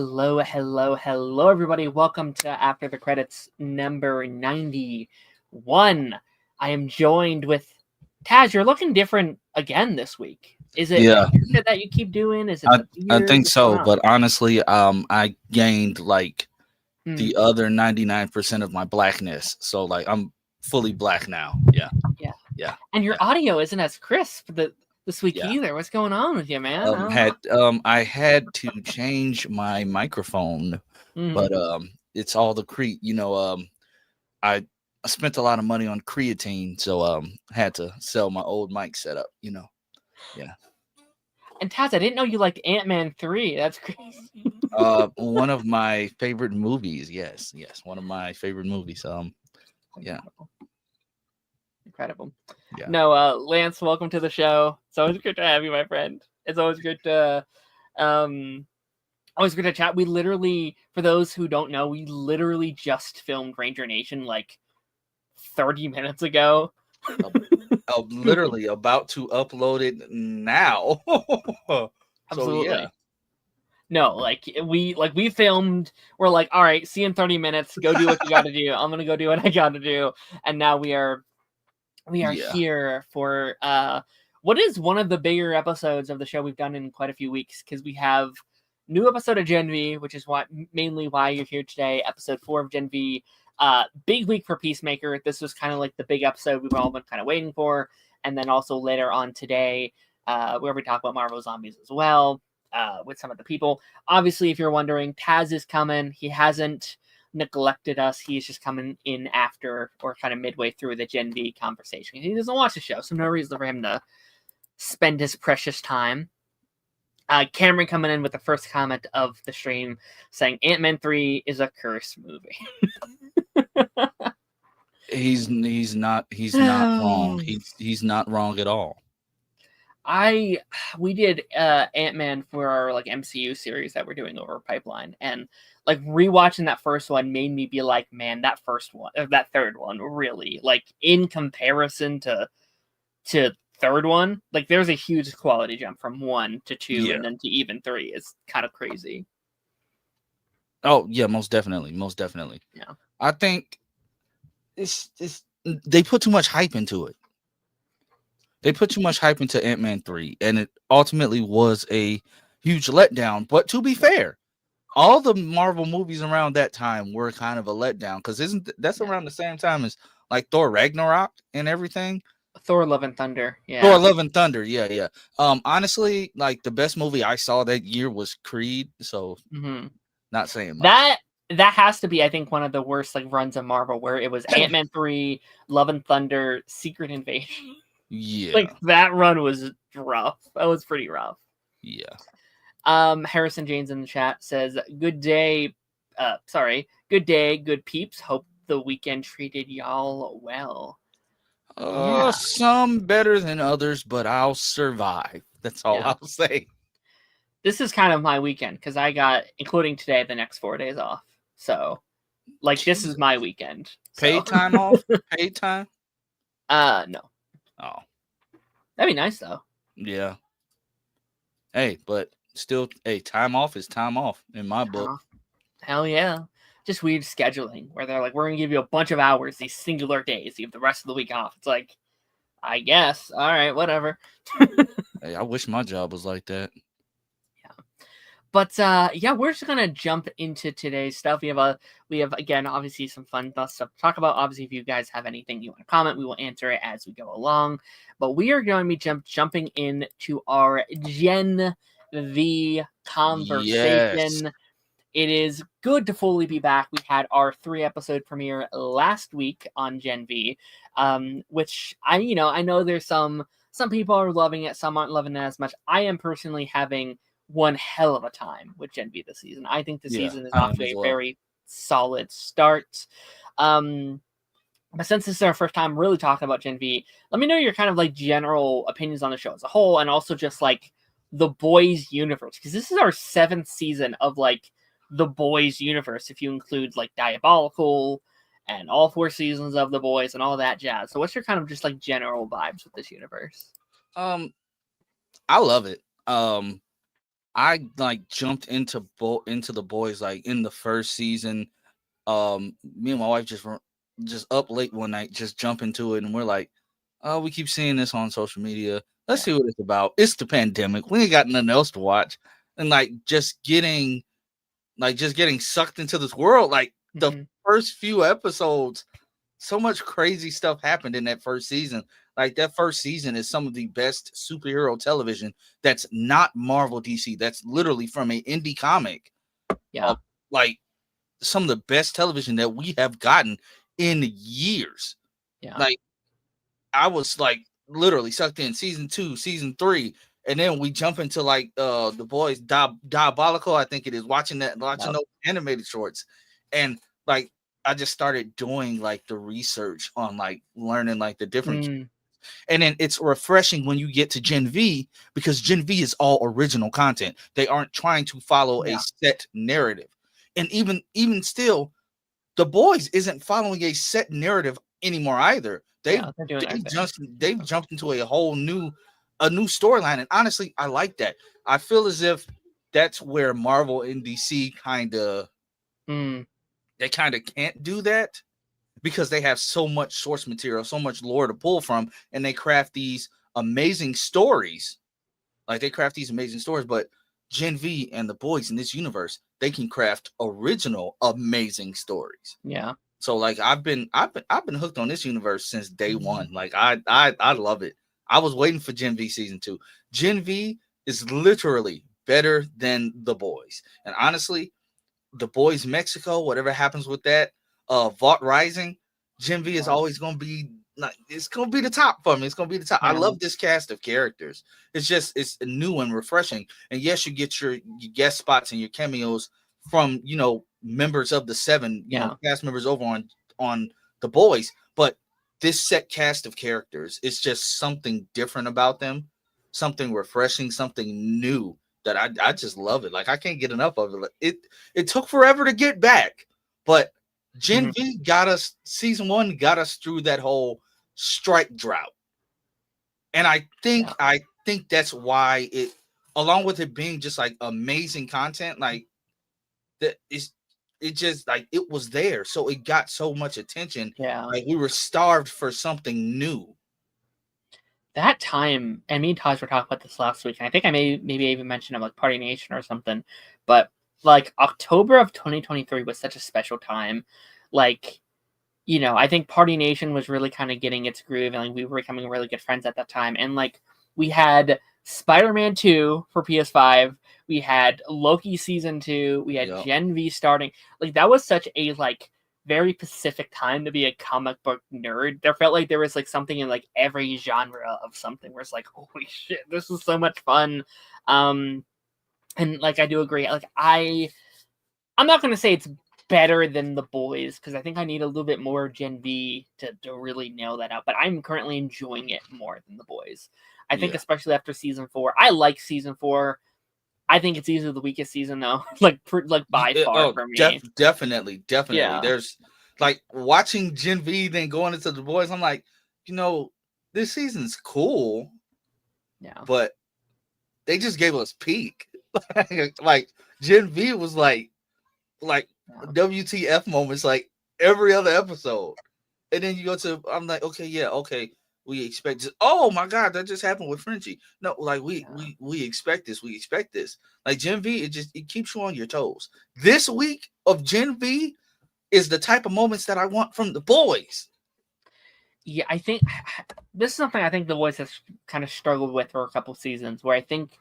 Hello, everybody. Welcome to After the Credits number 91. I am joined with Taz. You're looking different again this week. Is it Yeah, the haircut that you keep doing? Is it I the I beard? think What's going so. on? But honestly, I gained like Hmm, the other 99% of my blackness. So like I'm fully black now. Yeah, yeah. yeah, And your yeah, audio isn't as crisp this week yeah. either. What's going on with you, man? I don't know. I had to change my microphone, Mhm. but it's all the I I spent a lot of money on creatine, so had to sell my old mic setup. Yeah. And Taz, I didn't know you liked Ant-Man 3. That's crazy. One of my favorite movies. Yes, yes, one of my favorite movies. Yeah, Incredible. Incredible. yeah. No, Lance, welcome to the show. It's always good to have you, my friend. It's um always good to chat. We literally, for those who don't know, we literally just filmed Ranger Nation like 30 minutes ago. I'm literally about to upload it now. So yeah, Absolutely. No, we filmed. We're like, all right, see you in 30 minutes. Go do what you got to do. I'm gonna go do what I got to do. And now we are yeah. here for what is one of the bigger episodes of the show we've done in quite a few weeks, because we have new episode of Gen V, which is mainly why you're here today. Episode 4 of Gen V. Big week for Peacemaker. This was kind of like the big episode we've all been kind of waiting for. And then also later on today, where we talk about Marvel Zombies as well, with some of the people. Obviously, if you're wondering, Taz is coming. He hasn't neglected us. He's just coming in after or kind of midway through the Gen V conversation. He doesn't watch the show, so no reason for him to spend his precious time. Cameron coming in with the first comment of the stream saying Ant-Man 3 is a curse movie. He's not wrong. He's not wrong at all. We did Ant-Man for our like MCU series that we're doing over Pipeline, and like rewatching that first one made me be like, man, that first one or that third one really, like, in comparison to third one, like there's a huge quality jump from 1 to 2 Yeah. and then to even 3. It's kind of crazy. Oh yeah, most definitely, most definitely. Yeah. I think it's they put too much hype into it. They put too much hype into Ant-Man 3, and it ultimately was a huge letdown. But to be fair, all the Marvel movies around that time were kind of a letdown, because that's Yeah. around the same time as like Thor Ragnarok and everything. Thor: Love and Thunder. Thor Yeah. Love and Thunder, yeah, yeah. Honestly, like the best movie I saw that year was Creed, so Hmm. not saying much. That has to be, I think, one of the worst like runs of Marvel, where it was Ant-Man 3, Love and Thunder, Secret Invasion. Like, Yeah, that run was rough. That was pretty rough. yeah. Harrison James in the chat says, "Good day, good day, good peeps. Hope the weekend treated y'all well." Yeah, Some better than others, but I'll survive. That's all yeah. I'll say. This is kind of my weekend because I got, including today, the next 4 days off. So, like, this is Jesus. my weekend. So, Paid time off? Paid time? no, Oh, that'd be nice though. yeah. Hey, but still, hey, time off is time off in my book. Hell yeah. Just weird scheduling where they're like, we're gonna give you a bunch of hours these singular days. You have the rest of the week off. It's like, I guess. All right, whatever. Hey, I wish my job was like that. But yeah, we're just gonna jump into today's stuff. We have again, obviously, some fun stuff to talk about. Obviously, if you guys have anything you want to comment, we will answer it as we go along. But we are going to be jumping into our Gen V Yes. conversation. It is good to fully be back. We had our 3-episode premiere last week on Gen V, which I know there's some people are loving it, some aren't loving it as much. I am personally having one hell of a time with Gen V this season. I think the Yeah, season is I off am to as a well. very solid start. But since this is our first time really talking about Gen V, let me know your kind of like general opinions on the show as a whole, and also just like the boys universe, because this is our 7th season of like the boys universe, if you include like Diabolical and all 4 seasons of the boys and all that jazz. So what's your kind of just like general vibes with this universe? Um, I love it. I like jumped into the boys like in the first season. Me and my wife just up late one night, just jump into it, and we're like, oh, we keep seeing this on social media. Let's Yeah. see what it's about. It's the pandemic. We ain't got nothing else to watch, and just getting sucked into this world. Like the Hmm. first few episodes, so much crazy stuff happened in that first season. Like that first season is some of the best superhero television that's not Marvel DC. That's literally from an indie comic. Yeah. Like some of the best television that we have gotten in years. Yeah. Like I was like literally sucked in season 2, season 3, and then we jump into like the boys diabolical. I think it is watching Yep. those animated shorts, and like I just started doing like the research on like learning like the different, Mm, and then it's refreshing when you get to Gen V because Gen V is all original content. They aren't trying to follow a yeah. set narrative, and even still, the boys isn't following a set narrative anymore either. Yeah. They're doing their thing. They've jumped into a new storyline, and honestly, I like that. I feel as if that's where Marvel and DC Mm, kind of can't do that because they have so much source material, so much lore to pull from, and they craft these amazing stories. Like they craft these amazing stories, but Gen V and the boys in this universe, they can craft original amazing stories. yeah. So like I've been hooked on this universe since day one. Like I love it. I was waiting for Gen V season 2. Gen V is literally better than the boys. And honestly, the boys Mexico, whatever happens with that, Vault Rising, Gen V is Yeah. always gonna be like it's gonna be the top for me. It's gonna be the top. I Yeah. love this cast of characters. It's new and refreshing. And yes, you get your guest spots and your cameos from members of the seven, Yeah. cast members over on the boys, but this set cast of characters is just something different about them, something refreshing, something new that I just love it. Like I can't get enough of it. It took forever to get back, but Gen Mhm. V got us season 1 got us through that whole strike drought. And Yeah. I think that's why it, along with it being just like amazing content, like that is it just like it was there. So it got so much attention. Yeah. Like we were starved for something new. That time, and me and Taj were talking about this last week, and I think I maybe even mentioned it like Party Nation or something, but like October of 2023 was such a special time. Like, I think Party Nation was really kind of getting its groove, and like we were becoming really good friends at that time. And like we had Spider-Man 2 for PS5, we had Loki season 2, we had Yeah. Gen V starting. Like that was such a like very specific time to be a comic book nerd. There felt like there was like something in like every genre of something where it's like, holy shit, this is so much fun. Um and like I do agree. Like I'm not gonna say it's better than the boys because I think I need a little bit more Gen V to really nail that out. But I'm currently enjoying it more than the boys. I think Yeah. especially after season 4. I like season 4. I think it's easily the weakest season though, like by far for me. Definitely. Yeah, There's like watching Gen V, then going into the boys. I'm like, this season's cool, yeah, but they just gave us peak. Like Gen V was like yeah, WTF moments like every other episode. And then you go to, I'm like, okay, yeah, okay. We expect this. Oh my god, that just happened with Frenchie. No, like yeah. we expect this. We expect this. Like Gen V, it keeps you on your toes. This week of Gen V is the type of moments that I want from the boys. Yeah, I think this is something I think the boys has kind of struggled with for a couple seasons, where I think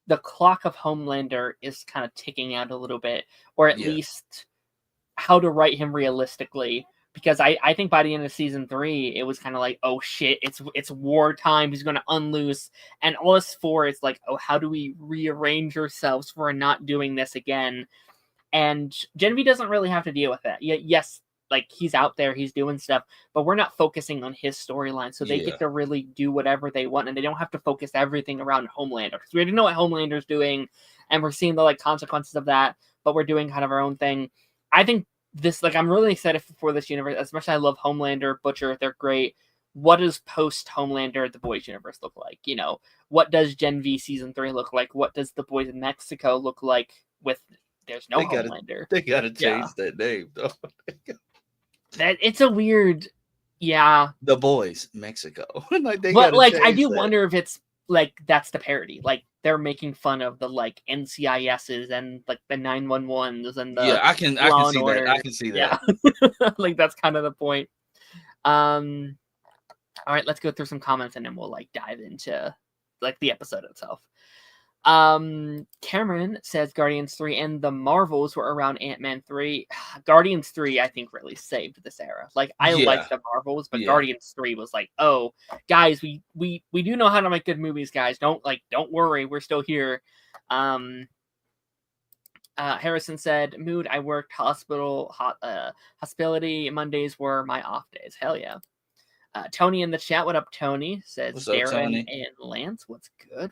the clock of Homelander is kind of ticking out a little bit, or at Yeah, least how to write him realistically. Because I think by the end of season 3, it was kind of like, oh shit, it's wartime. He's going to unloose, and all us 4, it's like, oh, how do we rearrange ourselves for not doing this again? And Gen V doesn't really have to deal with that. Yes, like he's out there, he's doing stuff, but we're not focusing on his storyline, so they yeah, get to really do whatever they want, and they don't have to focus everything around Homelander because we already know what Homelander's doing, and we're seeing the like consequences of that. But we're doing kind of our own thing. I think this, like, I'm really excited for this universe. Especially, I love Homelander, Butcher. They're great. what does post Homelander The Boys universe look like? You know, what does Gen V season 3 look like? What does The Boys in Mexico look like with there's no Homelander? They gotta change that name though. That it's a weird, yeah. The Boys Mexico. Like they But gotta like I change do that. wonder if it's like that's the parody. Like they're making fun of the like NCISs and like the 911s and the I can Law and see Order. that. I can see that. Yeah. Like that's kind of the point. All right, let's go through some comments and then we'll like dive into like the episode itself. Cameron says Guardians 3 and the Marvels were around Ant-Man 3. Guardians 3 I think really saved this era. Like I like the Marvels, but Guardians 3 was like, oh guys, we do know how to make good movies, guys. Don't worry, we're still here. Harrison said, mood, I worked hospitality Mondays were my off days. Hell yeah. Tony in the chat, what up, Tony? Says What's up, Darren Tony? and Lance. What's good?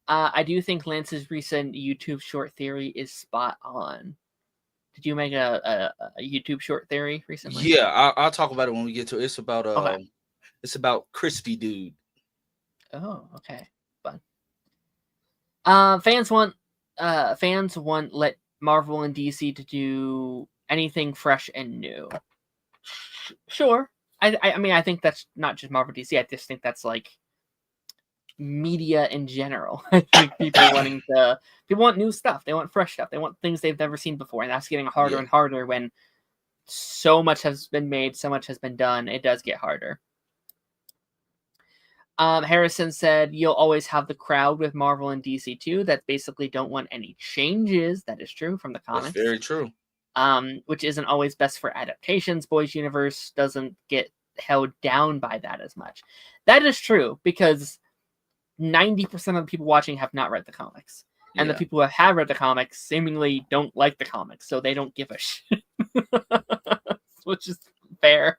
I do think Lance's recent YouTube short theory is spot on. Did you make a YouTube short theory recently? Yeah, I'll talk about it when we get to it. It's about okay. It's about Crispy Dude. Oh, okay. Fun. Fans want let Marvel and DC to do anything fresh and new. Sure. I mean, I think that's not just Marvel DC. I just think that's like media in general. I think people want new stuff. They want fresh stuff. They want things they've never seen before, and that's getting harder and harder when so much has been made, so much has been done. It does get harder. Harrison said, you'll always have the crowd with Marvel and DC too that basically don't want any changes. That is true from the comics. That's very true. Which isn't always best for adaptations. Boys Universe doesn't get held down by that as much. That is true because 90% of the people watching have not read the comics. And the people who have read the comics seemingly don't like the comics, so they don't give a shit. Which is fair.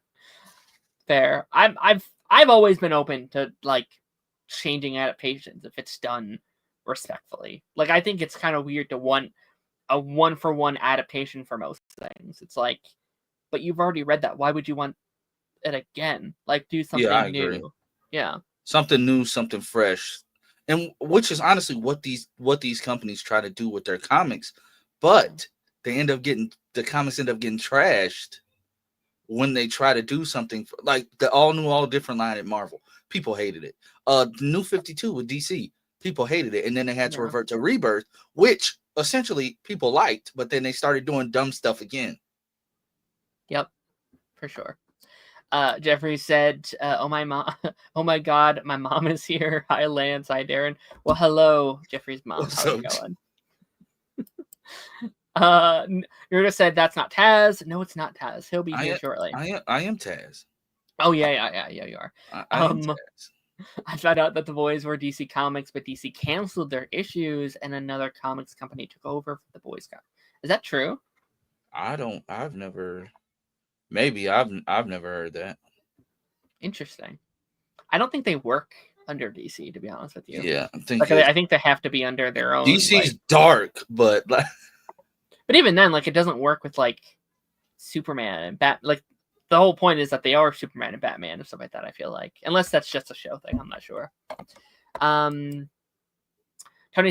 I've always been open to like changing adaptations if it's done respectfully. Like I think it's kind of weird to want a 1-for-1 adaptation for most things. It's like, but you've already read that. Why would you want it again? Like do something new. Agree. Yeah. Something new, something fresh. And which is honestly what these companies try to do with their comics, but the comics end up getting trashed when they try to do something like the all new, all different line at Marvel. People hated it. The new 52 with DC, people hated it, and then they had to revert to Rebirth, which essentially people liked, but then they started doing dumb stuff again. Yep, for sure. Jeffrey said, oh my god, my mom is here. Hi Lance, hi Darren. Well, hello, Jeffrey's mom. How's it going? Yurda said that's not Taz. No, it's not Taz. He'll be here shortly. I am Taz. Oh yeah, you are. I am Taz. I found out that the boys were DC Comics, but DC canceled their issues and another comics company took over for the boys. Is that true? I've never heard that. Interesting. I don't think they work under DC, to be honest with you. Yeah, I think they have to be under their own. DC's dark, but like, but even then, like it doesn't work with like Superman and like the whole point is that they are Superman and Batman and stuff like that. I feel like, unless that's just a show thing, I'm not sure. Tony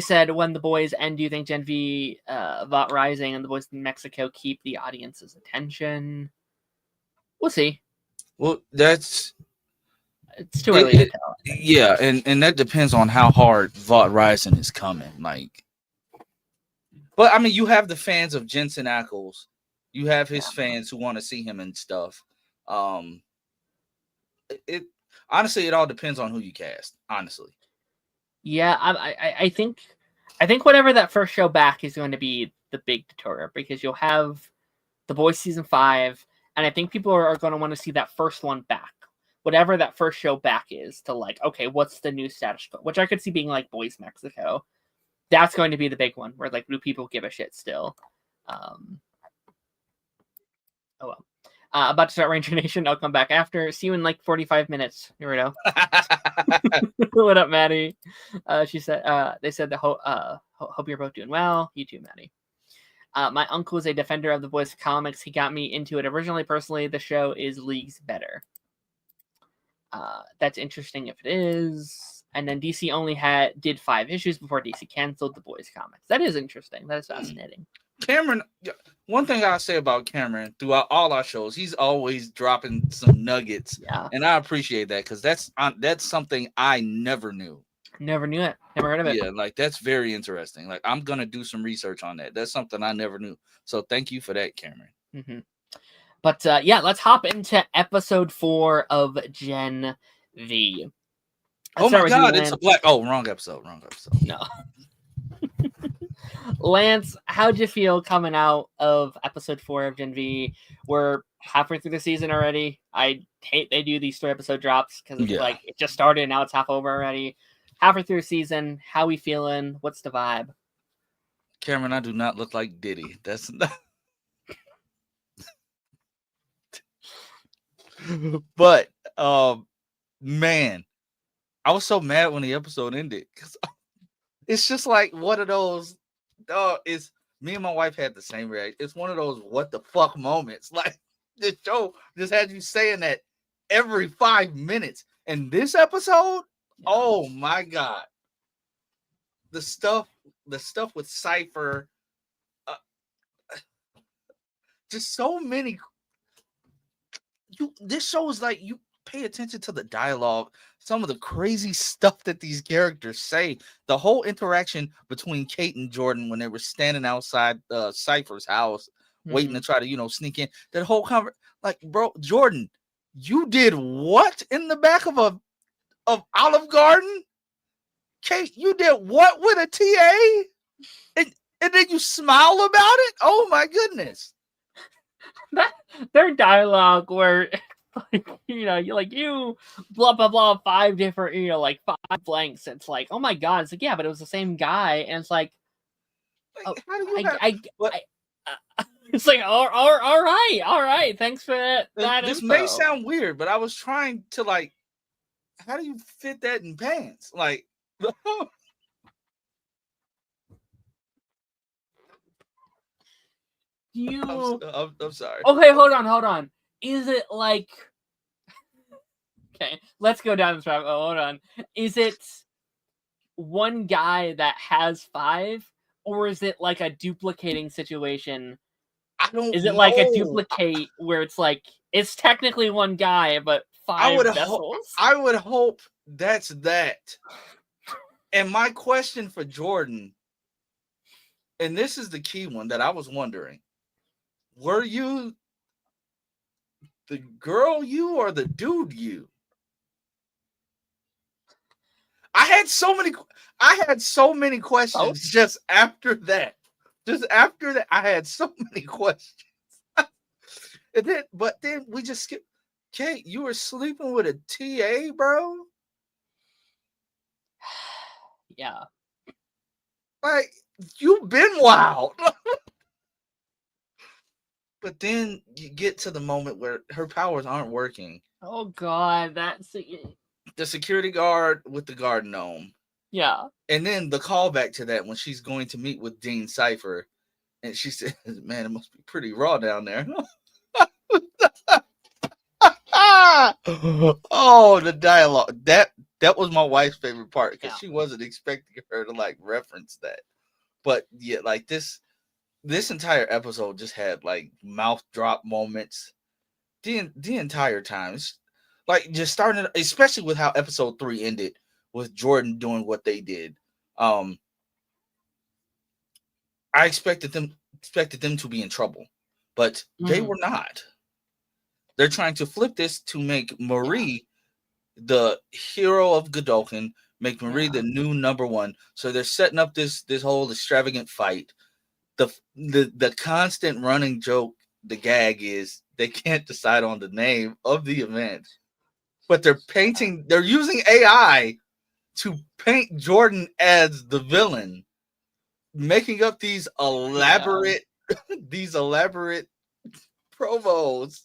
said, when the boys end, do you think Gen V, Vought Rising, and the boys in Mexico keep the audience's attention? We'll see. Well, it's too early to tell. Yeah, and that depends on how hard Vought Rising is coming. Like, but I mean, you have the fans of Jensen Ackles, you have his fans who want to see him and stuff. It honestly, it all depends on who you cast. Honestly. Yeah, I think whatever that first show back is going to be the big deterrent because you'll have The Boys season 5, and I think people are going to want to see that first one back, whatever that first show back is, to like, okay, what's the new status quo? Which I could see being like Boys Mexico. That's going to be the big one where like, do people give a shit still? Oh well. About to start Ranger Nation. I'll come back after. See you in like 45 minutes. Here we go. What up, Maddie? She said, they said hope you're both doing well. You too, Maddie. My uncle is a defender of the Boys comics. He got me into it originally. Personally, the show is leagues better. That's interesting if it is. And then DC only did 5 issues before DC canceled the Boys comics. That is interesting. That is fascinating. Cameron, one thing I'll say about Cameron throughout all our shows, he's always dropping some nuggets. Yeah. And I appreciate that because that's something I never knew. Never knew it. Never heard of it. Yeah, like that's very interesting. Like I'm gonna do some research on that. That's something I never knew. So thank you for that, Cameron. Mm-hmm. But yeah, let's hop into episode 4 of Gen V. Oh my God, it's a black. Oh, wrong episode. No. Lance, how'd you feel coming out of episode 4 of Gen V? We're halfway through the season already. I hate they do these 3-episode drops because it's like it just started and now it's half over already. Halfway through the season, how we feeling? What's the vibe? Cameron, I do not look like Diddy. That's not. But man, I was so mad when the episode ended because it's just like one of those. It's me and my wife had the same reaction. It's one of those what the fuck moments. Like this show just had you saying that every 5 minutes. And this episode, oh my God, the stuff with Cypher, just so many. This show is like you pay attention to the dialogue, some of the crazy stuff that these characters say. The whole interaction between Kate and Jordan when they were standing outside Cypher's house, waiting to try to sneak in. That whole like, bro, Jordan, you did what in the back of Olive Garden? Kate, you did what with a TA? And then you smile about it? Oh my goodness. Their dialogue where you blah blah blah 5 different 5 blanks. It's like, oh my God. It's like, yeah, but it was the same guy, and it's like how do you it's like all right, thanks for that. This may sound weird, but I was trying to how do you fit that in pants? Like I'm sorry. Okay, hold on. Is it like okay, let's go down this rabbit. Hold on. Is it one guy that has 5, or is it like a duplicating situation? I don't. Is it like a duplicate where it's like it's technically one guy but 5 vessels? I would hope that's that. And my question for Jordan, and this is the key one that I was wondering. Were you the girl you or the dude you? I had so many questions just after that. I had so many questions. But then we just skipped. Kate, you were sleeping with a TA, bro? Yeah. Like, you've been wild. But then you get to the moment where her powers aren't working. Oh God, that's the security guard with the guard gnome. Yeah. And then the callback to that when she's going to meet with Dean Cypher, and she says, "Man, it must be pretty raw down there." Oh, the dialogue. That was my wife's favorite part because she wasn't expecting her to reference that. But yeah, this entire episode just had mouth drop moments the entire time. It's just starting, especially with how episode 3 ended with Jordan doing what they did. I expected them to be in trouble, but they were not. They're trying to flip this to make Marie the hero of Godolphin, make Marie the new number 1. So they're setting up this whole extravagant fight. The constant running joke, the gag is they can't decide on the name of the event, but they're using AI to paint Jordan as the villain, making up these elaborate promos.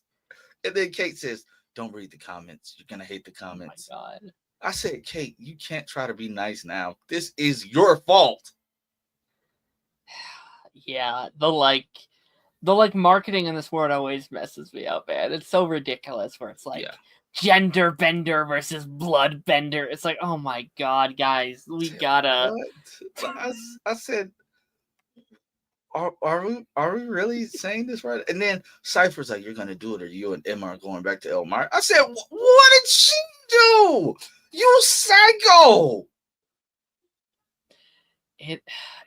And then Kate says, "Don't read the comments. You're gonna hate the comments." Oh my God. I said, "Kate, you can't try to be nice now. This is your fault." Yeah, the The like marketing in this world always messes me up, man. It's so ridiculous where it's like Yeah. gender bender versus blood bender. It's like, oh my god, guys, we gotta. What? I said, are we really saying this right? And then Cypher's like, you're gonna do it, or you and Emma are going back to Elmira. I said, what did she do? You psycho!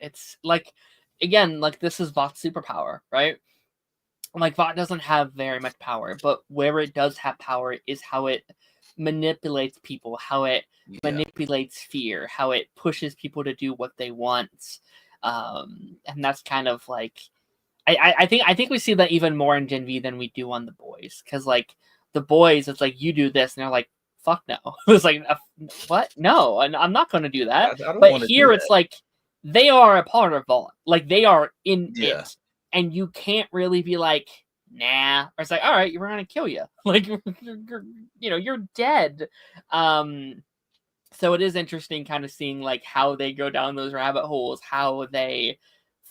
It's like, again, like this is Vough's superpower, right? Like Vought doesn't have very much power, but where it does have power is how it manipulates people, how it manipulates fear, how it pushes people to do what they want. And that's kind of like I think we see that even more in Gen V than we do on the boys, because like the boys, it's like you do this, and they're like, "Fuck no!" It's like, "What? No, and I'm not going to do that." I don't but wanna here, do it's that. like they are a part of Vaughn, like they are in Yeah. it, and you can't really be like, "Nah," or it's like, "All right, we're going to kill you," like you're dead. So it is interesting, kind of seeing like how they go down those rabbit holes, how they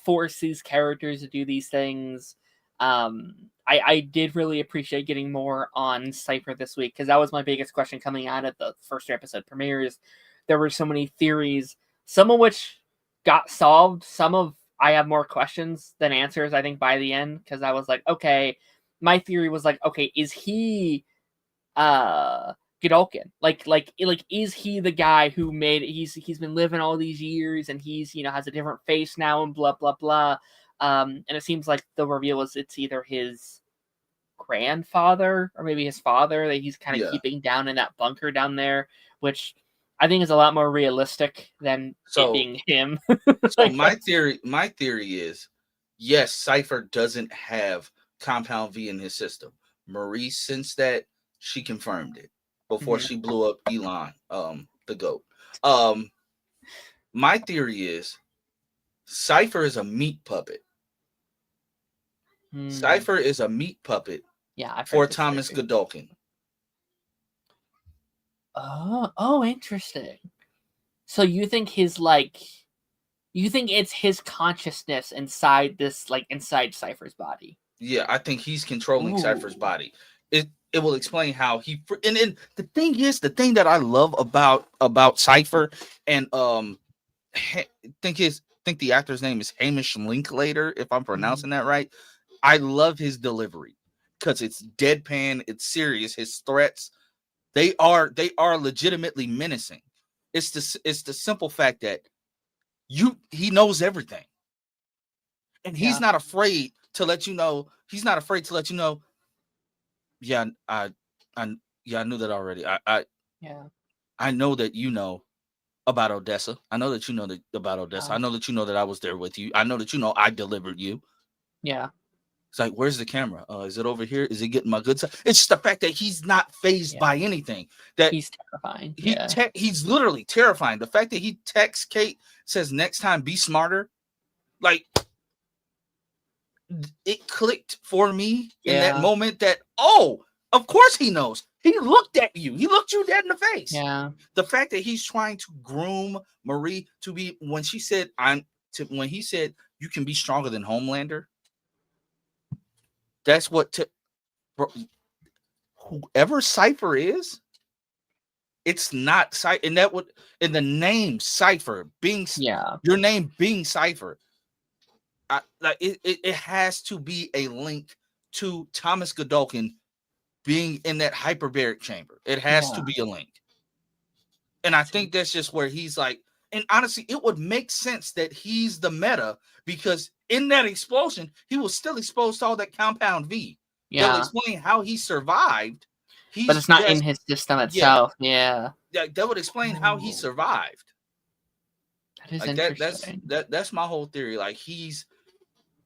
force these characters to do these things. I did really appreciate getting more on Cypher this week, because that was my biggest question coming out of the first episode premieres. There were so many theories, some of which got solved. Some of I have more questions than answers, I think, by the end, because I was like, okay, my theory was like, okay, is he Godolkin? Like is he the guy who made he's been living all these years, and he's has a different face now, and blah blah blah. And it seems like the reveal is it's either his grandfather or maybe his father that he's kind of keeping down in that bunker down there, which I think is a lot more realistic than it being him. So my theory is, yes, Cypher doesn't have Compound V in his system. Marie, since that, she confirmed it before she blew up Elon, the GOAT. My theory is Cypher is a meat puppet. Cypher is a meat puppet for Thomas Godolkin. Oh, interesting. So you think it's his consciousness inside this, like inside Cypher's body? Yeah, I think he's controlling Cypher's body. It will explain how he, and the thing is, the thing that I love about Cypher, and think the actor's name is Hamish Linklater, if I'm pronouncing that right. I love his delivery because it's deadpan, it's serious. His threats, they are legitimately menacing. It's the simple fact that he knows everything, and he's not afraid to let you know. He's not afraid to let you know. Yeah, I knew that already. I know that you know about Odessa. I know that you know about Odessa. I know that you know that I was there with you. I know that you know I delivered you. Yeah. It's like, where's the camera? Is it over here? Is it getting my good side? It's just the fact that he's not fazed by anything. That he's terrifying. He's literally terrifying. The fact that he texts Kate, says next time be smarter, like it clicked for me in that moment that, oh, of course he knows. He looked at you. He looked you dead in the face. Yeah. The fact that he's trying to groom Marie to be, when he said you can be stronger than Homelander. That's what whoever Cypher is, it's not Cypher, and that would, in the name Cypher being your name being Cypher, like it has to be a link to Thomas Godolkin being in that hyperbaric chamber. It has to be a link. And I think that's just where he's like, and honestly, it would make sense that he's the meta, because in that explosion, he was still exposed to all that Compound V. Yeah. That would explain how he survived. But it's not in his system itself. Yeah. That would explain how he survived. That is interesting. That's my whole theory. Like, he's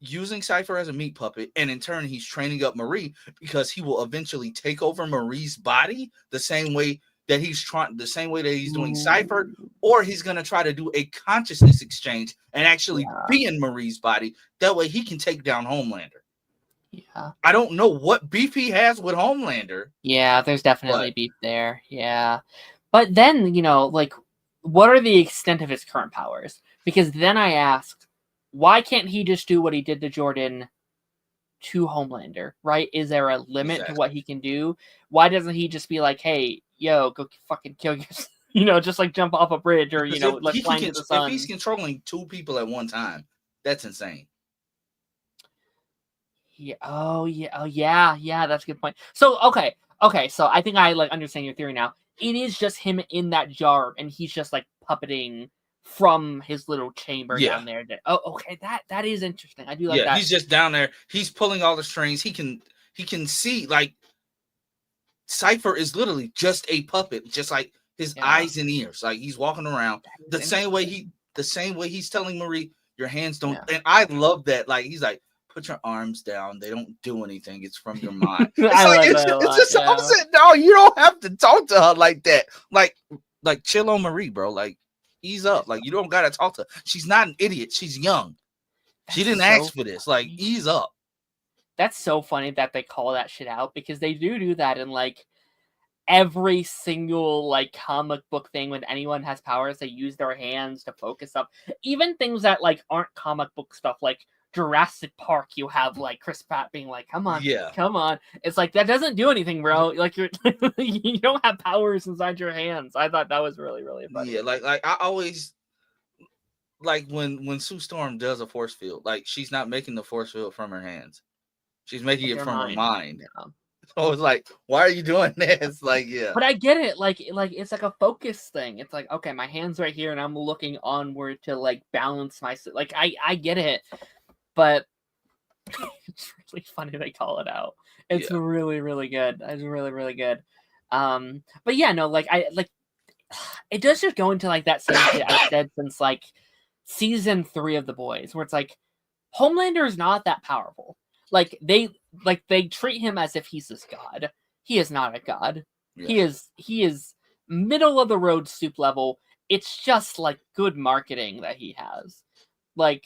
using Cypher as a meat puppet, and in turn, he's training up Marie, because he will eventually take over Marie's body the same way that he's doing Cypher, or he's going to try to do a consciousness exchange and actually be in Marie's body. That way he can take down Homelander. Yeah. I don't know what beef he has with Homelander. Yeah, there's definitely beef there. Yeah. But then, like, what are the extent of his current powers? Because then I asked, why can't he just do what he did to Jordan to Homelander, right? Is there a limit to Exactly. what he can do? Why doesn't he just be like, hey, yo, go fucking kill yourself? Just like jump off a bridge or, Because let's fly into the sun. if he's controlling 2 people at one time, that's insane. Yeah. Oh yeah. That's a good point. So okay. So I think I like understand your theory now. It is just him in that jar, and he's just like puppeting from his little chamber Yeah. down there. Okay. That is interesting. I do like that. He's just down there. He's pulling all the strings. He can see, like, Cypher is literally just a puppet, just like his eyes and ears. Like, he's walking around the same way he's telling Marie, your hands don't. And I love that. Like, he's like, put your arms down. They don't do anything. It's from your mind. It's just opposite. No, you don't have to talk to her like that. Like chill on Marie, bro. Like, ease up. Like, you don't gotta talk to her. She's not an idiot. She's young. She didn't ask for this. Like, ease up. That's so funny that they call that shit out, because they do that in like every single like comic book thing. When anyone has powers, they use their hands to focus up. Even things that like aren't comic book stuff, like Jurassic Park, you have like Chris Pratt being like, come on. It's like, that doesn't do anything, bro. Like, you're you don't have powers inside your hands. I thought that was really, really funny. Yeah, like I always like when Sue Storm does a force field, like, she's not making the force field from her hands. She's making it from her mind. Yeah. So it's like, why are you doing this? Like, yeah. But I get it. Like it's like a focus thing. It's like, okay, my hand's right here, and I'm looking onward to like balance myself. Like, I get it, but it's really funny they call it out. It's really, really good. It's really, really good. But yeah, no, like it does just go into like that same shit I've said since like season 3 of The Boys, where it's like Homelander is not that powerful. Like they treat him as if he's this god. He is not a god. Yeah. He is middle of the road soup level. It's just like good marketing that he has. Like,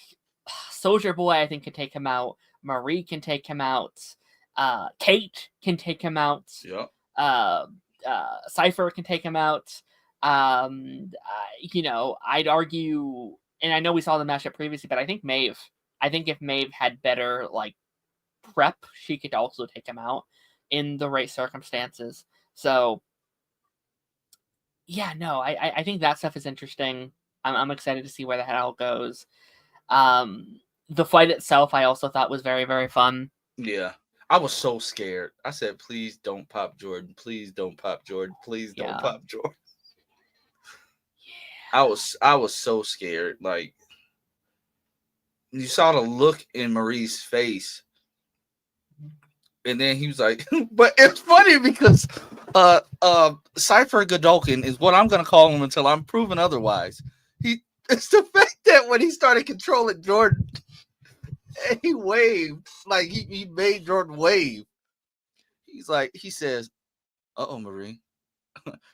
Soldier Boy, I think, can take him out. Marie can take him out. Kate can take him out. Yeah. Cypher can take him out. I'd argue, and I know we saw the matchup previously, but I think Maeve. I think if Maeve had better like prep, she could also take him out in the right circumstances. So yeah, no, I think that stuff is interesting. I'm excited to see where the hell goes. The fight itself, I also thought was very, very fun. Yeah, I was so scared. I said, please don't pop Jordan. Please don't pop Jordan. Please don't pop Jordan. Yeah. I was so scared. Like, you saw the look in Marie's face. And then he was like, but it's funny because Cypher Godolkin is what I'm gonna call him until I'm proven otherwise. It's the fact that when he started controlling Jordan, and he waved, like he made Jordan wave. He says, "Uh-oh, Marie.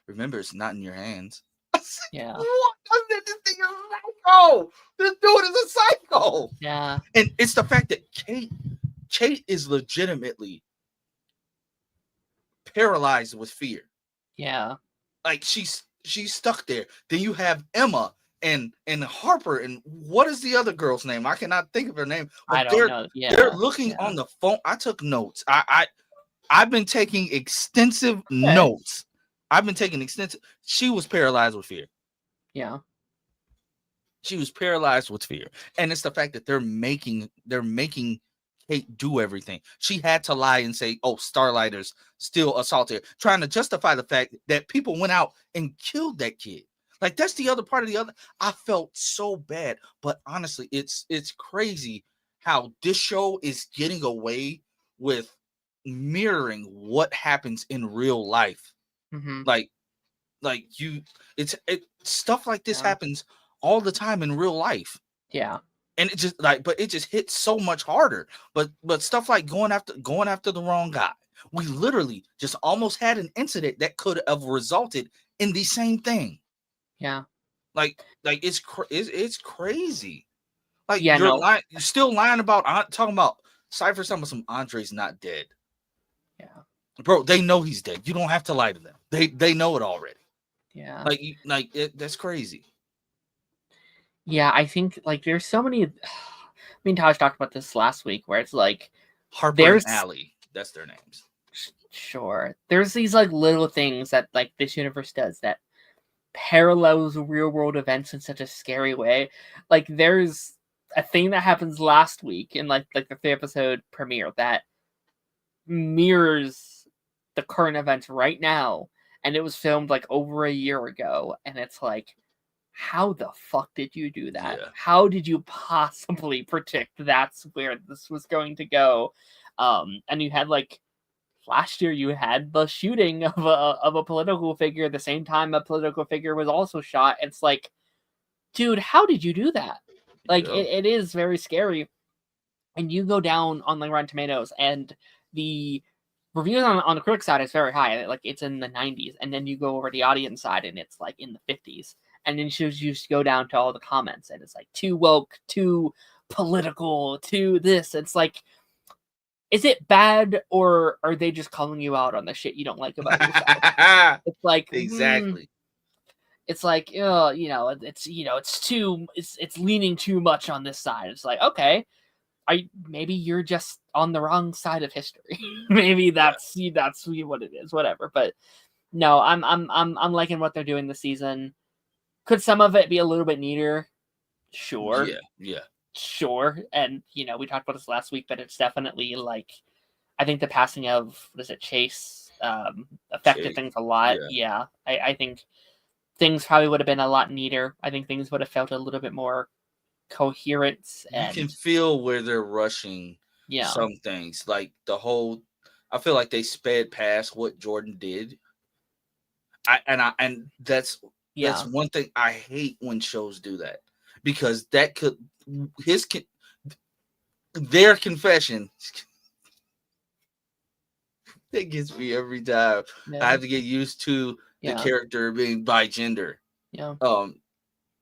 Remember, it's not in your hands." I said, yeah. What? This thing is a psycho. This dude is a psycho. Yeah. And it's the fact that Kate is legitimately paralyzed with fear. Yeah. Like, she's stuck there. Then you have Emma and Harper, and what is the other girl's name? I cannot think of her name. But I don't know. Yeah. They're looking on the phone. I took notes. I've been taking extensive notes. She was paralyzed with fear. Yeah. She was paralyzed with fear. And it's the fact that they're making Kate do everything. She had to lie and say, oh, Starlighters still assaulted her, trying to justify the fact that people went out and killed that kid. Like, that's the other part of the other. I felt so bad. But honestly, it's crazy how this show is getting away with mirroring what happens in real life. Mm-hmm. Stuff like this happens all the time in real life. Yeah. And it just it just hits so much harder. But stuff like going after the wrong guy. We literally just almost had an incident that could have resulted in the same thing. Yeah. Like it's crazy. Like, yeah, you're still lying about talking about Cypher, talking about some Andre's not dead. Yeah. Bro, they know he's dead. You don't have to lie to them. They know it already. Yeah. That's crazy. Yeah, I think like there's so many. Me and Taj talked about this last week, where it's like Harper and Allie. That's their names. Sure. There's these like little things that like this universe does that parallels real world events in such a scary way. Like there's a thing that happens last week in like the 3 episode premiere that mirrors the current events right now, and it was filmed like over a year ago, and it's like, how the fuck did you do that? Yeah. How did you possibly predict that's where this was going to go? And you had like last year you had the shooting of a political figure the same time a political figure was also shot. It's like, dude, how did you do that? Like, it is very scary. And you go down on like Rotten Tomatoes, and the reviews on the critic side is very high. Like, it's in the 90s. And then you go over the audience side, and it's like in the 50s. And then you just go down to all the comments, and it's like too woke, too political, too this. It's like, is it bad, or are they just calling you out on the shit you don't like about yourself? It's like, exactly. It's like, you know, it's leaning too much on this side. It's like, okay, maybe you're just on the wrong side of history. Maybe that's what it is. Whatever. But no, I'm liking what they're doing this season. Could some of it be a little bit neater? Sure. Yeah. Sure. And we talked about this last week, but it's definitely like, I think the passing of Chase affected things a lot. Yeah. I think things probably would have been a lot neater. I think things would have felt a little bit more coherent. And you can feel where they're rushing some things. Like I feel like they sped past what Jordan did. And that's one thing I hate when shows do that, because that could their confession that gets me every time. I have to get used to the character being by gender.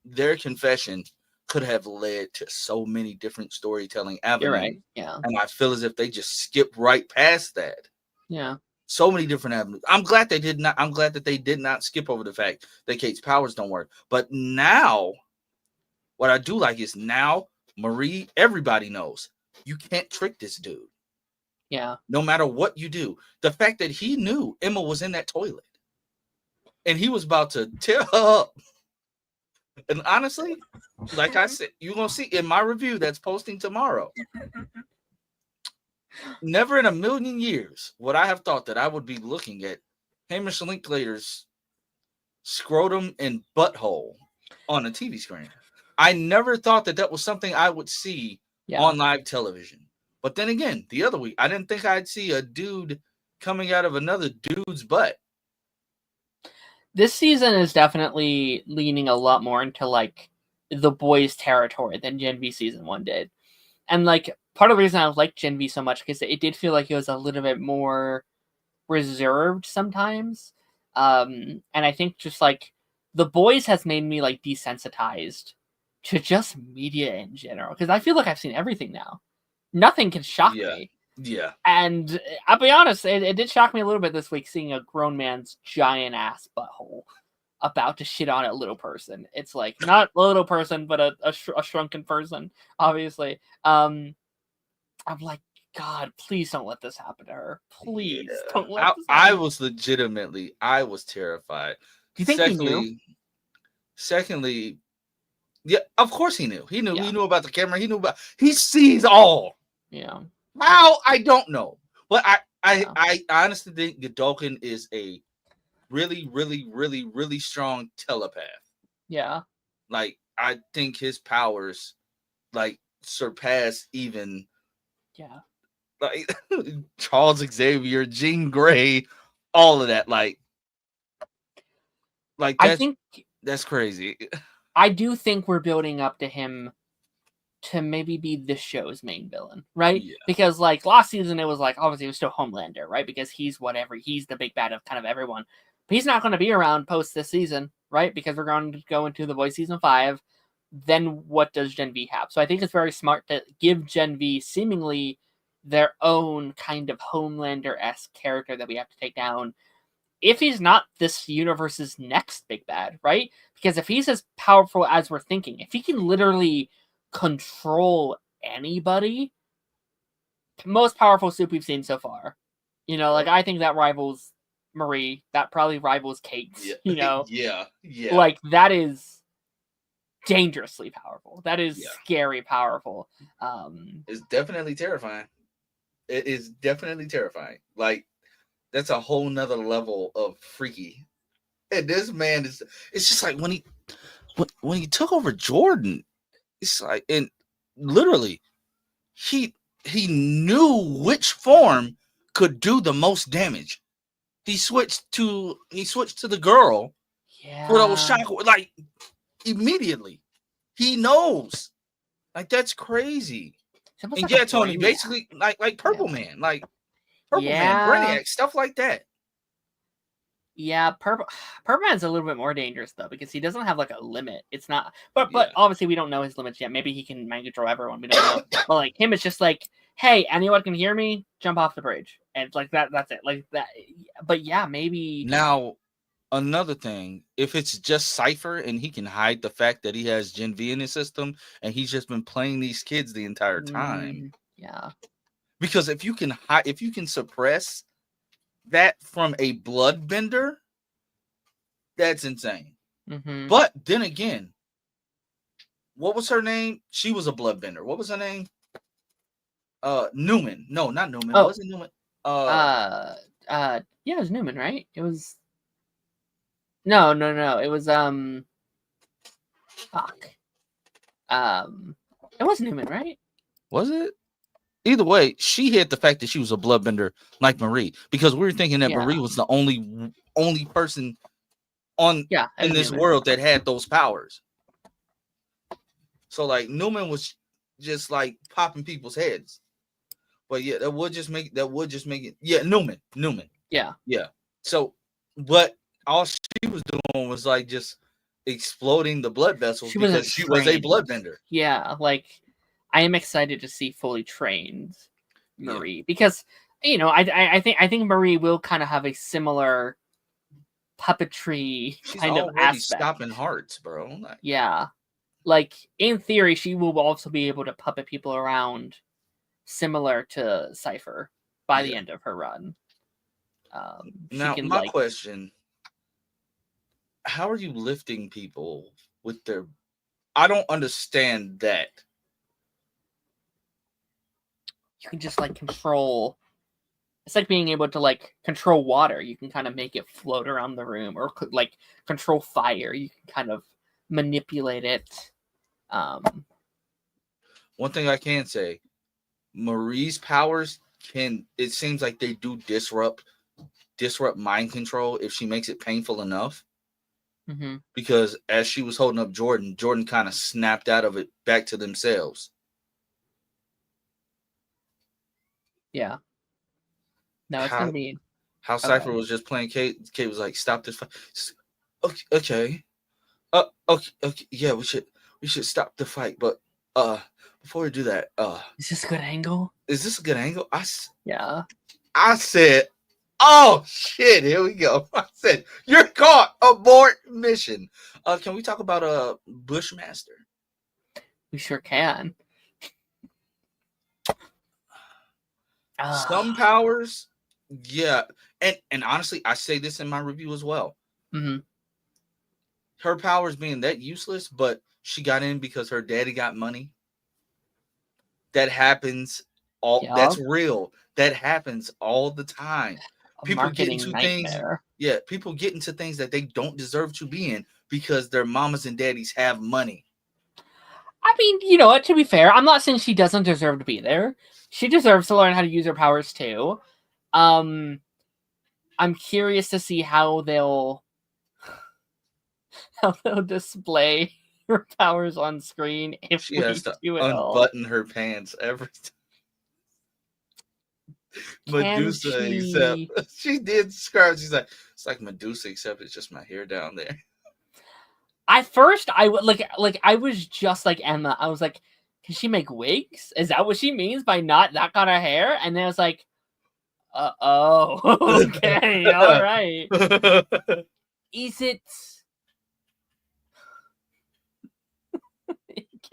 Their confession could have led to so many different storytelling avenues. You're right. Yeah. And I feel as if they just skipped right past that. Yeah. So many different avenues. I'm glad that they did not skip over the fact that Kate's powers don't work. But now, what I do like is now Marie, everybody knows you can't trick this dude. Yeah. No matter what you do. The fact that he knew Emma was in that toilet and he was about to tear her up. And honestly, like I said, you're going to see in my review that's posting tomorrow. Never in a million years would I have thought that I would be looking at Hamish Linklater's scrotum and butthole on a TV screen. I never thought that was something I would see on live television. But then again, the other week, I didn't think I'd see a dude coming out of another dude's butt. This season is definitely leaning a lot more into like the boys' territory than Gen V season 1 did. And like part of the reason I liked Gen V so much, because it did feel like it was a little bit more reserved sometimes. And I think just like the boys has made me like desensitized to just media in general, because I feel like I've seen everything now. Nothing can shock me. Yeah. And I'll be honest, it did shock me a little bit this week seeing a grown man's giant ass butthole about to shit on a little person. It's like, not a little person, but a shrunken person, obviously. I'm like, God, please don't let this happen to her. Please don't let this happen. I was terrified. Do you think he knew? Secondly, yeah, of course he knew. He knew. He knew about the camera. He sees all. Yeah. How? I don't know. But I honestly think Godolkin is a really, really, really, really strong telepath. Yeah. Like, I think his powers like surpass even like Charles Xavier, Jean Grey, all of that. Like I think that's crazy. I do think we're building up to him to maybe be this show's main villain, right? Yeah. Because like last season, it was like, obviously it was still Homelander, right? Because he's the big bad of kind of everyone. But he's not going to be around post this season, right? Because we're going to go into The Voice season 5. Then what does Gen V have? So I think it's very smart to give Gen V seemingly their own kind of Homelander-esque character that we have to take down. If he's not this universe's next big bad, right? Because if he's as powerful as we're thinking, if he can literally control anybody, most powerful soup we've seen so far. You know, like I think that rivals Marie. That probably rivals Kate's. Yeah. You know, Yeah. like that is dangerously powerful. That is Yeah. scary powerful. It's definitely terrifying. It is definitely terrifying. Like that's a whole nother level of freaky. And this man is. It's just like when he took over Jordan. It's like, and literally, he knew which form could do the most damage. He switched to the girl for those Yeah. shock, like immediately. He knows. Like that's crazy. It's almost And like yeah, a Tony, brainiac. basically like Purple Yeah. Man, like Purple Man, Yeah. Brainiac, stuff like that. Yeah, Purple Man's a little bit more dangerous though because he doesn't have like a limit. It's not, but Yeah. obviously we don't know his limits yet. Maybe he can mind control everyone. We don't know. But like him, it's just like, hey, anyone can hear me? Jump off the bridge, and it's like that. That's it. Like that. But yeah, maybe. Now, another thing, if it's just Cypher and he can hide the fact that he has Gen V in his system and he's just been playing these kids the entire time. Yeah. Because if you can suppress that from a bloodbender, that's insane. Mm-hmm. But then again, what was her name? She was a bloodbender. What was her name? Newman. No, not Newman. Oh. Was it Newman? Yeah, it was Newman, right? It was. No. It was fuck. It was Newman, right? Was it? Either way, she hid the fact that she was a bloodbender like Marie because we were thinking that Marie was the only person in this Newman. world that had those powers. So like Newman was just like popping people's heads. But yeah, that would just make it. Yeah, Newman. Yeah. So, but all she was doing was like just exploding the blood vessels because she was a bloodbender. Yeah, like I am excited to see fully trained Marie because you know I think Marie will kind of have a similar puppetry kind of aspect. Stopping hearts, bro. Yeah, like in theory, she will also be able to puppet people around, similar to Cypher by the end of her run. Now, my question: how are you lifting people with their? I don't understand that. You can just like control. It's like being able to like control water. You can kind of make it float around the room, or like control fire. You can kind of manipulate it. One thing I can say, Marie's powers it seems like they do disrupt mind control if she makes it painful enough. Mm-hmm. Because as she was holding up Jordan kind of snapped out of it back to themselves. Yeah. No, it's gonna be how Cypher was just playing Kate. Kate was like, "Stop this fight." Okay. Okay. Yeah, we should stop the fight. But before we do that, is this a good angle? Is this a good angle? Yeah. I said, "Oh shit, here we go." I said, "You're caught. Abort mission." Can we talk about Bushmaster? We sure can. Some powers, yeah, and honestly, I say this in my review as well. Mm-hmm. Her powers being that useless, but she got in because her daddy got money. That happens that's real. That happens all the time. People get into things. Yeah, people get into things that they don't deserve to be in because their mamas and daddies have money. I mean, you know what? To be fair, I'm not saying she doesn't deserve to be there. She deserves to learn how to use her powers too. I'm curious to see how they'll display her powers on screen if she has to do it unbutton her pants every time. Medusa, except she did describe. She's like, it's like Medusa, except it's just my hair down there. At first, I would like I was just like Emma. I was like, can she make wigs? Is that what she means by not that kind of hair? And then I was like, okay, all right. Is it?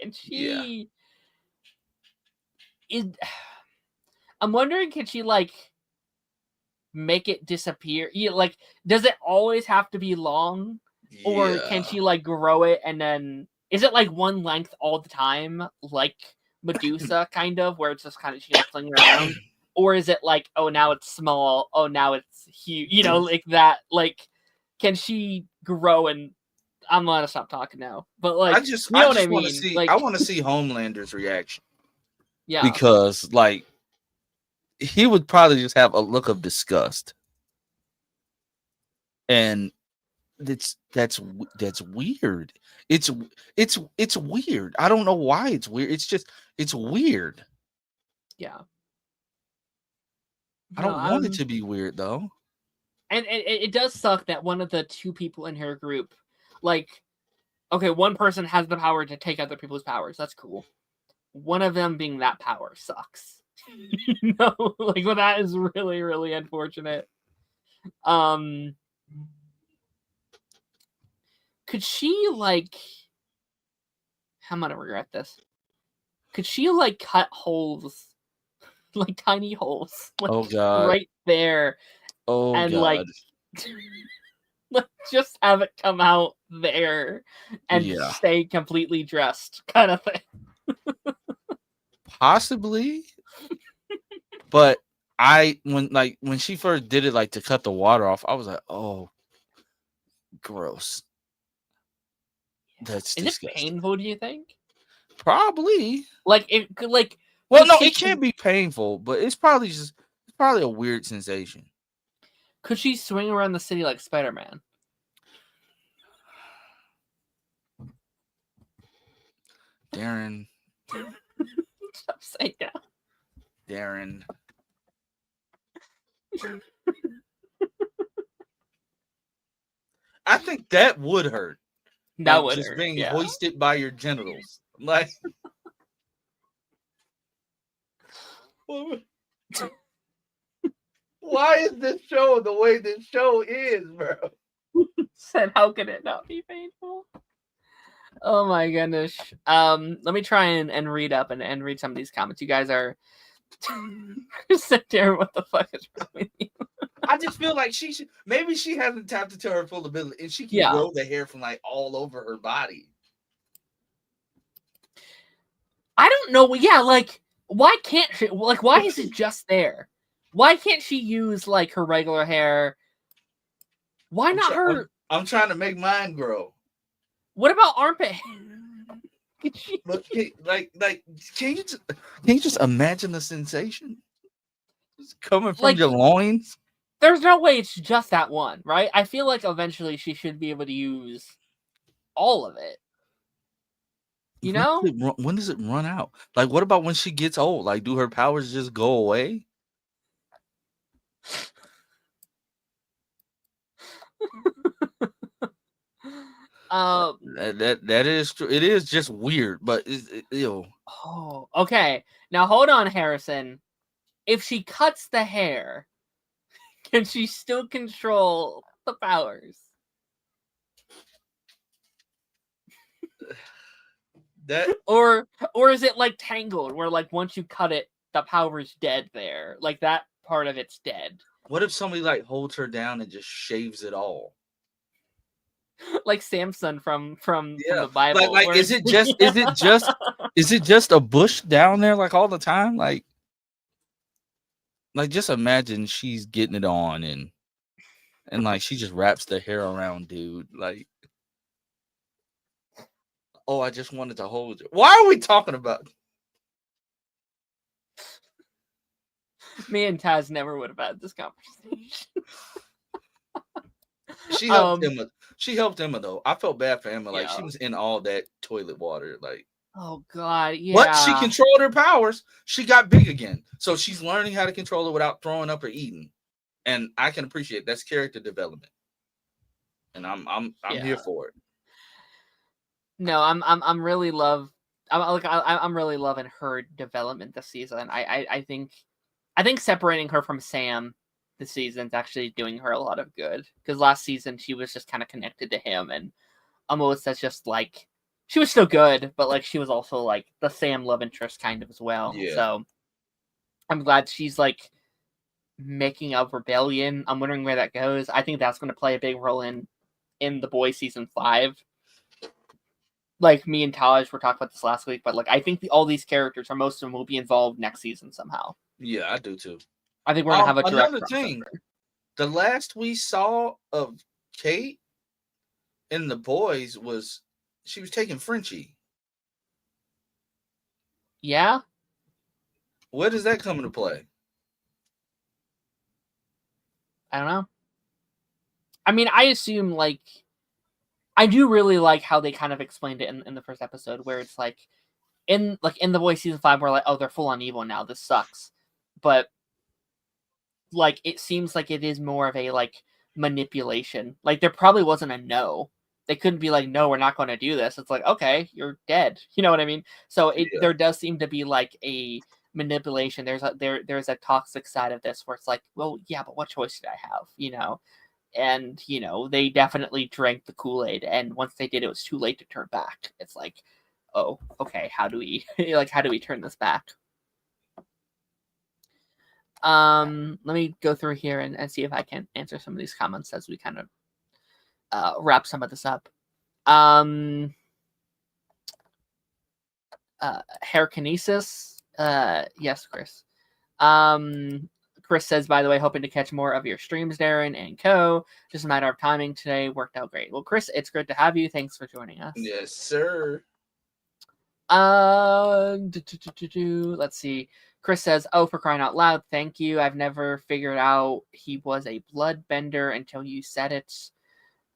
Can she? Yeah. I'm wondering, can she like make it disappear? Like, does it always have to be long, or can she like grow it and then is it like one length all the time, like Medusa kind of, where it's just kind of she like flinging around, or is it like, oh, now it's small, oh, now it's huge, like that? Like, can she grow? And I'm gonna stop talking now, but like, I just what I want to mean? see. Like, I want to see Homelander's reaction. yeah, Because like he would probably just have a look of disgust, and that's weird. It's weird. I don't know why it's weird. It's weird. yeah. I don't want it to be weird though. And it does suck that one of the two people in her group, like, okay, one person has the power to take other people's powers. That's cool. One of them being that power sucks. Like, well, that is really, really unfortunate. Could she, like, I'm gonna regret this. Could she, like, cut holes, like tiny holes, like, Oh god. right there, Oh and god. like just have it come out there and stay completely dressed, kind of thing? Possibly. But when she first did it, like to cut the water off, I was like, oh, gross. That's disgusting. Is it painful, do you think? Probably. Like, it could, like, well, no, it can't be painful, but it's probably a weird sensation. Could she swing around the city like Spider-Man? Darren. Stop saying that. Darren. I think that would hurt. That would just hurt, being hoisted by your genitals. Like, why is this show the way this show is, bro? Said, how can it not be painful? Oh my goodness. Let me try and read up and read some of these comments. You guys are sit there. What the fuck is wrong with you? I just feel like maybe she hasn't tapped into her full ability, and she can grow the hair from like all over her body. I don't know. Yeah, like, why can't she? Like, why is it just there? Why can't she use like her regular hair? Why not her? I'm trying to make mine grow. What about armpit? But can you just imagine the sensation? Just coming from your loins? There's no way it's just that one, right? I feel like eventually she should be able to use all of it. You know? When does it run out? Like, what about when she gets old? Like, do her powers just go away? That is true. It is just weird, but ew. Oh, okay. Now hold on, Harrison. If she cuts the hair, can she still control the powers? Or is it like Tangled, where like once you cut it, the power's dead there? Like that part of it's dead. What if somebody like holds her down and just shaves it all? Like Samson from the Bible. Like is it just a bush down there like all the time? Like just imagine she's getting it on and like she just wraps the hair around dude. Like, oh, I just wanted to hold it. Why are we talking about? Me and Taz never would have had this conversation. She helped Emma. She helped Emma though. I felt bad for Emma. Like she was in all that toilet water. Like, oh god, yeah. But she controlled her powers. She got big again. So she's learning how to control it without throwing up or eating. And I can appreciate that's character development. And I'm here for it. No, I'm really I'm really loving her development this season. I think separating her from Sam this season's actually doing her a lot of good, because last season she was just kind of connected to him, and almost as just like she was still good, but like she was also like the Sam love interest kind of as well. Yeah. So I'm glad she's like making a rebellion. I'm wondering where that goes. I think that's going to play a big role in The Boys season 5. Like me and Taj were talking about this last week, but like I think all these characters, or most of them, will be involved next season somehow. Yeah, I do too. I think we're gonna have a direct another thing. crossover. The last we saw of Kate in The Boys was she was taking Frenchie. Yeah. Where does that come into play? I don't know. I mean, I assume like I do really like how they kind of explained it in the first episode, where it's like in The Boys season 5, we're like, oh, they're full on evil now. This sucks, but like it seems like it is more of a like manipulation. Like there probably wasn't a no. They couldn't be like, no, we're not going to do this. It's like, okay, you're dead. You know what I mean? So there does seem to be like a manipulation. There's a toxic side of this where it's like, well, yeah, but what choice did I have? You know. And, you know, they definitely drank the Kool-Aid, and once they did, it was too late to turn back. It's like, oh, okay, how do we turn this back? Let me go through here and see if I can answer some of these comments as we kind of wrap some of this up. Hair kinesis. Yes, Chris. Chris says, by the way, hoping to catch more of your streams, Darren and co. Just a matter of timing today. Worked out great. Well, Chris, it's great to have you. Thanks for joining us. Yes, sir. Let's see. Chris says, oh, for crying out loud, thank you. I've never figured out he was a bloodbender until you said it.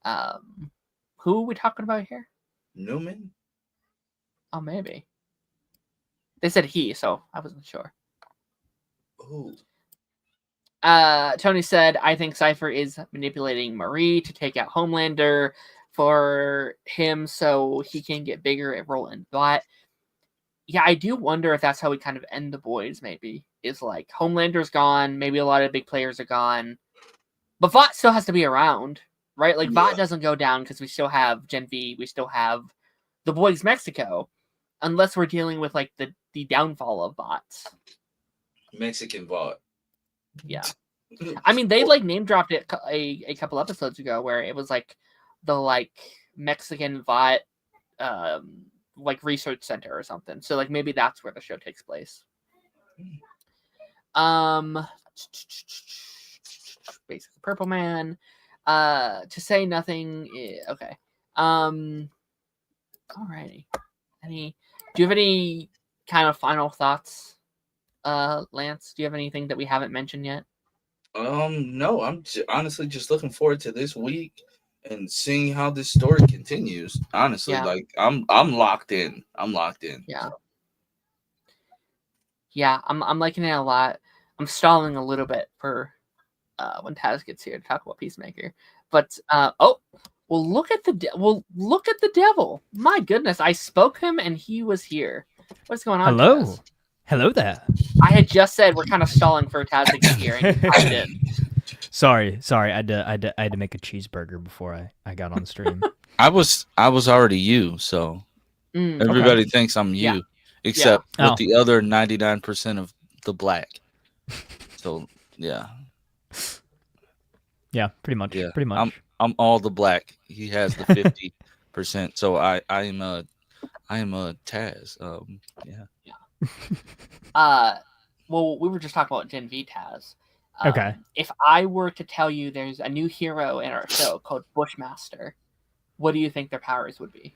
Who are we talking about here? Newman? Oh, maybe. They said he, so I wasn't sure. Ooh. Tony said, I think Cypher is manipulating Marie to take out Homelander for him so he can get bigger at Roland. But yeah, I do wonder if that's how we kind of end The Boys, maybe. Is like, Homelander's gone, maybe a lot of big players are gone. But Vought still has to be around, right? Like, Vought doesn't go down because we still have Gen V, we still have The Boys Mexico. Unless we're dealing with, like, the downfall of Vought. Mexican Vought. Yeah. I mean, they like name dropped it a couple episodes ago where it was like the like Mexican Vought like research center or something. So like maybe that's where the show takes place. Basically Purple Man. To say nothing. Okay. Alrighty. Do you have any kind of final thoughts, Lance? Do you have anything that we haven't mentioned yet? No, I'm honestly just looking forward to this week and seeing how this story continues. Honestly, like I'm locked in. I'm locked in. Yeah. Yeah, I'm liking it a lot. I'm stalling a little bit for when Taz gets here to talk about Peacemaker. But look at the devil. My goodness, I spoke him and he was here. What's going on? Hello. Taz? Hello there. I had just said we're kind of stalling for Taz to get here, and I did. Sorry. I had to make a cheeseburger before I got on stream. I was already you, so everybody thinks I'm you, except with the other 99% of the black. So yeah, pretty much. Yeah, pretty much. I'm all the black. He has the 50%. So I am a Taz. Yeah. Well, we were just talking about Gen V Taz. Okay. If I were to tell you there's a new hero in our show called Bushmaster, what do you think their powers would be?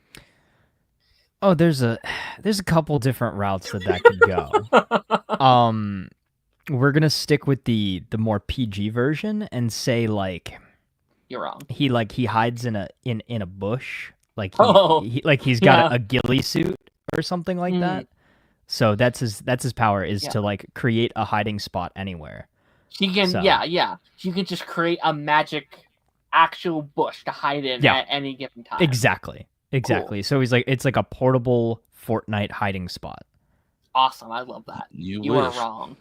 Oh, there's a couple different routes that could go. We're gonna stick with the more PG version and say like you're wrong. He hides in a bush, like he's got a ghillie suit or something like that. So that's his power is to like create a hiding spot anywhere. He can you can just create a magic actual bush to hide in at any given time. Exactly. Cool. So it's like a portable Fortnite hiding spot. Awesome, I love that. You are wrong.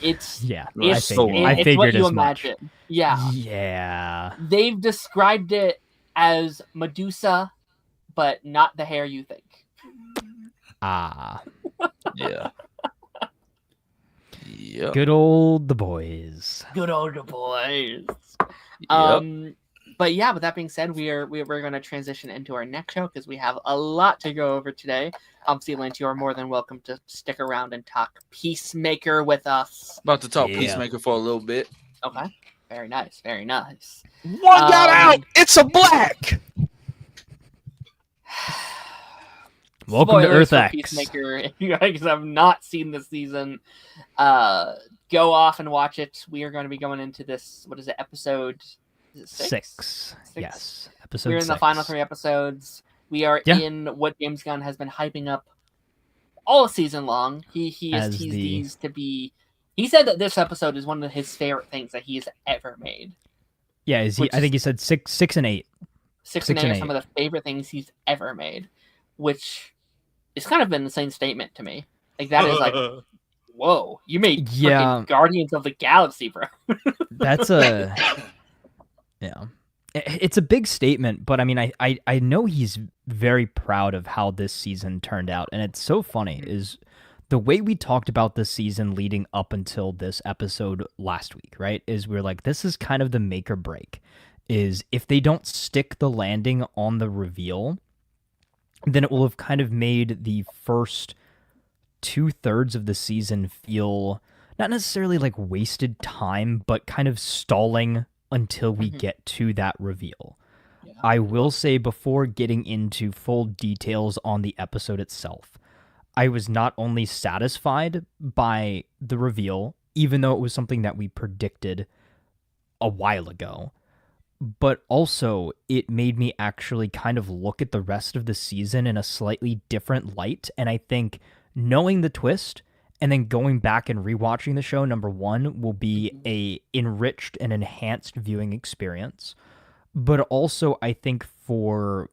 It's it's what you imagine. Much. Yeah. They've described it as Medusa, but not the hair you think. Ah. Yeah. Yep. Good old The Boys. Good old The Boys. Yep. But yeah, with that being said, we're going to transition into our next show because we have a lot to go over today. Obviously, Lance, you are more than welcome to stick around and talk Peacemaker with us. About to talk Peacemaker for a little bit. Okay. Very nice. Very nice. One got out. It's a black. Welcome to Earth X. Peacemaker. If you guys have not seen this season, go off and watch it. We are going to be going into this. What is it? Episode 6? Yes. Episode 6. We're in the final 3 episodes. We are in what James Gunn has been hyping up all season long. He has teased these to be. He said that this episode is one of his favorite things that he's ever made. Yeah, I think he said 6 and 8. 6 and 8 are some of the favorite things he's ever made, which is kind of been the same statement to me. Like that is like, whoa, you made freaking Guardians of the Galaxy, bro. That's a it's a big statement, but I mean, I know he's very proud of how this season turned out, and it's so funny is the way we talked about this season leading up until this episode last week, right? Is we're like, this is kind of the make or break. Is if they don't stick the landing on the reveal, then it will have kind of made the first 2/3 of the season feel not necessarily like wasted time, but kind of stalling until we get to that reveal. Yeah. I will say before getting into full details on the episode itself, I was not only satisfied by the reveal, even though it was something that we predicted a while ago, but also it made me actually kind of look at the rest of the season in a slightly different light. And I think knowing the twist and then going back and rewatching the show, number one, will be a enriched and enhanced viewing experience. But also, I think for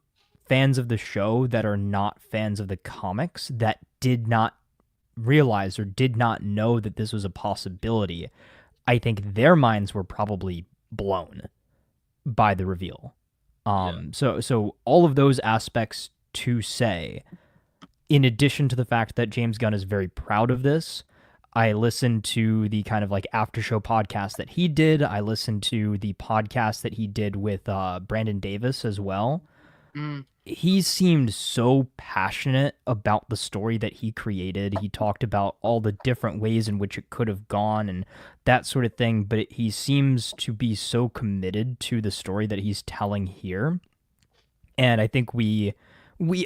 fans of the show that are not fans of the comics that did not realize or did not know that this was a possibility, I think their minds were probably blown by the reveal. So all of those aspects to say, in addition to the fact that James Gunn is very proud of this, I listened to the kind of like after show podcast that he did. I listened to the podcast that he did with Brandon Davis as well. He seemed so passionate about the story that he created. He talked about all the different ways in which it could have gone and that sort of thing, but he seems to be so committed to the story that he's telling here. And I think we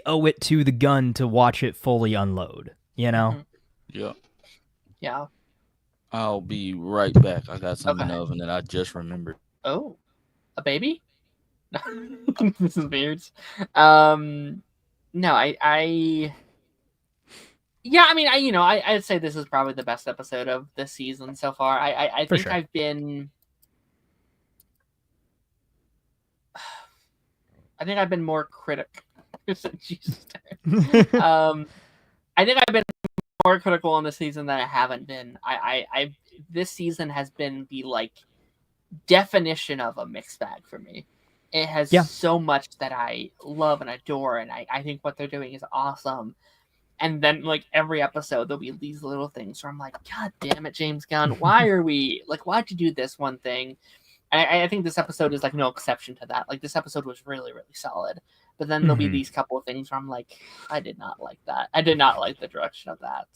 owe it to the Gun to watch it fully unload, you know? Yeah. Yeah. I'll be right back. I got something in the oven that I just remembered. Oh, a baby? This is weird. No, I'd say this is probably the best episode of this season so far. I think sure. I've been more critic. Jesus. I think I've been more critical on this season than I haven't been. This season has been the like definition of a mixed bag for me. It has so much that I love and adore, and I think what they're doing is awesome. And then like every episode there'll be these little things where I'm like, God damn it, James Gunn, why'd you do this one thing? And I think this episode is like no exception to that. Like this episode was really, really solid. But then there'll be these couple of things where I'm like, I did not like that. I did not like the direction of that.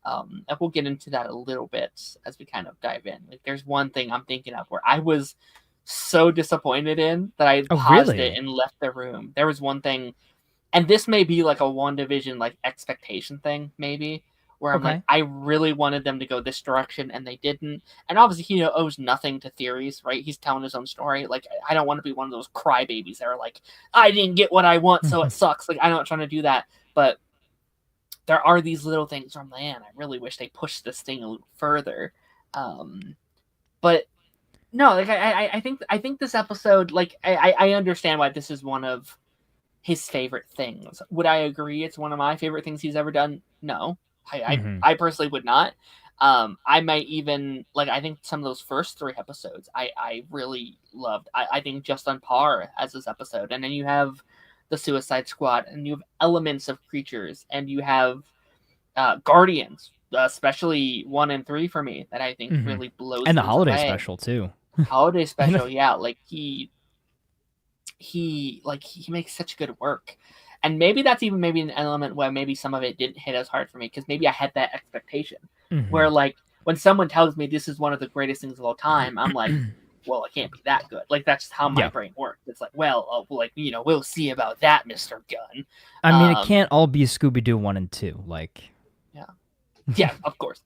And we'll get into that a little bit as we kind of dive in. Like, there's one thing I'm thinking of where I was so disappointed in that I paused it and left the room. There was one thing, and this may be like a WandaVision like expectation thing, maybe, where I'm like, I really wanted them to go this direction and they didn't. And obviously he owes nothing to theories, right? He's telling his own story. Like, I don't want to be one of those crybabies that are like, I didn't get what I want, so it sucks. Like, I'm not trying to do that. But there are these little things where I'm like, man, I really wish they pushed this thing a little further. But no, like I think this episode, like I understand why this is one of his favorite things. Would I agree it's one of my favorite things he's ever done? No. I personally would not. I might even like. I think some of those first 3 episodes I really loved. I think just on par as this episode. And then you have the Suicide Squad, and you have elements of creatures, and you have Guardians, especially 1 and 3 for me, that I think Mhm. really blows And the things holiday away. special too. Holiday special, yeah, like he makes such good work. And maybe that's even maybe an element where maybe some of it didn't hit as hard for me, because maybe I had that expectation where, like, when someone tells me this is one of the greatest things of all time, I'm like, well, it can't be that good. Like, that's how my brain works. It's like, well, like, you know, we'll see about that, Mr. Gunn. I mean, it can't all be Scooby-Doo 1 and 2. Like, yeah, of course.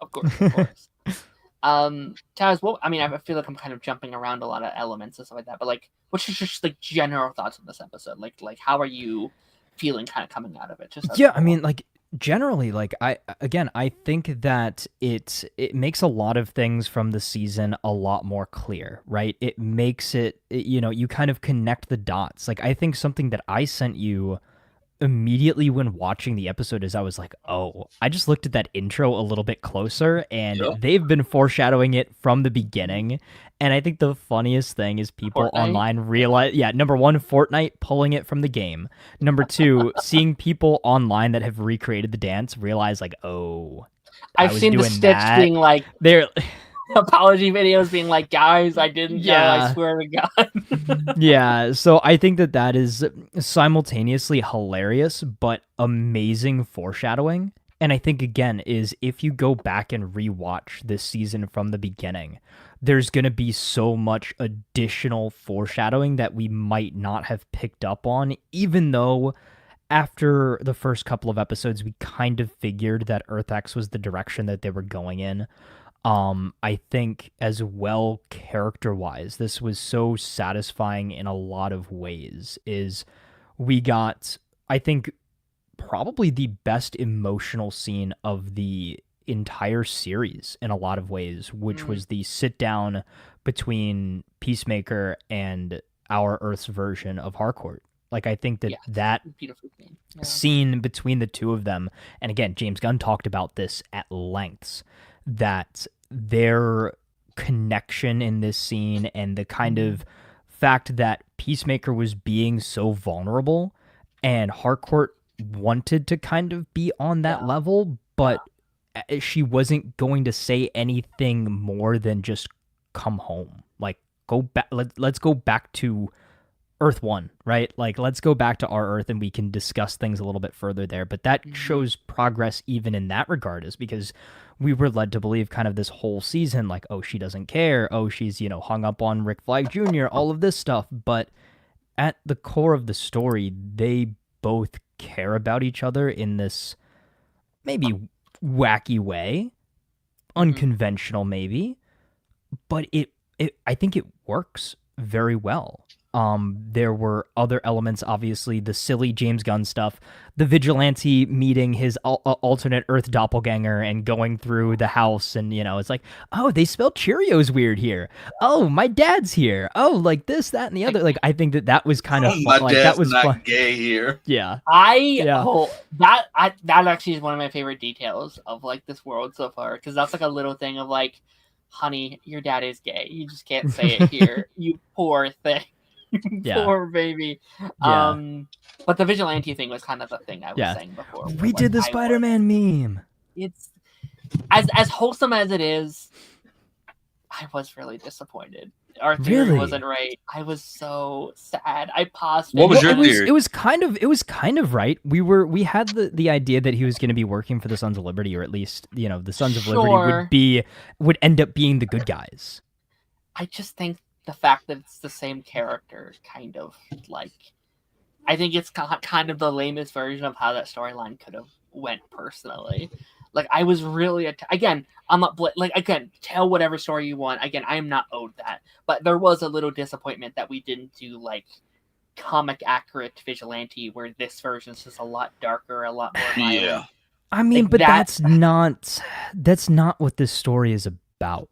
Taz, well, I mean, I feel like I'm kind of jumping around a lot of elements and stuff like that, but like, what's your just like general thoughts on this episode? Like how are you feeling kind of coming out of it? Just yeah, I mean, like, generally, like, I think that it makes a lot of things from the season a lot more clear, right? It makes you kind of connect the dots. Like, I think something that I sent you immediately when watching the episode is I was like, oh, I just looked at that intro a little bit closer, and they've been foreshadowing it from the beginning. And I think the funniest thing is people online realize, number one, Fortnite pulling it from the game. Number two, seeing people online that have recreated the dance realize, like, oh, I've seen the Stitch being like, they're apology videos being like, guys, I didn't know, I swear to God. Yeah, so I think that is simultaneously hilarious but amazing foreshadowing. And I think, again, is if you go back and rewatch this season from the beginning, there's going to be so much additional foreshadowing that we might not have picked up on, even though after the first couple of episodes, we kind of figured that Earth X was the direction that they were going in. I think as well, character-wise, this was so satisfying in a lot of ways. We got, I think, probably the best emotional scene of the entire series in a lot of ways, which was the sit-down between Peacemaker and our Earth's version of Harcourt. Like, I think that scene between the two of them, and again, James Gunn talked about this at lengths, that their connection in this scene and the kind of fact that Peacemaker was being so vulnerable and Harcourt wanted to kind of be on that level, but she wasn't going to say anything more than just come home. Like, go back. Let's go back to Earth 1, right? Like, let's go back to our Earth and we can discuss things a little bit further there. But that shows progress even in that regard, is because we were led to believe kind of this whole season, like, oh, she doesn't care. Oh, she's, hung up on Rick Flag Jr., all of this stuff. But at the core of the story, they both care about each other in this maybe wacky way, unconventional maybe, but I think it works very well. There were other elements, obviously, the silly James Gunn stuff, the vigilante meeting his alternate Earth doppelganger and going through the house, and it's like, oh, they spelled Cheerios weird here. Oh, my dad's here. Oh, like this, that, and the other. Like, I think that was kind of fun. My like, dad's that was not fun. gay here. Yeah, that actually is one of my favorite details of like this world so far, because that's like a little thing of like, honey, your dad is gay. You just can't say it here. You poor thing. Poor baby. But the vigilante thing was kind of the thing I was saying before. We did the Spider-Man meme. It's as wholesome as it is. I was really disappointed. Our theory wasn't right. I was so sad. I paused. What was your theory? It was kind of right. We had the idea that he was going to be working for the Sons of Liberty, or at least the Sons of Liberty would end up being the good guys. I just think the fact that it's the same character, kind of like, I think it's kind of the lamest version of how that storyline could have went personally. Like, I was really again, I'm not like, again, tell whatever story you want. Again, I am not owed that, but there was a little disappointment that we didn't do like comic accurate vigilante, where this version is just a lot darker, a lot more violent. Yeah, I mean, like, but that's not what this story is about.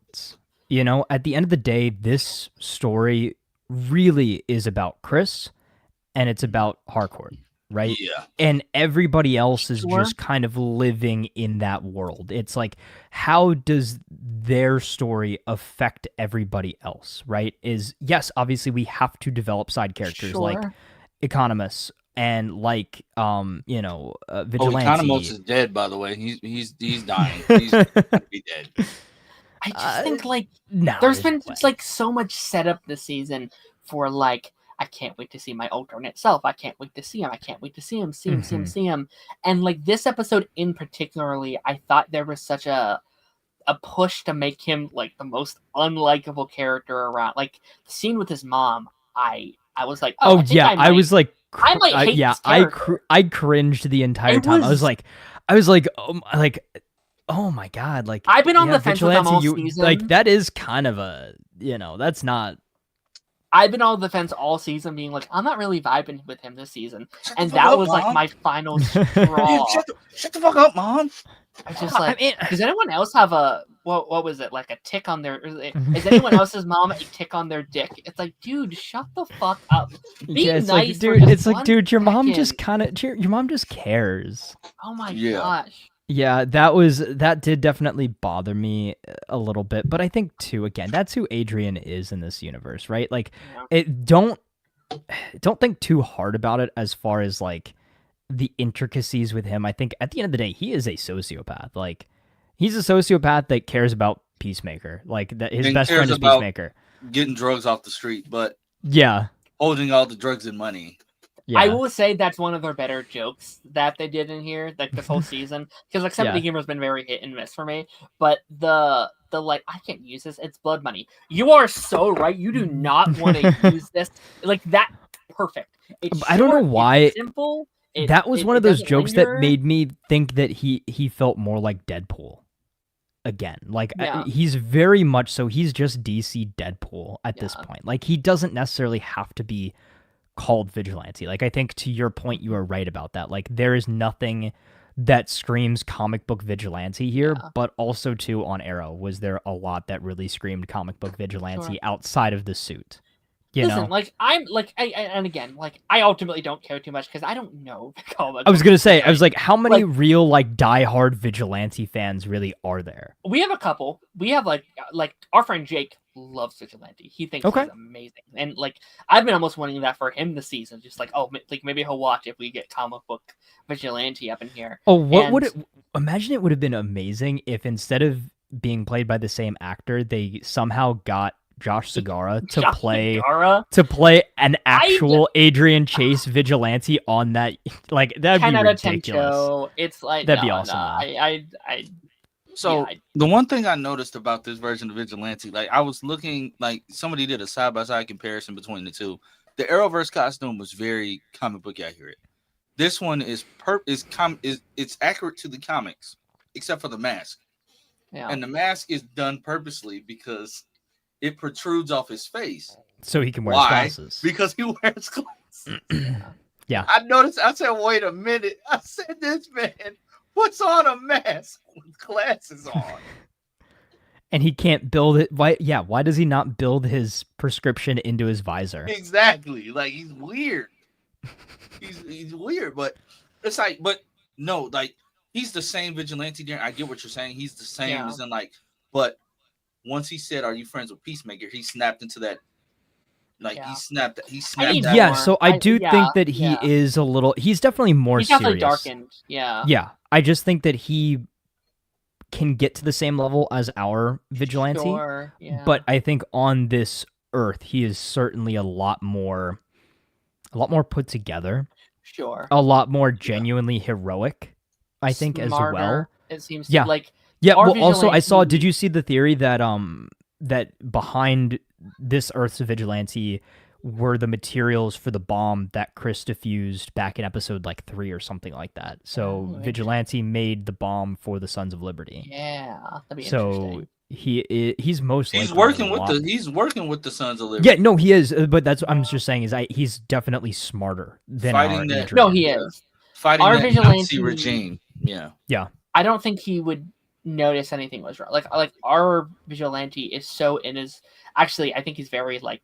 At the end of the day, this story really is about Chris, and it's about Harcourt, right? Yeah. And everybody else is just kind of living in that world. It's like, how does their story affect everybody else, right? Yes, obviously we have to develop side characters like economists and like Economos Vigilante. is dead, by the way. He's dying. He's gonna be dead. I just think like No, there's there's been no way. just like so much setup this season for like I can't wait to see my alternate self. I can't wait to see him. I can't wait to see him. See him. See him. See him. And like this episode in particularly, I thought there was such a push to make him like the most unlikable character around. Like the scene with his mom, I was like, oh I think yeah, I was like, I might hate this character. I cringed the entire time. I was like, oh my god, like I've been on the fence with him all Vigilante, season. like that is kind of a that's not. I've been on the fence all season, being like, I'm not really vibing with him this season, and the that fuck up, was like Mom. my final straw. Shut the fuck up, Mom. I was just like, I mean, does anyone else have a what was it, like a tick on their? Is anyone else's mom a tick on their dick? It's like, dude, shut the fuck up. Be yeah, it's nice, like, for dude. just It's like, one dude, your mom just second. kind of your mom just cares. Oh my Yeah. gosh. Yeah, that did definitely bother me a little bit, but I think too, again, that's who Adrian is in this universe, right? Like, Yeah. don't think too hard about it as far as like the intricacies with him. I think at the end of the day, he is a sociopath. Like, he's a sociopath that cares about Peacemaker. Like that, his And best cares friend is about- Peacemaker. Getting drugs off the street, but Yeah, holding all the drugs and money. yeah. I will say that's one of their better jokes that they did in here, like this whole season. Because like some of the Yeah. humor has been very hit and miss for me, but the like I can't use this. It's blood money. You are so right. You do not want to use this. Like that. Perfect. It's I don't know short, it's why- simple. That was one of those doesn't jokes linger. that made me think that he felt more like Deadpool. Again, like Yeah. he's very much so. He's just DC Deadpool at this Yeah. point. Like he doesn't necessarily have to be called vigilante. Like I think to your point, you are right about that. Like there is nothing that screams comic book vigilante here, Yeah. but also too on Arrow was there a lot that really screamed comic book vigilante Sure. outside of the suit. You Listen, know, like I'm like, and again, like I ultimately don't care too much because I don't know the comic. I was gonna say, I was like, like, how many real like diehard vigilante fans really are there? we have a couple. We have like our friend Jake loves Vigilante. He thinks Okay. he's amazing, and like I've been almost wanting that for him this season. Just like, oh, like maybe he'll watch if we get comic book Vigilante up in here. Oh, what would And- it? Imagine it would have been amazing if instead of being played by the same actor, they somehow got Josh Segarra to Josh play Segarra, an actual Adrian Chase vigilante on that. Like that'd 10 be out of 10 ridiculous. show. It's like That'd be no, awesome, no, though. So yeah, the one thing I noticed about this version of Vigilante, like I was looking, like somebody did a side by side comparison between the two. The Arrowverse costume was very comic book accurate. This one is it's accurate to the comics, except for the mask. yeah. And the mask is done purposely because it protrudes off his face. So he can wear Why? his glasses. Because he wears glasses. Yeah. I noticed. I said, "Wait a minute." I said, "This man puts on a mask with glasses on." And he can't build it. Why? Yeah. Why does he not build his prescription into his visor? Exactly. Like he's weird. He's weird, but it's like, but no, like he's the same vigilante. There, I get what you're saying. He's the same Yeah. as in like, but once he said, "Are you friends with Peacemaker?" He snapped into that. Like Yeah. he snapped. He I snapped. need That Yeah. more. So I do yeah, think that he yeah. is a little. He's definitely more He's definitely serious. darkened. Yeah. Yeah. I just think that he can get to the same level as our vigilante. Sure, yeah. But I think on this earth, he is certainly a lot more put together, sure. a lot more genuinely heroic. I think as well. Smarter, it seems Yeah. like Yeah. our Well, also I saw. vigilante- Did you see the theory that that behind this Earth's vigilante were the materials for the bomb that Chris diffused back in episode like 3 or something like that? So Oh, vigilante made the bomb for the Sons of Liberty. yeah, that'd be So interesting. he's most likely He's working a with lot- he's working with the Sons of Liberty. Yeah, no, he is. But that's I'm just saying is he's definitely smarter than Fighting our that- Adrian. No, he Yeah. is. Fighting Our that vigilante- Nazi regime. Yeah. I don't think he would notice anything was wrong. Like our vigilante is so in his. Actually, I think he's very like,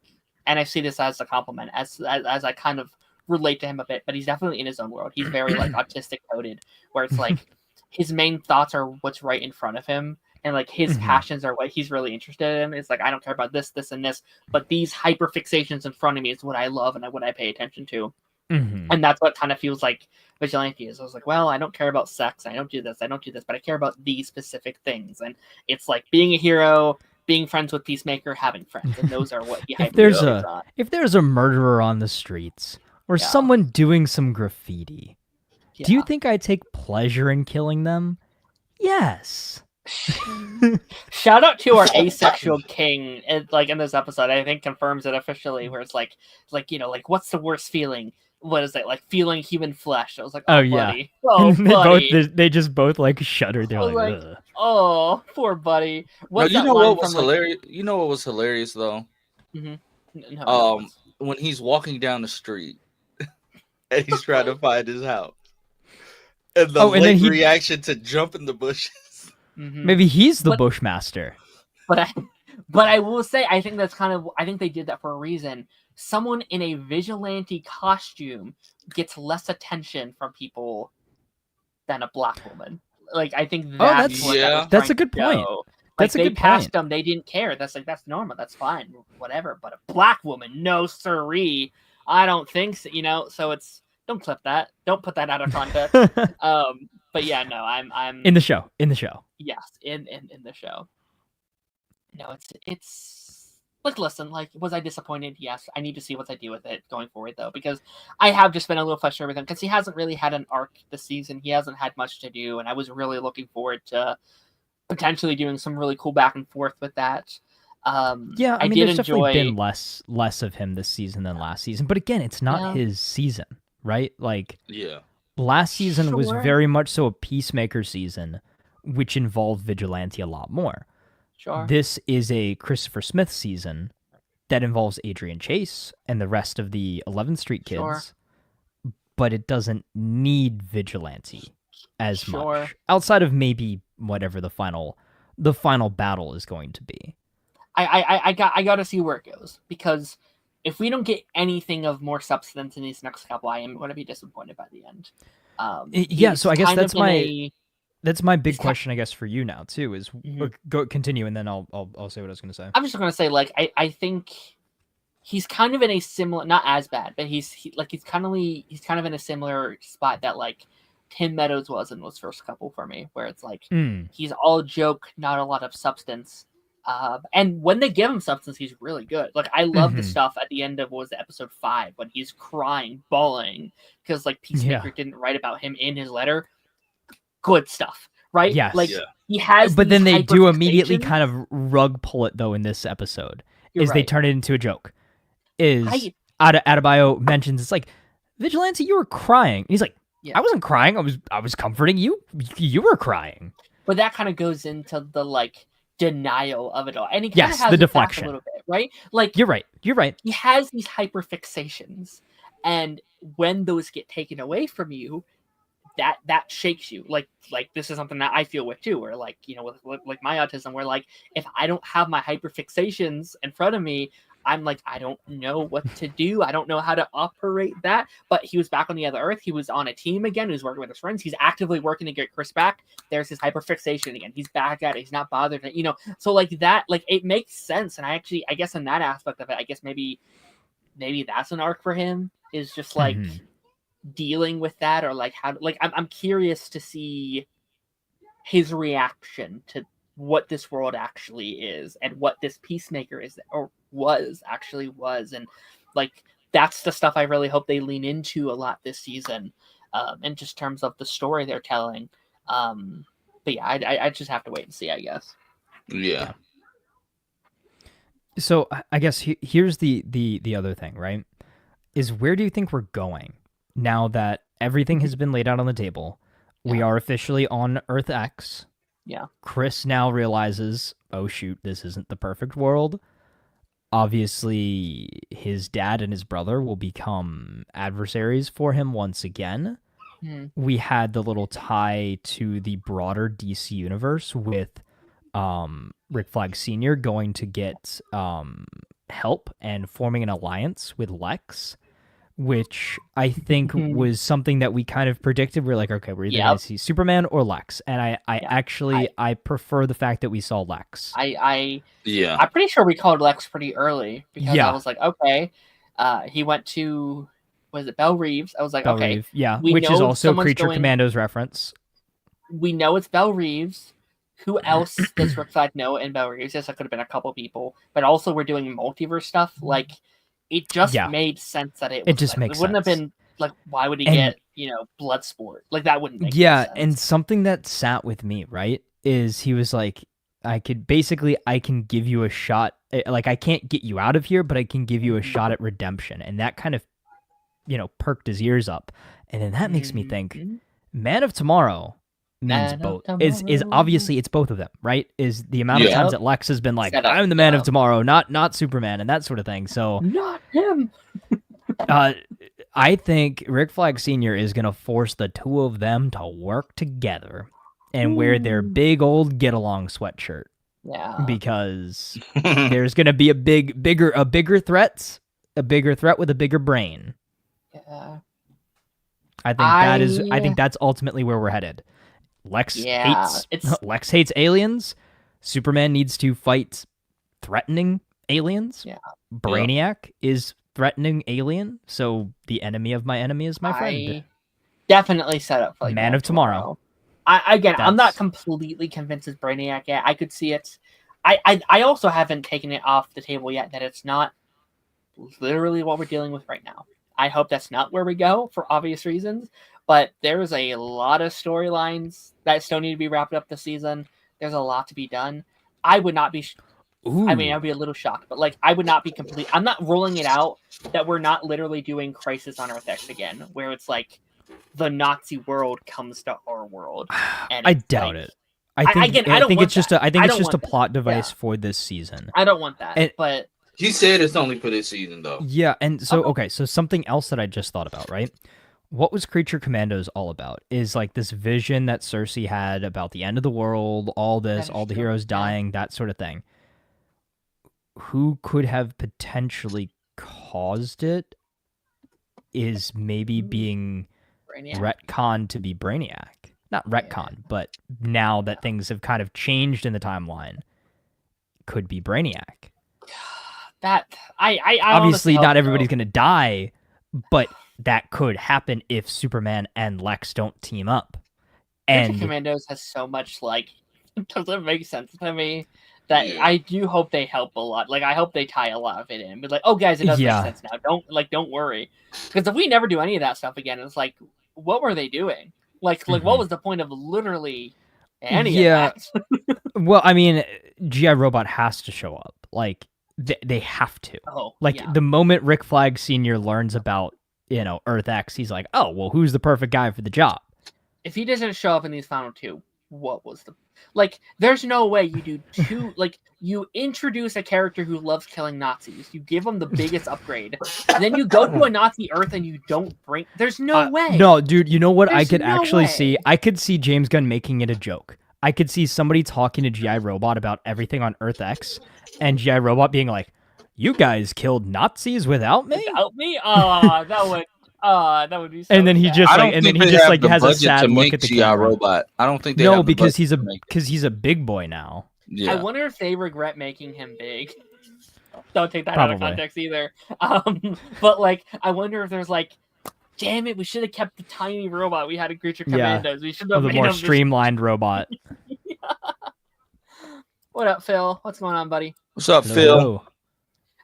and I see this as a compliment as I kind of relate to him a bit. But he's definitely in his own world. He's very like autistic coded, where it's like his main thoughts are what's right in front of him. And like his Mhm. passions are what he's really interested in. It's like I don't care about this, this, and this, but these hyper fixations in front of me is what I love and what I pay attention to. Mhm. And that's what kind of feels like vigilante is. I was like, well, I don't care about sex, I don't do this, but I care about these specific things. And it's like being a hero, being friends with Peacemaker, having friends, and those are what he If hyper there's focuses a on. if there's a murderer on the streets or Yeah. someone doing some graffiti, do you Yeah. think I take pleasure in killing them? Yes. Shout out to our asexual king, like in this episode. I think confirms it officially, where it's like what's the worst feeling? What is it like? Feeling human flesh. I was like, Oh, oh, yeah. buddy, oh, And they buddy. they just both like shuddered. They're I was like, like, ugh. oh, poor buddy. No, What's you that know line what was from like? hilarious? You know what was hilarious though? No, no, When he's walking down the street and he's trying to find his house, and the Oh, and then late he- reaction to jump in the bushes. Maybe he's the Bushmaster. But I will say, I think I think they did that for a reason. Someone in a vigilante costume gets less attention from people than a black woman. Like, I think that's what that was that's a trying good to point. show. That's like, a they good passed point. them, they didn't care. That's normal. That's fine, whatever. But a black woman, no siree. I don't think so. So don't clip that. Don't put that out of context. But yeah, no, I'm in the show. Yes, in the show. No, it's like, listen, like, was I disappointed? Yes. I need to see what I do with it going forward, though, because I have just been a little frustrated with him because he hasn't really had an arc this season. He hasn't had much to do, and I was really looking forward to potentially doing some really cool back and forth with that. Yeah, I mean, did there's enjoy definitely been less of him this season than last season. But again, it's not his season, right? Like, Yeah. last season was Sure. very much so a Peacemaker season, which involved Vigilante a lot more. Sure. This is a Christopher Smith season that involves Adrian Chase and the rest of the 11th Street kids, Sure. but it doesn't need Vigilante as Sure. much, outside of maybe whatever the final battle is going to be. I got to see where it goes, because if we don't get anything of more substance in these next couple, I am going to be disappointed by the end. So I guess that's my big he's question, I guess, for you now too. Is go continue, and then I'll say what I was going to say. I'm just going to say, like, I think he's kind of in a similar, not as bad, but he's kind of in a similar spot that like Tim Meadows was in those first couple for me, where it's like he's all joke, not a lot of substance. And when they give him substance, he's really good. Like, I love the stuff at the end of, what was it, episode 5, when he's crying, bawling, because like Peacemaker didn't write about him in his letter. Good stuff, right? Yes. Like, he has. But then they do hyperfixations. immediately kind of rug pull it though in this episode. They turn it into a joke. Adebayo mentions, it's like, Vigilante, you were crying. And he's like, I wasn't crying. I was comforting you. You were crying. But that kind of goes into the like denial of it all, and he kind of has the it back deflection a little bit, right? Like, you're right. He has these hyperfixations, and when those get taken away from you, that shakes you. Like this is something that I feel with too, where like, with like my autism, where like if I don't have my hyperfixations in front of me, I'm like, I don't know what to do. I don't know how to operate that. But he was back on the other Earth. He was on a team again. He was working with his friends. He's actively working to get Chris back. There's his hyperfixation again. He's back at it. He's not bothered. So like that, like, it makes sense. And I guess in that aspect of it, I guess maybe that's an arc for him, is just like dealing with that, or like how, like, I'm curious to see his reaction to what this world actually is, and what this Peacemaker is, or was, and like, that's the stuff I really hope they lean into a lot this season, in just terms of the story they're telling. But yeah, I just have to wait and see, I guess. Yeah. So I guess here's the other thing, right? Is, where do you think we're going now that everything has been laid out on the table? We are officially on Earth X. Yeah. Chris now realizes, oh shoot, this isn't the perfect world. Obviously, his dad and his brother will become adversaries for him once again. We had the little tie to the broader DC universe with Rick Flag Sr. going to get help and forming an alliance with Lex, which I think was something that we kind of predicted. We're like, okay, we're either going to see Superman or Lex. And I prefer the fact that we saw Lex. I'm pretty sure we called Lex pretty early, because I was like, okay, he went to, was it Belle Reeves? I was like, Belle okay, Reeve, yeah, we which is know also someone's Creature going- Commandos reference. We know it's Belle Reeves. Who else does Rick Flag know in Belle Reeves? Yes, that could have been a couple people, but also we're doing multiverse stuff. Like, it just Yeah. made sense that it was. It just Lex. makes It wouldn't sense. have been like, why would he And- get Bloodsport? Like that wouldn't make Yeah, any sense. and something that sat with me, right, is he was like, I can give you a shot. Like, I can't get you out of here, but I can give you a shot at redemption. And that kind of, perked his ears up. And then that makes me think, Mhm. Man of Tomorrow means Man of both. Is Tomorrow. obviously it's both of them, right? Is the amount of Yeah. times that Lex has been like, Set up, I'm the Man yeah. of Tomorrow, not Superman, and that sort of thing. So Not him. I think Rick Flag Sr. is going to force the two of them to work together and wear their big old get along sweatshirt Yeah. because there's going to be a bigger threat with a bigger brain. Yeah. I think that's ultimately where we're headed. Lex hates aliens. Superman needs to fight threatening aliens. Yeah. Brainiac is threatening alien, so the enemy of my enemy is my friend. Definitely set up for like Man of Tomorrow. I'm not That's- completely convinced it's Brainiac yet. I could see it. I also haven't taken it off the table yet that it's not literally what we're dealing with right now. I hope that's not where we go for obvious reasons, but there's a lot of storylines that still need to be wrapped up this season. There's a lot to be done. I would not be Ooh. I mean, I'd be a little shocked, but like I would not be complete. I'm not ruling it out that we're not literally doing Crisis on Earth X again, where it's like the Nazi world comes to our world. And I it's doubt like- it. I think it's just a plot device Yeah. for this season. I don't want that, And- but He said it's only for this season, though. Yeah, and so so something else that I just thought about, right? What was Creature Commandos all about? Is like this vision that Cersei had about the end of the world, all this, That all is the true, heroes yeah. dying, that sort of thing. Who could have potentially caused it is maybe being Brainiac. retconned to be Brainiac. Not retcon, but now that things have kind of changed in the timeline, could be Brainiac. That I Obviously, honestly hope not so. everybody's going to die, but that could happen if Superman and Lex don't team up. Creature And Commandos has so much like it doesn't make sense to me that Yeah. I do hope they help a lot. Like I hope they tie a lot of it in. But like, oh guys, it does Yeah. make sense now. Don't worry. Because if we never do any of that stuff again, it's like, what were they doing? Like what Mhm. was the point of literally any Yeah. of that? well, I mean, GI Robot has to show up. Like they have to. Oh, Like yeah. the moment Rick Flag Sr. learns about Earth X, he's like, oh well, who's the perfect guy for the job? If he doesn't show up in these final two, what was the like? There's no way you do two. Like you introduce a character who loves killing Nazis, you give him the biggest upgrade, and then you go to a Nazi Earth and you don't bring. There's no way. No, dude, you know what I There's could no actually way. see? I could see James Gunn making it a joke. I could see somebody talking to GI Robot about everything on Earth X, and GI Robot being like, "You guys killed Nazis without me?" Without me, that would be. So And then he sad. just I like, don't and think then he they just have like the has a budget sad to look make at the GI camera. Robot. I don't think they No, have the because budget he's to make it. he's a big boy now. Yeah. I wonder if they regret making him big. Don't take that out of Probably. context either. But like, I wonder if there's like, damn it, we should have kept the tiny robot we had in Creature Yeah. Commandos. We should Of have the made more him this- streamlined robot. What up, Phil? What's going on, buddy? What's up, Phil? Hello.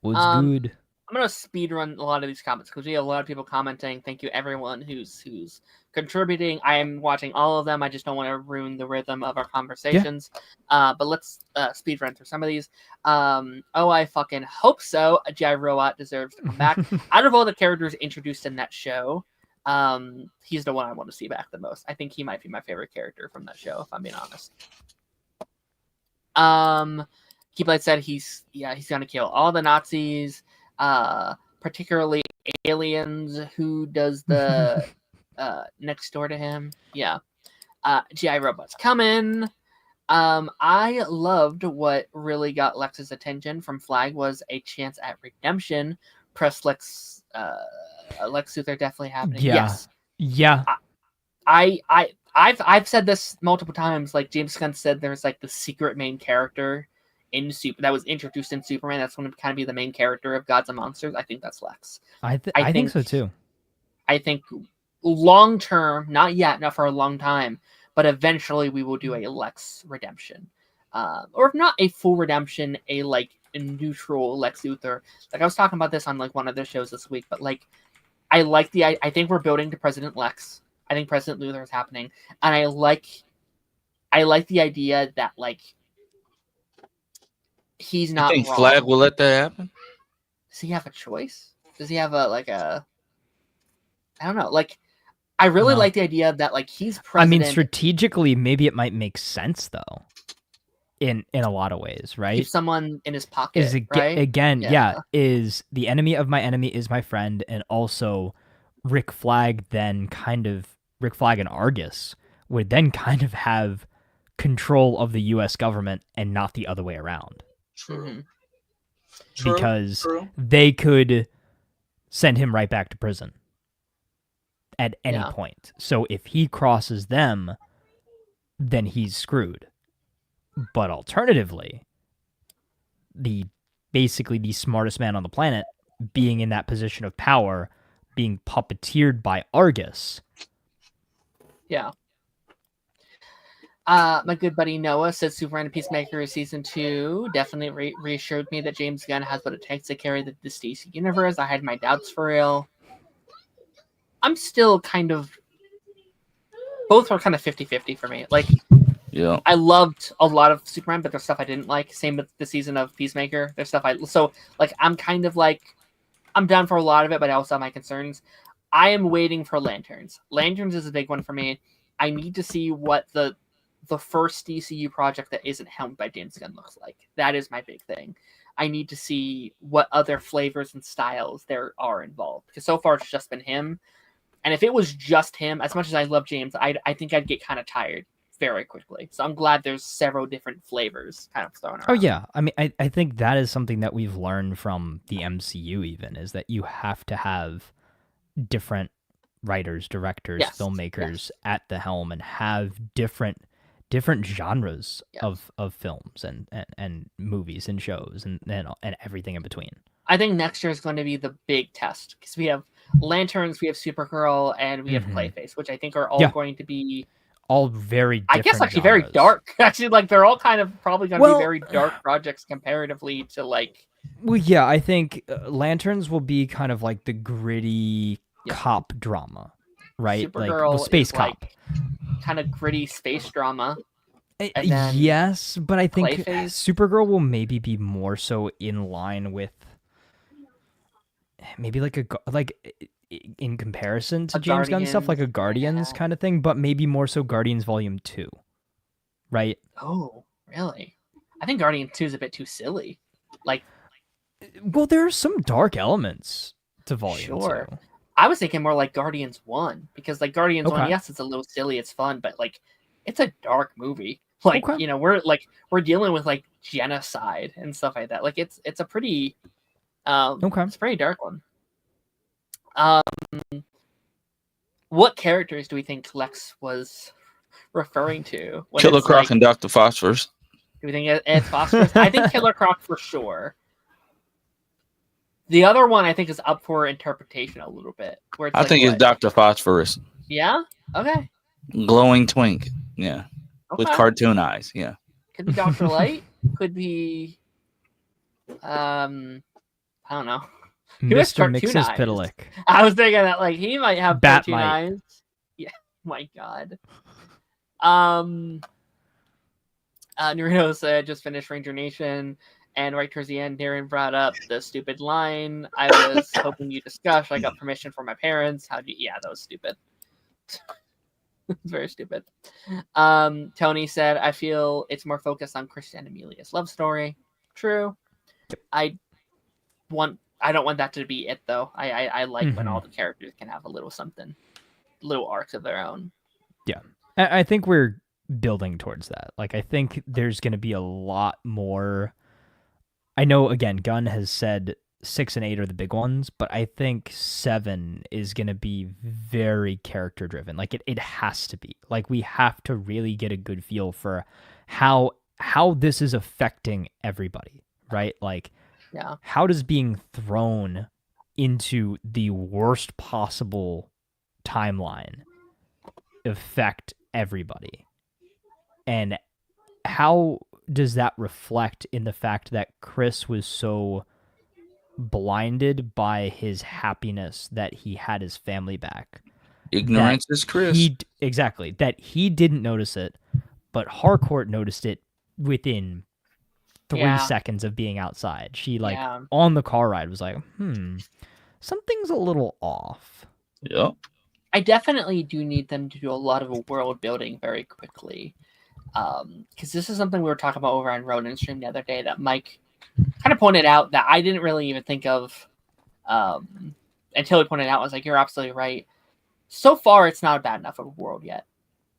What's good? I'm gonna speed run a lot of these comments because we have a lot of people commenting. Thank you, everyone who's contributing. I am watching all of them. I just don't want to ruin the rhythm of our conversations. But let's speed run through some of these. I fucking hope so. GI Robot deserves to come back. Out of all the characters introduced in that show, he's the one I want to see back the most. I think he might be my favorite character from that show, if I'm being honest. Keyblade said he's gonna kill all the Nazis, particularly aliens. Who does the next door to him? Yeah, GI Robot's coming. I loved what really got Lex's attention from Flag was a chance at redemption. Press Lex Luthor definitely happening. Yeah. Yes, Yeah. I've said this multiple times. Like James Gunn said, there's like the secret main character in that was introduced in Superman. That's going to kind of be the main character of Gods and Monsters. I think that's Lex. I think so too. I think long term, not yet, not for a long time, but eventually we will do a Lex redemption, or if not a full redemption, a neutral Lex Luthor. Like I was talking about this on like one of the shows this week, but like I think we're building to President Lex. I think President Luthor is happening, and I like the idea that like he's not You think wrong. Flag will let that happen? Does he have a choice? Does he have I don't know. Like, I really like the idea that like he's president. I mean, strategically, maybe it might make sense though, in a lot of ways, right? Keep someone in his pocket, right? Again, is the enemy of my enemy is my friend, and also Rick Flag and Argus would then kind of have control of the U.S. government and not the other way around. True. Because they could send him right back to prison at any point. So if he crosses them, then he's screwed. But alternatively, basically the smartest man on the planet being in that position of power, being puppeteered by Argus. Yeah. My good buddy Noah said Superman and Peacemaker Season 2 definitely reassured me that James Gunn has what it takes to carry the DC universe. I had my doubts for real. I'm still kind of... Both are kind of 50-50 for me. Like, yeah, I loved a lot of Superman, but there's stuff I didn't like. Same with the season of Peacemaker. There's stuff So, like, I'm kind of like... I'm down for a lot of it, but I also have my concerns. I am waiting for Lanterns. Lanterns is a big one for me. I need to see what the first DCU project that isn't helmed by James Gunn looks like. That is my big thing. I need to see what other flavors and styles there are involved. Because so far it's just been him. And if it was just him, as much as I love James, I think I'd get kind of tired very quickly. So I'm glad there's several different flavors kind of thrown around. Oh, yeah. I mean, I think that is something that we've learned from the MCU even, is that you have to have different writers, directors, filmmakers at the helm and have different genres of films and movies and shows and everything in between. I think next year is going to be the big test because we have Lanterns, we have Supergirl, and we have Clayface, which I think are all going to be all very different, I guess actually genres. Very dark. Actually, like they're all kind of probably going to be very dark projects comparatively to like. Well, yeah, I think Lanterns will be kind of like the gritty cop drama, right? Supergirl like space cop, like kind of gritty space drama. Yes, but I think Clayface. Supergirl will maybe be more so in line with maybe in comparison to James Gunn stuff, like a Guardians kind of thing, but maybe more so Guardians Volume 2, right? Oh, really? I think Guardians 2 is a bit too silly. Like, well, there are some dark elements to Volume 2. I was thinking more like Guardians 1, because like Guardians 1, yes, it's a little silly, it's fun, but like it's a dark movie. Like, you know, we're dealing with like genocide and stuff like that. Like it's a pretty it's a pretty dark one. What characters do we think Lex was referring to? Killer Croc and Dr. Phosphorus. Do we think it's Phosphorus? I think Killer Croc for sure. The other one I think is up for interpretation a little bit. Where it's I think it's Dr. Phosphorus. Yeah? Okay. Glowing twink. Yeah. Okay. With cartoon eyes. Yeah. Could be Dr. Light. Could be I don't know. Mr. Mixes-Pitalik. I was thinking that like he might have cartoon might. eyes. Yeah. My God. Naruto said just finished Ranger Nation. And right towards the end, Darren brought up the stupid line I was hoping you discuss. I got permission from my parents. Yeah, that was stupid. It's very stupid. Tony said, I feel it's more focused on Christian and Amelia's love story. True. I don't want that to be it, though. I like when all the characters can have a little something, little arcs of their own. Yeah. I think we're building towards that. Like, I think there's going to be a lot more. I know, again, Gunn has said 6 and 8 are the big ones, but I think 7 is going to be very character driven. Like it has to be. Like we have to really get a good feel for how this is affecting everybody, right? Like, how does being thrown into the worst possible timeline affect everybody? And how does that reflect in the fact that Chris was so blinded by his happiness that he had his family back? Ignorance is Chris. Exactly. That he didn't notice it, but Harcourt noticed it within 3 seconds of being outside. She, like, on the car ride was like, something's a little off. Yep. I definitely do need them to do a lot of world building very quickly. Because this is something we were talking about over on Ronin's stream the other day that Mike kind of pointed out that I didn't really even think of until he pointed out. I was like, you're absolutely right. So far, it's not bad enough of a world yet,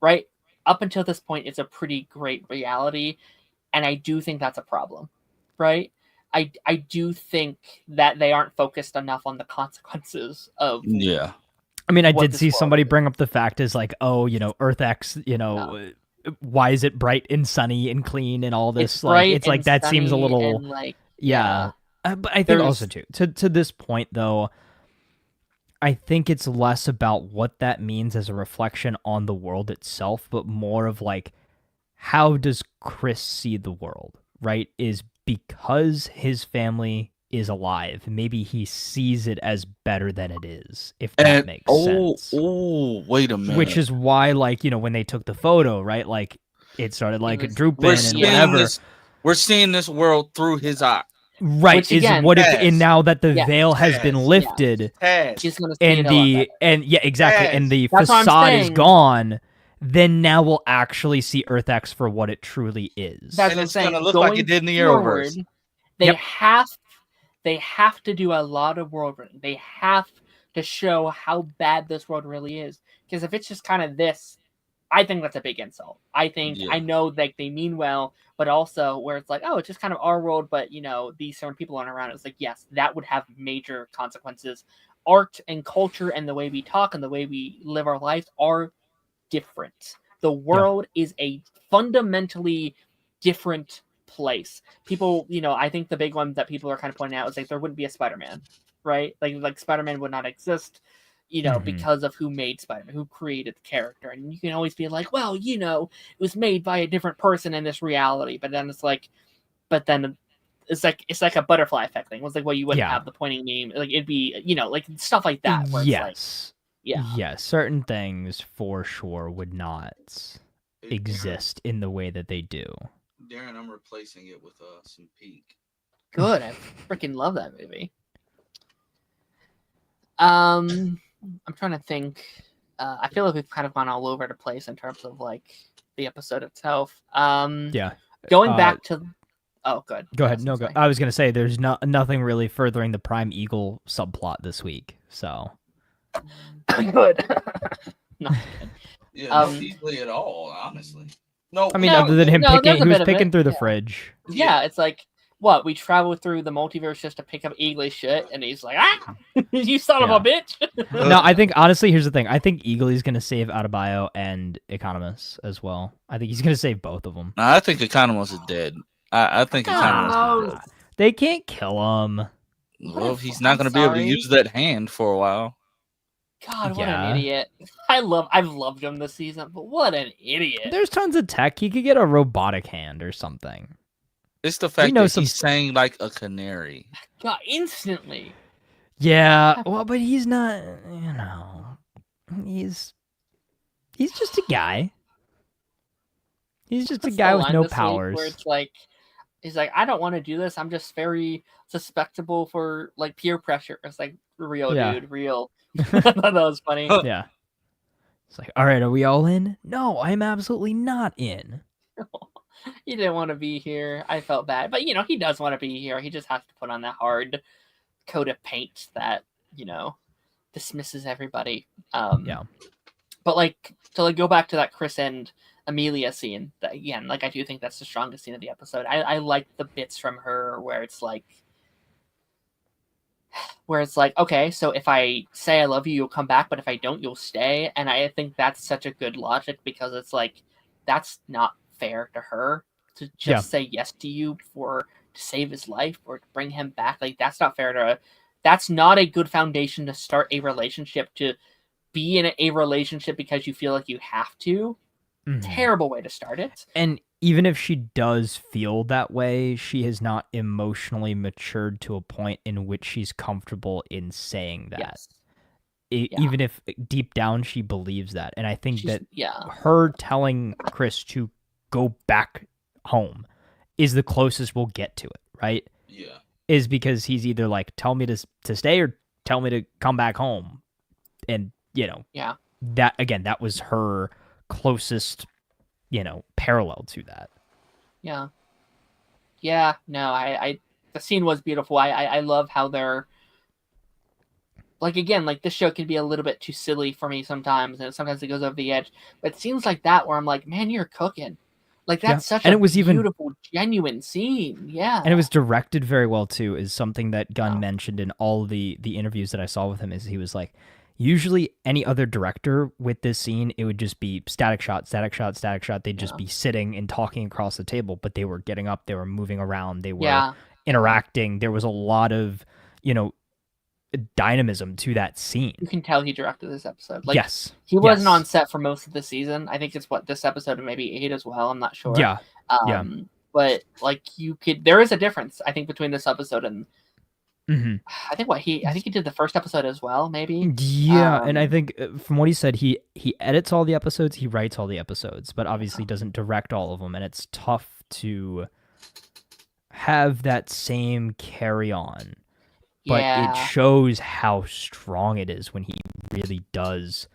right? Up until this point, it's a pretty great reality, and I do think that's a problem, right? I do think that they aren't focused enough on the consequences of I mean, I did see somebody bring up the fact is like, oh, Earth X, why is it bright and sunny and clean and all this? It's like that seems a little, but I think also too, to this point though, I think it's less about what that means as a reflection on the world itself, but more of like, how does Chris see the world, right? Is because his family is alive, maybe he sees it as better than it is, if that makes sense. Oh, wait a minute. Which is why, like, when they took the photo, right? Like, it started like drooping and whatever. We're seeing this world through his eye. Right. Which, again, what if, and now that the veil has been lifted, and the facade is gone, then now we'll actually see Earth X for what it truly is. That's and it's going to look like it did in the Arrowverse. They have to do a lot of world building. They have to show how bad this world really is. Because if it's just kind of this, I think that's a big insult. I think, I know that they mean well, but also where it's like, oh, it's just kind of our world, but, these certain people aren't around. It's like, yes, that would have major consequences. Art and culture and the way we talk and the way we live our lives are different. The world is a fundamentally different place. People, I think the big one that people are kind of pointing out is like there wouldn't be a Spider-Man, right? Like Spider-Man would not exist, because of who made Spider-Man, who created the character. And you can always be like, well, it was made by a different person in this reality. But then it's like, it's like a butterfly effect thing. It's like, well, you wouldn't have the pointing name. Like it'd be, like stuff like that. Where it's like, certain things for sure would not exist in the way that they do. Darren, I'm replacing it with some Peak. Good. I freaking love that movie. I'm trying to think. I feel like we've kind of gone all over the place in terms of like the episode itself. Going back to. Oh, good. Go ahead. No, go. I was gonna say there's nothing really furthering the Prime Eagle subplot this week. So. Good. Not good. Yeah, not easily at all, honestly. No, I mean, other than him picking, he was picking through the fridge. Yeah, it's like, what, we travel through the multiverse just to pick up Eagly's shit, and he's like, you son of a bitch. No, I think, honestly, here's the thing. I think Eagly's going to save Adebayo and Economos as well. I think he's going to save both of them. No, I think Economos is dead. I think Economos is dead. They can't kill him. Well, he's not going to be able to use that hand for a while. God, what an idiot. I've loved him this season, but what an idiot. There's tons of tech. He could get a robotic hand or something. It's the fact that he's saying like a canary. God, instantly. Yeah, well, but he's not, he's just a guy. He's just a guy with no powers. Where it's like, he's like, I don't want to do this. I'm just very susceptible for like peer pressure. It's like, real, dude, real. I thought that was funny. Yeah. It's like, all right, are we all in? No, I'm absolutely not in. He didn't want to be here. I felt bad. But, he does want to be here. He just has to put on that hard coat of paint that, dismisses everybody. But, like, to go back to that Chris and Amelia scene, that, again, like, I do think that's the strongest scene of the episode. I like the bits from her where it's like, okay, so if I say I love you, you'll come back, but if I don't, you'll stay. And I think that's such a good logic because it's like, that's not fair to her to just say yes to you to save his life or to bring him back. Like, that's not fair to her. That's not a good foundation to start a relationship to be in a relationship because you feel like you have to. Terrible way to start it. And even if she does feel that way, she has not emotionally matured to a point in which she's comfortable in saying that. Yes. Even if deep down she believes that. And I think that yeah. her telling Chris to go back home is the closest we'll get to it, right? Yeah. Is because he's either like, tell me to stay or tell me to come back home. And, you know, that, again, that was her closest, you know, parallel to that. Yeah. Yeah, no, I the scene was beautiful. I love how they're, like, again, like, this show can be a little bit too silly for me sometimes, and sometimes it goes over the edge. But it seems like that where I'm like, man, you're cooking. Like, that's such a beautiful, genuine scene. Yeah. And it was directed very well, too, is something that Gunn mentioned in all the interviews that I saw with him, is he was like, usually any other director with this scene, it would just be static shot, static shot, static shot. They'd just be sitting and talking across the table, but they were getting up, they were moving around, they were interacting. There was a lot of, you know, dynamism to that scene. You can tell he directed this episode. Like, yes. He wasn't on set for most of the season. I think it's this episode and maybe 8 as well. I'm not sure. Yeah. But like there is a difference, I think, between this episode and I think he did the first episode as well, maybe. Yeah, and I think from what he said, he edits all the episodes, he writes all the episodes, but obviously doesn't direct all of them, and it's tough to have that same carry on. But it shows how strong it is when he really does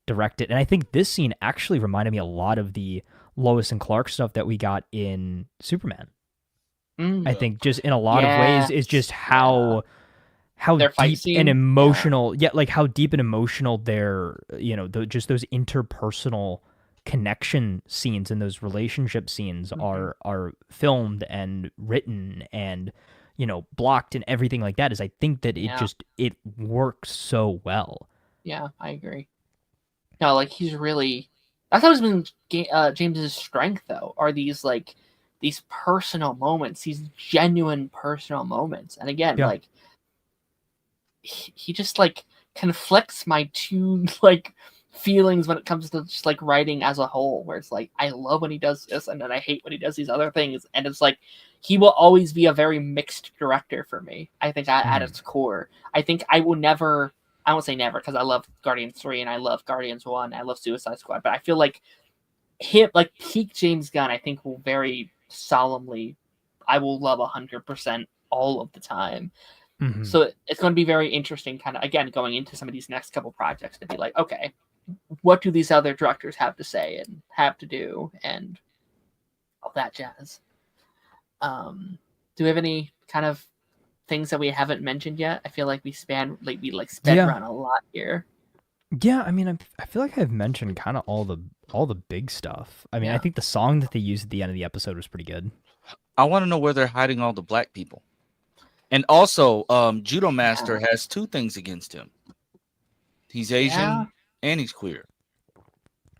direct it. And I think this scene actually reminded me a lot of the Lois and Clark stuff that we got in Superman. I think just in a lot of ways is just how deep and emotional, like how deep and emotional their, you know, just those interpersonal connection scenes and those relationship scenes are filmed and written and, you know, blocked and everything like that. Is I think that it works so well. Yeah, I agree. No, like he's really, that's always been James's strength, though, are these like these personal moments, these genuine personal moments. And again, like he just like conflicts my two like feelings when it comes to just like writing as a whole, where it's like I love when he does this and then I hate when he does these other things, and it's like he will always be a very mixed director for me. I think at its core, I think I will never, I won't say never, because I love Guardians 3 and I love Guardians 1, I love Suicide Squad, but I feel like him, like peak James Gunn, I think will very solemnly, I will love 100% all of the time. So it's going to be very interesting, kind of, again, going into some of these next couple projects to be like, okay, what do these other directors have to say and have to do and all that jazz. Do we have any kind of things that we haven't mentioned yet? I feel like we sped around a lot here. Yeah, I mean, I feel like I've mentioned kind of all the big stuff. I mean, I think the song that they used at the end of the episode was pretty good. I want to know where they're hiding all the black people. And also, Judo Master has two things against him. He's Asian and he's queer.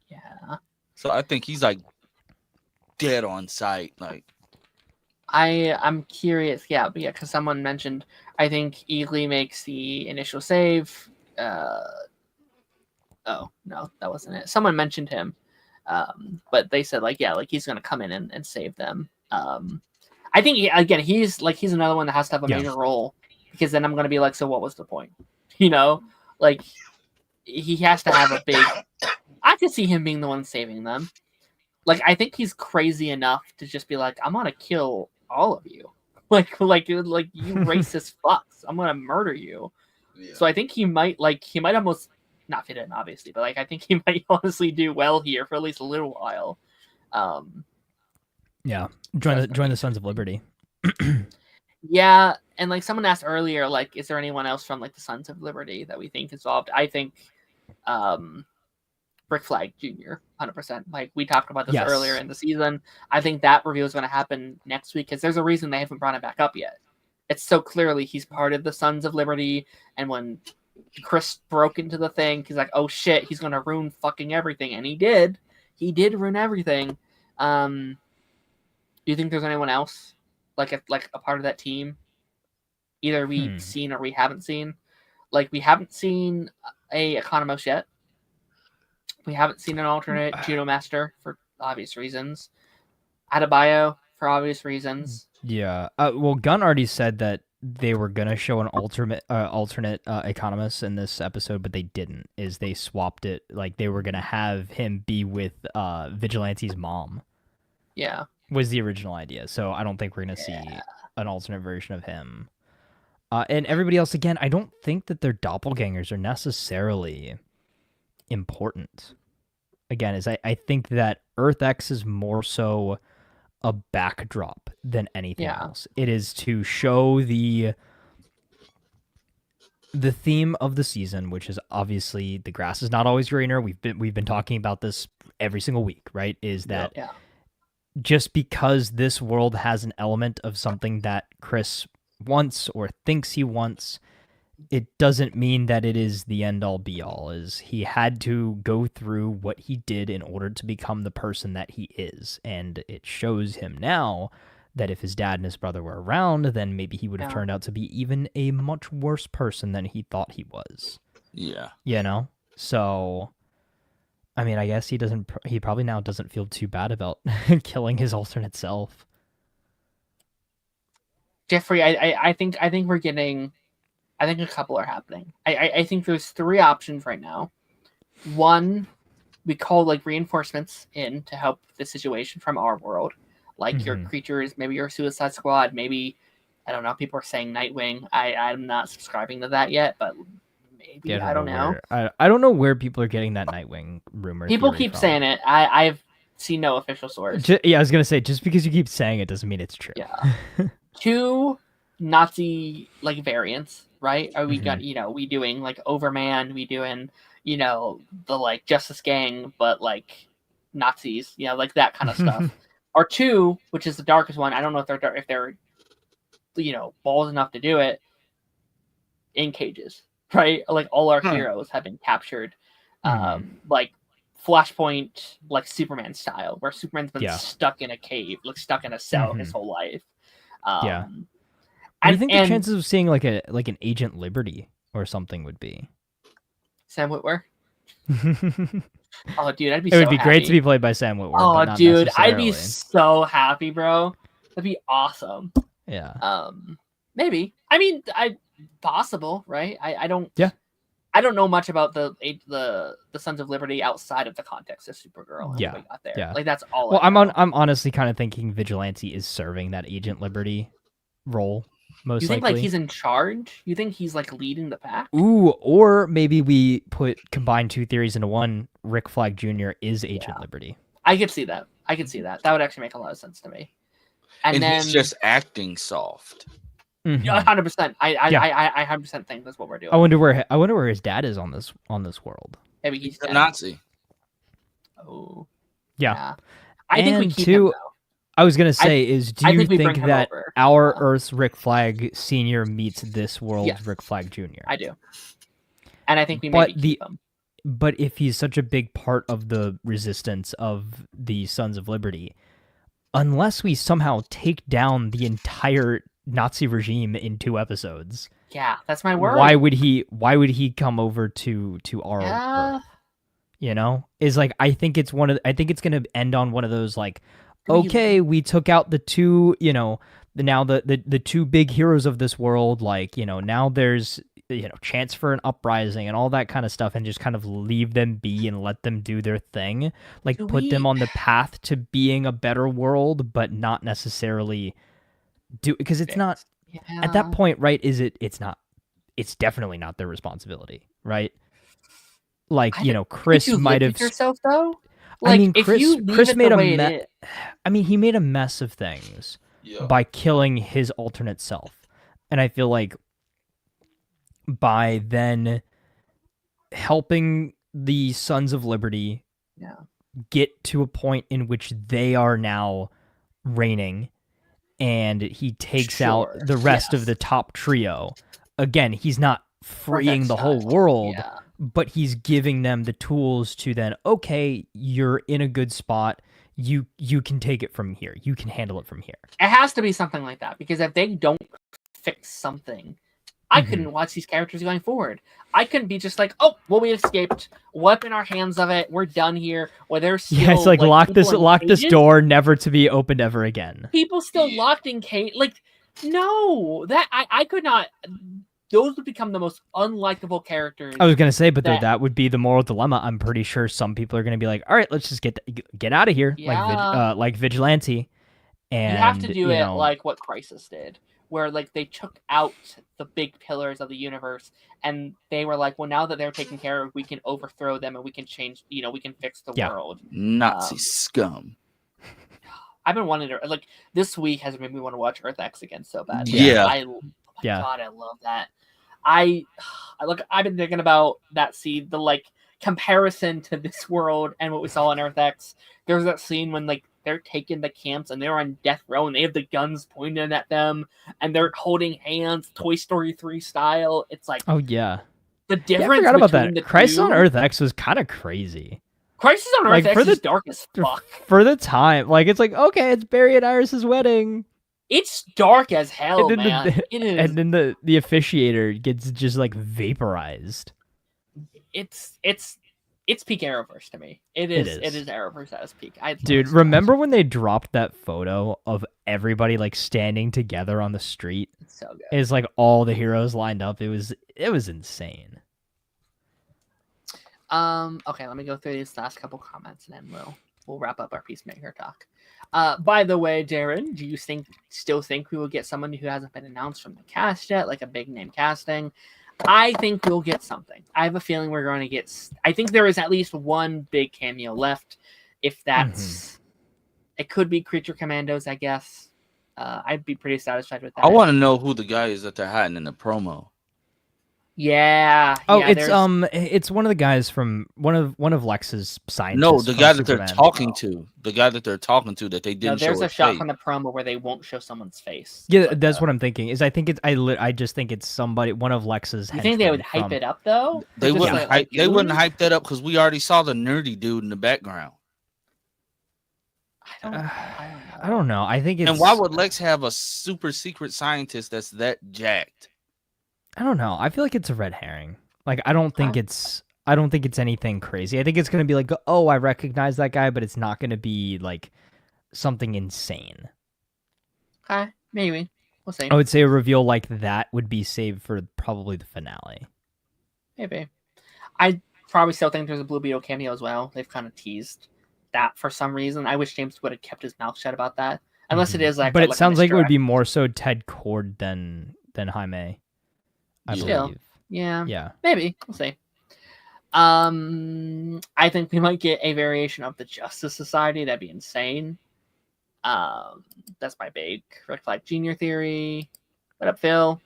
Yeah. So I think he's like dead on sight. Like, I'm curious. Yeah, but because someone mentioned, I think Eagly makes the initial save. Oh no, that wasn't it. Someone mentioned him, but they said like he's gonna come in and save them. I think he's another one that has to have a major role, because then I'm gonna be like, so what was the point? You know, like he has to have a big. I could see him being the one saving them. Like I think he's crazy enough to just be like, I'm gonna kill all of you, like you racist fucks. I'm gonna murder you. Yeah. So I think he might almost not fit in, obviously, but like I think he might honestly do well here for at least a little while. Yeah, join the Sons of Liberty. Yeah, and like someone asked earlier, like, is there anyone else from like the Sons of Liberty that we think is involved? I think Rick Flag Jr. 100%. Like we talked about this earlier in the season. I think that reveal is going to happen next week, because there's a reason they haven't brought it back up yet. It's so clearly he's part of the Sons of Liberty, and when Chris broke into the thing, he's like, oh shit, he's going to ruin fucking everything, and he did ruin everything. Do you think there's anyone else like a part of that team? Either we've seen or we haven't seen. Like we haven't seen a Economos yet. We haven't seen an alternate Juno Master for obvious reasons. Adebayo for obvious reasons. Yeah. Well, Gunn already said that they were gonna show an alternate economist in this episode, but they didn't. Is they swapped it, like they were gonna have him be with Vigilante's mom. Yeah, was the original idea. So I don't think we're gonna see an alternate version of him. And everybody else, again, I don't think that their doppelgangers are necessarily important. Again, I think that Earth X is more so a backdrop than anything else. It is to show the theme of the season, which is obviously the grass is not always greener. We've been talking about this every single week, right? Is that just because this world has an element of something that Chris wants or thinks he wants, it doesn't mean that it is the end all be all. Is he had to go through what he did in order to become the person that he is, and it shows him now that if his dad and his brother were around, then maybe he would have turned out to be even a much worse person than he thought he was. Yeah. You know? So, I mean, I guess he probably now doesn't feel too bad about killing his alternate self. Jeffrey, I think we're getting, I think a couple are happening. I think there's 3 options right now. One, we call like reinforcements in to help the situation from our world. Like your creatures, maybe your Suicide Squad, maybe, I don't know, people are saying Nightwing. I'm not subscribing to that yet, but maybe, I don't know. I don't know where people are getting that Nightwing rumor. People keep saying it. I've seen no official source. Yeah, I was going to say, just because you keep saying it doesn't mean it's true. Yeah. 2 Nazi, like, variants, right? Are we got, we doing, like, Overman, we doing, the, like, Justice Gang, but, like, Nazis, like that kind of stuff. Or 2, which is the darkest one, I don't know if they're balls enough to do it, in cages, right? Like, all our heroes have been captured, like Flashpoint, like Superman style, where Superman's been stuck in a cave, like stuck in a cell his whole life. What do you think the chances of seeing like an Agent Liberty or something would be? Sam Witwer? Oh, dude, I'd be It would be great to be played by Sam Witwer. Oh, dude, I'd be so happy, bro. That'd be awesome. Yeah. Maybe. I mean, possible, right? I don't. Yeah. I don't know much about the Sons of Liberty outside of the context of Supergirl. And what we got there. Yeah. Like that's all. Well, I'm honestly kind of thinking Vigilante is serving that Agent Liberty role. Most you think likely. Like he's in charge? You think he's like leading the pack? Ooh, or maybe we combine 2 theories into one. Rick Flag Jr. is Agent Liberty. I could see that. That would actually make a lot of sense to me. And then he's just acting soft. 100%. I 100% think that's what we're doing. I wonder where his dad is on this world. Maybe he's a Nazi. Oh. Yeah. I think we keep him, though. I was gonna say, do you think that over. our Earth's Rick Flag Sr. meets this world's Rick Flag Jr.? I do. And I think we maybe keep him. But if he's such a big part of the resistance of the Sons of Liberty, unless we somehow take down the entire Nazi regime in 2 episodes, that's my worry. Why would he come over to our Earth? Is like I think it's gonna end on one of those like, okay, we took out the 2, the 2 big heroes of this world, like, now there's chance for an uprising and all that kind of stuff, and just kind of leave them be and let them do their thing, like put them on the path to being a better world, but not necessarily because it's not at that point, right? It's definitely not their responsibility, right? Like, Chris might have yourself though. Like, I mean, Chris made a mess. I mean, he made a mess of things by killing his alternate self, and I feel like by then helping the Sons of Liberty get to a point in which they are now reigning, and he takes out the rest of the top trio. Again, he's not freeing the whole world. But he's giving them the tools to then, okay, you're in a good spot. You can take it from here. You can handle it from here. It has to be something like that, because if they don't fix something I couldn't watch these characters going forward. I couldn't be just like, oh, well, we escaped. Wipe in our hands of it. We're done here. Or there's still, Yeah, it's like lock this cages. door, never to be opened ever again. People still locked in cage. Like, no, that I could not. Those would become the most unlikable characters. I was gonna say, but that would be the moral dilemma. I'm pretty sure some people are gonna be like, all right, let's just get out of here, like Vigilante. And you have to do it like what Crisis did, where like they took out the big pillars of the universe, and they were like, well, now that they're taken care of, we can overthrow them and we can change. We can fix the world. Nazi scum. I've been wanting to like this week has made me want to watch Earth X again so bad. Yeah. God, I love that. I've been thinking about that scene, the like comparison to this world and what we saw in Earth X. There's that scene when like they're taking the camps and they're on death row and they have the guns pointed at them and they're holding hands, Toy Story 3 style. It's like, oh yeah, the difference. I forgot about between that. the Crisis two. on Earth X was kind of crazy. Crisis on Earth X is dark as fuck. For the time, like it's like, okay, it's Barry and Iris's wedding. It's dark as hell, man. It is. And then the officiator gets just like vaporized. It's peak Arrowverse to me. It is Arrowverse at its peak. Dude, remember when they dropped that photo of everybody like standing together on the street? It's so good. It's like all the heroes lined up. It was insane. Okay, let me go through these last couple comments and then we'll wrap up our Peacemaker talk. By the way, Darren, do you still think we will get someone who hasn't been announced from the cast yet, like a big name casting? I think we'll get something. I have a feeling we're going to get. I think there is at least one big cameo left. If that's, it could be Creature Commandos, I guess. I'd be pretty satisfied with that. I want to know who the guy is that they're hiding in the promo. Yeah. Oh, it's one of the guys from one of Lex's scientists. No, the guy that Superman. they're talking to. The guy that they're talking to that they didn't show. There's a shot from the promo where they won't show someone's face. Yeah, that's what I'm thinking. I just think it's somebody, one of Lex's. You think they would hype it up though? They wouldn't. They wouldn't hype that up because we already saw the nerdy dude in the background. I don't know. I think it's. And why would Lex have a super secret scientist that's that jacked? I don't know. I feel like it's a red herring. Like I don't think it's anything crazy. I think it's gonna be like, oh, I recognize that guy, but it's not gonna be like something insane. Okay, maybe we'll see. I would say a reveal like that would be saved for probably the finale. Maybe. I probably still think there's a Blue Beetle cameo as well. They've kind of teased that for some reason. I wish James would have kept his mouth shut about that. Unless it is like. But it sounds like it would be more so Ted Cord than Jaime. I believe. Yeah. Maybe. We'll see. I think we might get a variation of the Justice Society. That'd be insane. That's my big Rick Flag Jr. theory. What up, Phil?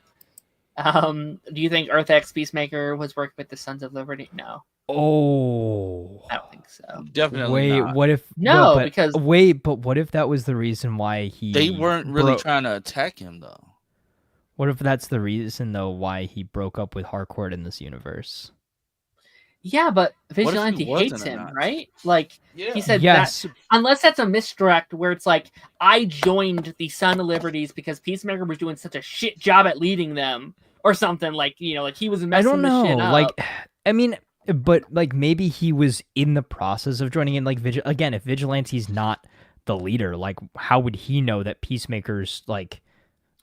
Do you think Earth X Peacemaker was working with the Sons of Liberty? No. Oh. I don't think so. Definitely not. What if... No, because... Wait, but what if that was the reason why he... They weren't really trying to attack him, though. What if that's the reason, though, why he broke up with Harcourt in this universe? Yeah, but Vigilante hates him, right? Like, he said yes. that, unless that's a misdirect where it's like, I joined the Son of Liberties because Peacemaker was doing such a shit job at leading them, or something, like, like he was messing the shit up. Like, I mean, but, like, maybe he was in the process of joining in, like, again, if Vigilante's not the leader, like, how would he know that Peacemaker's, like...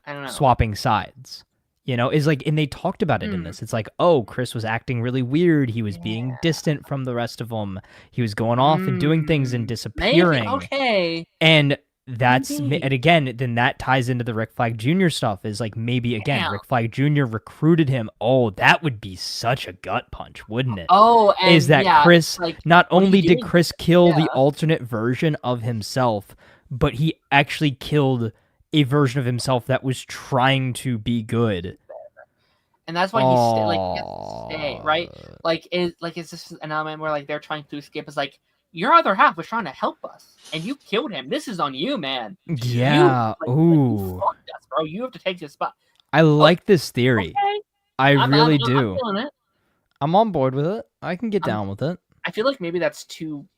I don't know. Swapping sides, is like, and they talked about it in this. It's like, oh, Chris was acting really weird. He was being distant from the rest of them. He was going off and doing things and disappearing. Maybe. Okay. And and again, then that ties into the Rick Flag Jr. stuff. Is like maybe again, Rick Flag Jr. recruited him. Oh, that would be such a gut punch, wouldn't it? Oh, and is that Chris? Like, not only did Chris kill the alternate version of himself, but he actually killed a version of himself that was trying to be good, and that's why he has to stay, right? Like, it's just an element where like they're trying to escape. It's like your other half was trying to help us, and you killed him. This is on you, man. Yeah. You fucked us, bro. You have to take this spot. I like this theory. Okay. I really do. I'm feeling it. I'm on board with it. I can get down with it. I feel like maybe that's too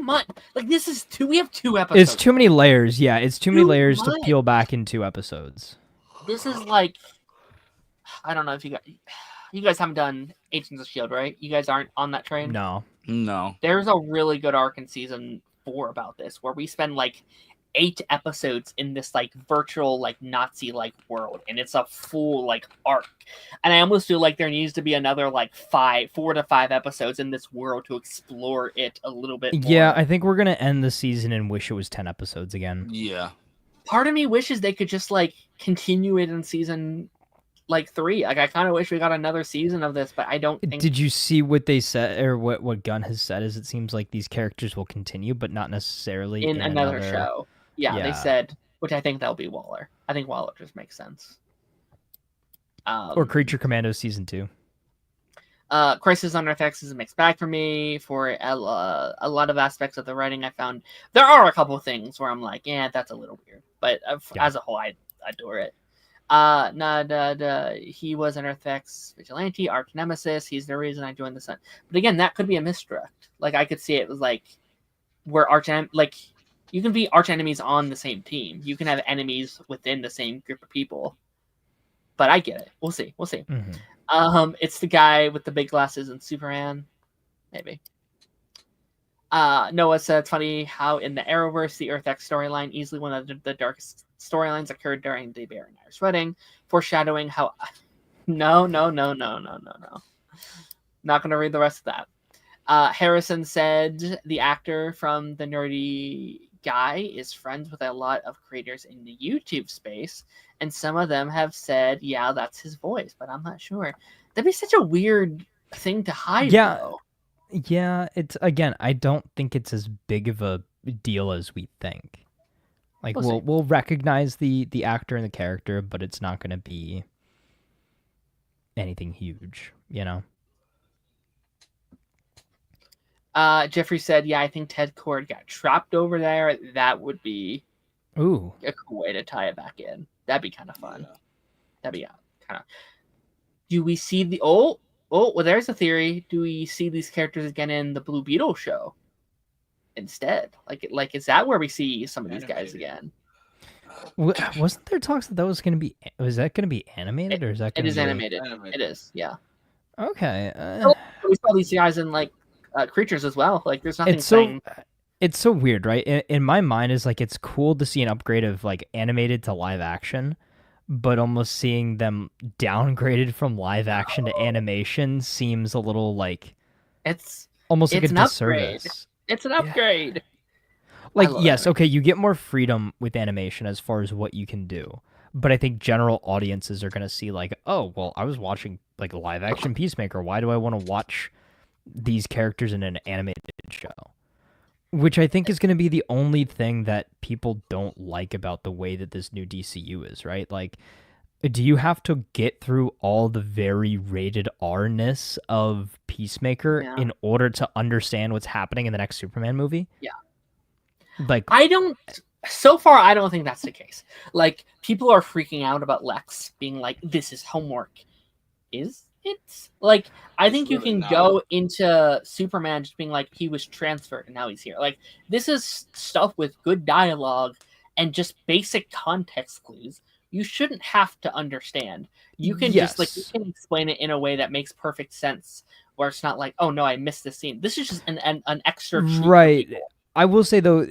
much. Like, this is we have 2 episodes. It's too many layers. Yeah, it's too many layers to peel back in 2 episodes. This is like, I don't know if you guys haven't done Agents of Shield, right? You guys aren't on that train. No. There's a really good arc in season 4 about this, where we spend like 8 episodes in this like virtual like Nazi like world, and it's a full like arc. And I almost feel like there needs to be another like 4 to 5 episodes in this world to explore it a little bit more. Yeah, I think we're gonna end the season and wish it was 10 episodes again. Yeah. Part of me wishes they could just like continue it in season like 3. Like I kind of wish we got another season of this, but I don't think. Did you see what they said, or what Gunn has said? Is it seems like these characters will continue, but not necessarily in another show. Yeah, they Yeah. said, which I think that'll be Waller. I think Waller just makes sense. Or Creature Commandos season 2. Crisis on Earth X is a mixed bag for me. For a lot of aspects of the writing, I found there are a couple things where I'm like, yeah, that's a little weird. But as a whole, I adore it. He was an Earth X vigilante, arch nemesis. He's the reason I joined the Sun. But again, that could be a misdirect. Like I could see it was like where you can be arch enemies on the same team. You can have enemies within the same group of people. But I get it. We'll see. Mm-hmm. It's the guy with the big glasses in Superman. Maybe. Noah said it's funny how in the Arrowverse, the Earth X storyline, easily one of the darkest storylines, occurred during the Baron and Iris wedding, foreshadowing how. No. Not going to read the rest of that. Harrison said the actor from the Nerdy Guy is friends with a lot of creators in the YouTube space, and some of them have said, yeah, that's his voice, but I'm not sure. That'd be such a weird thing to hide, though. Yeah, it's again, I don't think it's as big of a deal as we think. Like we'll recognize the actor and the character, but it's not going to be anything huge, you know. Jeffrey said, yeah, I think Ted Cord got trapped over there. That would be a cool way to tie it back in. That'd be kind of fun. Yeah. That'd be kind of. Do we see the well, there's a theory. Do we see these characters again in the Blue Beetle show instead? Like is that where we see some of these guys again? Wasn't there talks that was going to be? Was that going to be animated, or is that? It is animated. It is, yeah. Okay. We saw these guys in like creatures as well. Like there's nothing. It's so weird, right? In my mind, is like it's cool to see an upgrade of like animated to live action, but almost seeing them downgraded from live action to animation seems a little like it's almost like a disservice. Upgrade. It's an upgrade. Yeah. Like yes, okay, you get more freedom with animation as far as what you can do, but I think general audiences are gonna see like, oh, well, I was watching like a live action Peacemaker. Why do I want to watch these characters in an animated show? Which I think is going to be the only thing that people don't like about the way that this new DCU is, right? Like, do you have to get through all the very rated R-ness of Peacemaker in order to understand what's happening in the next Superman movie? Yeah. Like, so far, I don't think that's the case. Like, people are freaking out about Lex being like, this is homework. It's like, I think you can go into Superman just being like, he was transferred and now he's here. Like, this is stuff with good dialogue and just basic context clues. You shouldn't have to understand. You can you can explain it in a way that makes perfect sense, where it's not like, oh no, I missed this scene. This is just an extra treat. Right. I will say though,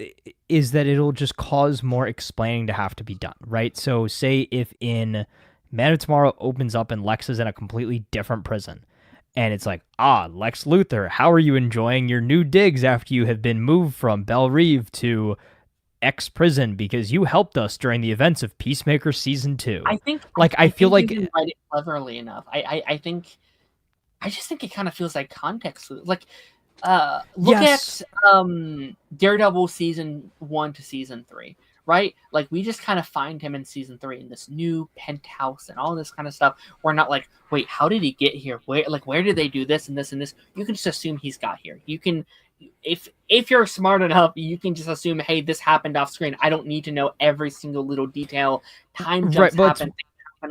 is that it'll just cause more explaining to have to be done, right? So say if in Man of Tomorrow opens up and Lex is in a completely different prison, and it's like, Lex Luthor, how are you enjoying your new digs after you have been moved from Belle Reve to X prison because you helped us during the events of Peacemaker season 2? I feel like you didn't write it cleverly enough. I just think it kind of feels like context. Like, look at Daredevil season 1 to season 3. Right? Like, we just kind of find him in season 3 in this new penthouse and all this kind of stuff. We're not like, wait, how did he get here? Where did they do this and this and this? You can just assume he's got here. You can, if you're smart enough, you can just assume, hey, this happened off screen. I don't need to know every single little detail. Time jumps happen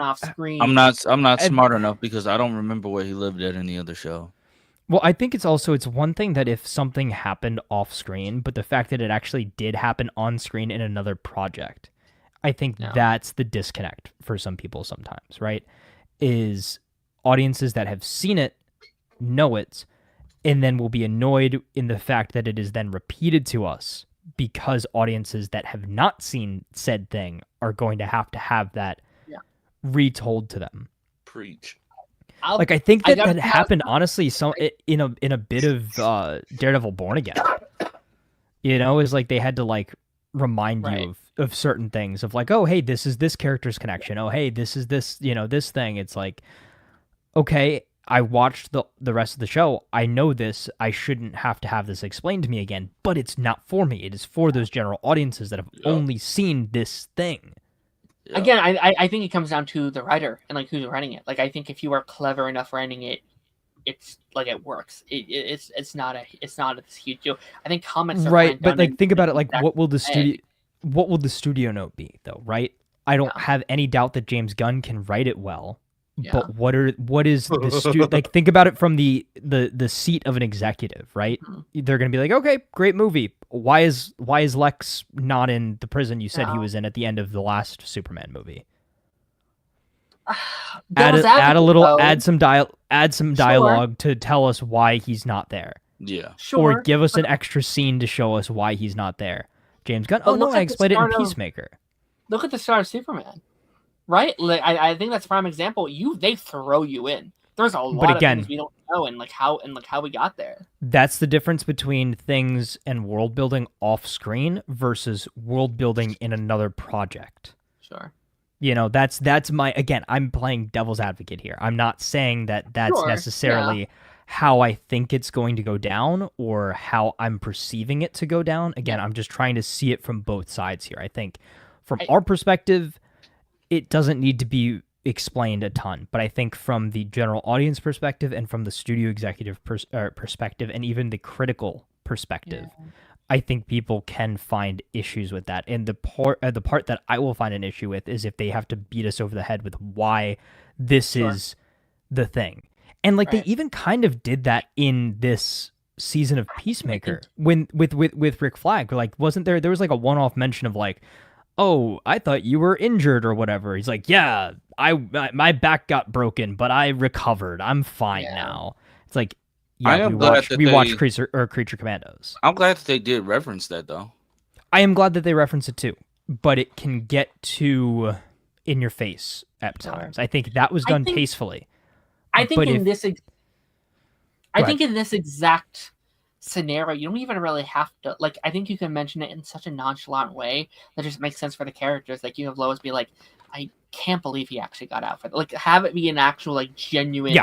off screen. I'm not smart enough because I don't remember where he lived at in the other show. Well, I think it's one thing that if something happened off screen, but the fact that it actually did happen on screen in another project, I think that's the disconnect for some people sometimes, right? is audiences that have seen it know it, and then will be annoyed in the fact that it is then repeated to us because audiences that have not seen said thing are going to have that Yeah. retold to them. Preach. Like I think that happened honestly in a bit of Daredevil Born Again. You know, is like they had to like remind you of certain things of like, oh hey, this is this character's connection. Oh hey, this is this, you know, this thing. It's like, okay, I watched the rest of the show. I know this. I shouldn't have to have this explained to me again, but it's not for me. It is for those general audiences that have only seen this thing. Yeah. Again, I think it comes down to the writer and like who's writing it. Like I think if you are clever enough writing it, it's like it works. It's not a huge deal. I think comics are right, but like think about it. Like what will the studio note be though? Right. I don't have any doubt that James Gunn can write it well. Yeah. But what is the studio like? Think about it from the seat of an executive, right? Mm-hmm. They're gonna be like, okay, great movie. Why is Lex not in the prison you said he was in at the end of the last Superman movie? Add some dialogue to tell us why he's not there. Yeah, sure. Or give us an extra scene to show us why he's not there. James Gunn. Oh no, I explained it in Peacemaker. Look at the start of Superman. Right, like, I think that's a prime example. They throw you in. There's a lot of things we don't know, and how we got there. That's the difference between things and world building off screen versus world building in another project. Sure. You know, that's my again. I'm playing devil's advocate here. I'm not saying that that's necessarily how I think it's going to go down or how I'm perceiving it to go down. Again, I'm just trying to see it from both sides here. I think from our perspective, it doesn't need to be explained a ton, but I think from the general audience perspective and from the studio executive perspective and even the critical perspective, I think people can find issues with that. And the part that I will find an issue with is if they have to beat us over the head with why this is the thing. And like they even kind of did that in this season of Peacemaker when with Rick Flag. Like wasn't there was like a one-off mention of like, oh, I thought you were injured or whatever. He's like, yeah, my back got broken, but I recovered. I'm fine now. It's like, yeah, we watched Creature Commandos. I'm glad that they did reference that, though. I am glad that they reference it, too. But it can get too in your face at times. I think that was done tastefully. I think in this exact scenario, you don't even really have to like. I think you can mention it in such a nonchalant way that just makes sense for the characters. Like you have Lois be like, "I can't believe he actually got out for that." Like have it be an actual like genuine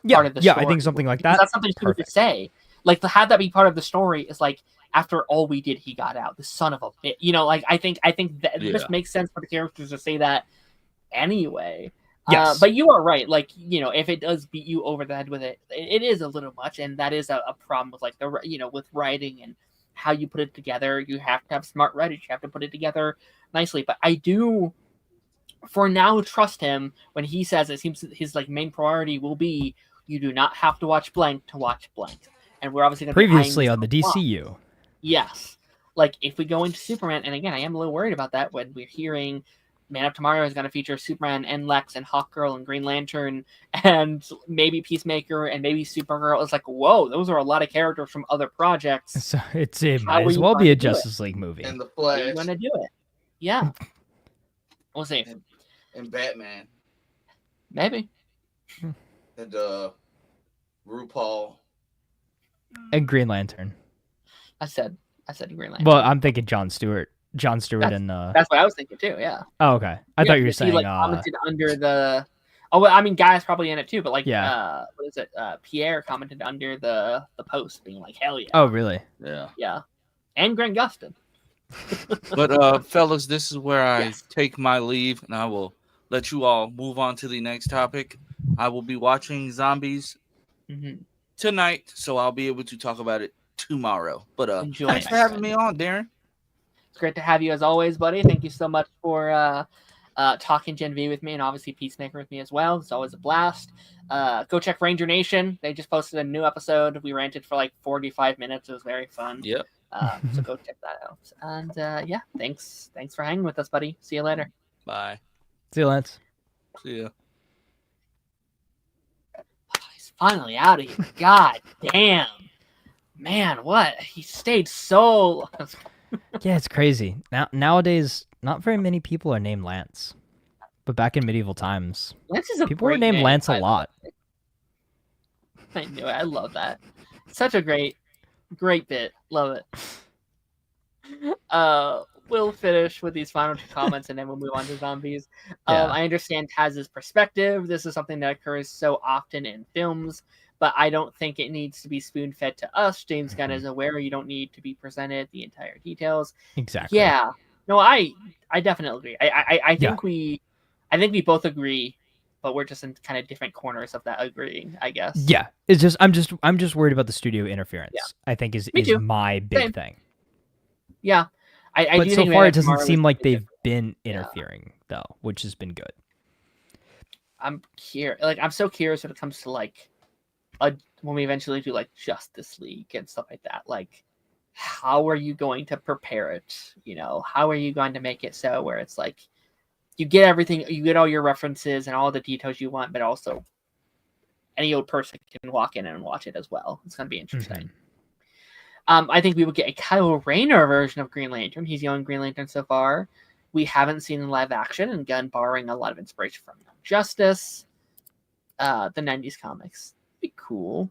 part of the story. Yeah, I think something like that. That's something stupid to say. Like to have that be part of the story is like after all we did, he got out. The son of a bitch. You know, like I think that it just makes sense for the characters to say that anyway. Yes. But you are right. Like, you know, if it does beat you over the head with it, it is a little much. And that is a problem with like with writing and how you put it together. You have to have smart writers. You have to put it together nicely. But I do, for now, trust him when he says it seems his like main priority will be you do not have to watch blank to watch blank. And we're obviously going to previously on the DCU. Yes. Like if we go into Superman, and again, I am a little worried about that when we're hearing Man of Tomorrow is going to feature Superman and Lex and Hawkgirl and Green Lantern and maybe Peacemaker and maybe Supergirl. It's like, whoa, those are a lot of characters from other projects. So it might as well be a Justice League movie. And the Flash. You're going to do it. Yeah. We'll see. And Batman. Maybe. And RuPaul. And Green Lantern. I said Green Lantern. Well, I'm thinking Jon Stewart and that's what I was thinking too. Yeah. Oh, okay. I thought you were saying he, like, commented under the. Oh well, I mean, Guy's probably in it too, but like, what is it? Pierre commented under the post, being like, "Hell yeah!" Oh, really? Yeah. Yeah. And Grant Gustin. But fellas, this is where I take my leave, and I will let you all move on to the next topic. I will be watching Zombies tonight, so I'll be able to talk about it tomorrow. But thanks for having me on, Darren. It's great to have you as always, buddy. Thank you so much for talking Gen V with me and obviously Peacemaker with me as well. It's always a blast. Go check Ranger Nation. They just posted a new episode. We ranted for like 45 minutes. It was very fun. Yep. So go check that out. And thanks for hanging with us, buddy. See you later. Bye. See you, Lance. See ya. finally out of here. God damn. Man, what? He stayed so... Yeah, it's crazy. Nowadays, not very many people are named Lance. But back in medieval times, Lance is a people were great named name, Lance a by the lot. way. I knew it. I love that. Such a great bit. Love it. We'll finish with these final 2 comments and then we'll move on to zombies. Yeah. I understand Taz's perspective. This is something that occurs so often in films, but I don't think it needs to be spoon-fed to us. James Gunn is aware you don't need to be presented the entire details. Exactly. Yeah. No, I definitely agree. I think Yeah. I think we both agree, but we're just in kind of different corners of that agreeing, I guess. Yeah. It's just I'm just worried about the studio interference. Yeah. I think is too. my big Same. thing. Yeah. I But do so think far Man it of doesn't Tomorrow seem was like really they've different. been interfering though, which has been good. I'm curious. Like, I'm so curious when it comes to like when we eventually do like Justice League and stuff like that. Like, how are you going to prepare it? You know, how are you going to make it so where it's like you get everything, you get all your references and all the details you want, but also any old person can walk in and watch it as well. It's going to be interesting. I think we will get a Kyle Rayner version of Green Lantern. He's the only Green Lantern so far we haven't seen in live action, and Gunn borrowing a lot of inspiration from Justice, the 90s comics. Be cool.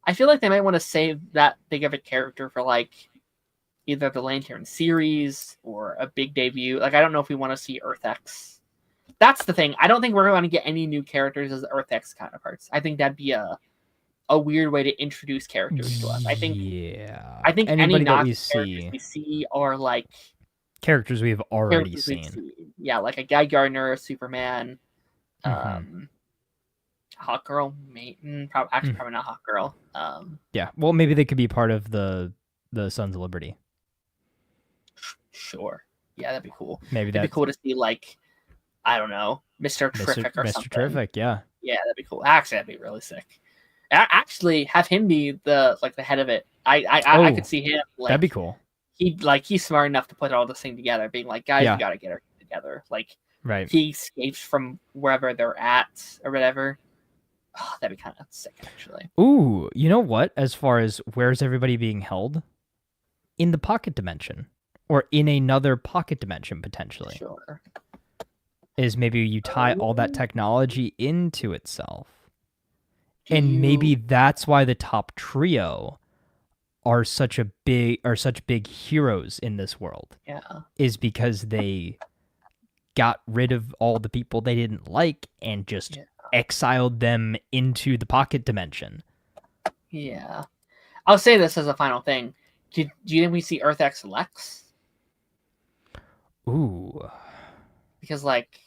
I feel like they might want to save that big of a character for like either the Lantern series or a big debut. Like, I don't know if we want to see Earth X. That's the thing. I don't think we're going to get any new characters as Earth X counterparts. I think that'd be a weird way to introduce characters to us. I think any anybody that we characters we see are like characters we've already characters we've seen. Yeah, like a Guy Gardner, Superman, Hawk Girl, probably not Hawk Girl. Yeah, well, maybe they could be part of the Sons of Liberty. Sure. Yeah, that'd be cool. Maybe that'd be cool to see, like, I don't know, Mr. Terrific or something. Mr. Terrific, yeah. Yeah, that'd be cool. Actually, that'd be really sick. Actually, have him be the head of it. I could see him. Like, that'd be cool. He's smart enough to put all this thing together, being like, guys, we gotta get it together. Like, right. He escapes from wherever they're at or whatever. Oh, that'd be kind of sick, actually. Ooh, you know what? As far as where's everybody being held? In the pocket dimension. Or in another pocket dimension, potentially. Sure. Is maybe you tie all that technology into itself. And maybe that's why the top trio are such big heroes in this world. Yeah. Is because they got rid of all the people they didn't like and just exiled them into the pocket dimension. Yeah. I'll say this as a final thing. Do you think we see Earth X Lex? Ooh. Because, like...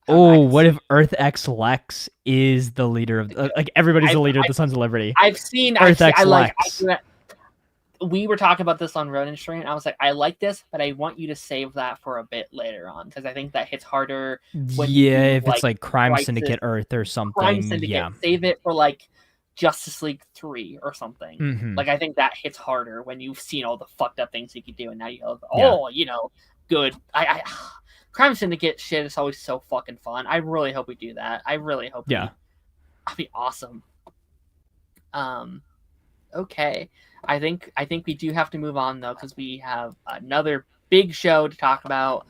what if Earth X Lex is the leader of... like, everybody's the leader of the Sons of Liberty. I've seen... Earth X Lex. We were talking about this on Ronin Stream. I was like, I like this, but I want you to save that for a bit later on, because I think that hits harder when if it's like Crime Syndicate Earth or something. Crime Syndicate, save it for like Justice League 3 or something. Like, I think that hits harder when you've seen all the fucked up things you could do, and now you go, good. Crime Syndicate shit is always so fucking fun. I really hope we do that. I really hope that'd be awesome. Okay. I think we do have to move on, though, because we have another big show to talk about.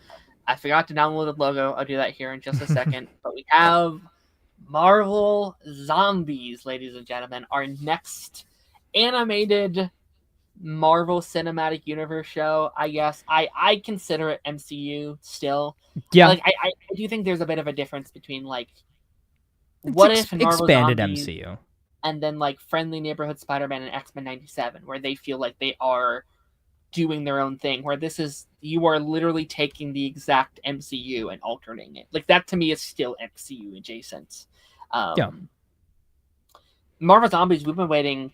I forgot to download the logo. I'll do that here in just a second. But we have Marvel Zombies, ladies and gentlemen. Our next animated Marvel Cinematic Universe show, I guess. I consider it MCU still. Yeah. Like, I do think there's a bit of a difference between, like, what if Marvel expanded Zombies, MCU, and then like Friendly Neighborhood Spider-Man and X-Men 97, where they feel like they are doing their own thing, where this is, you are literally taking the exact MCU and altering it. Like, that to me is still MCU adjacent. Marvel Zombies, we've been waiting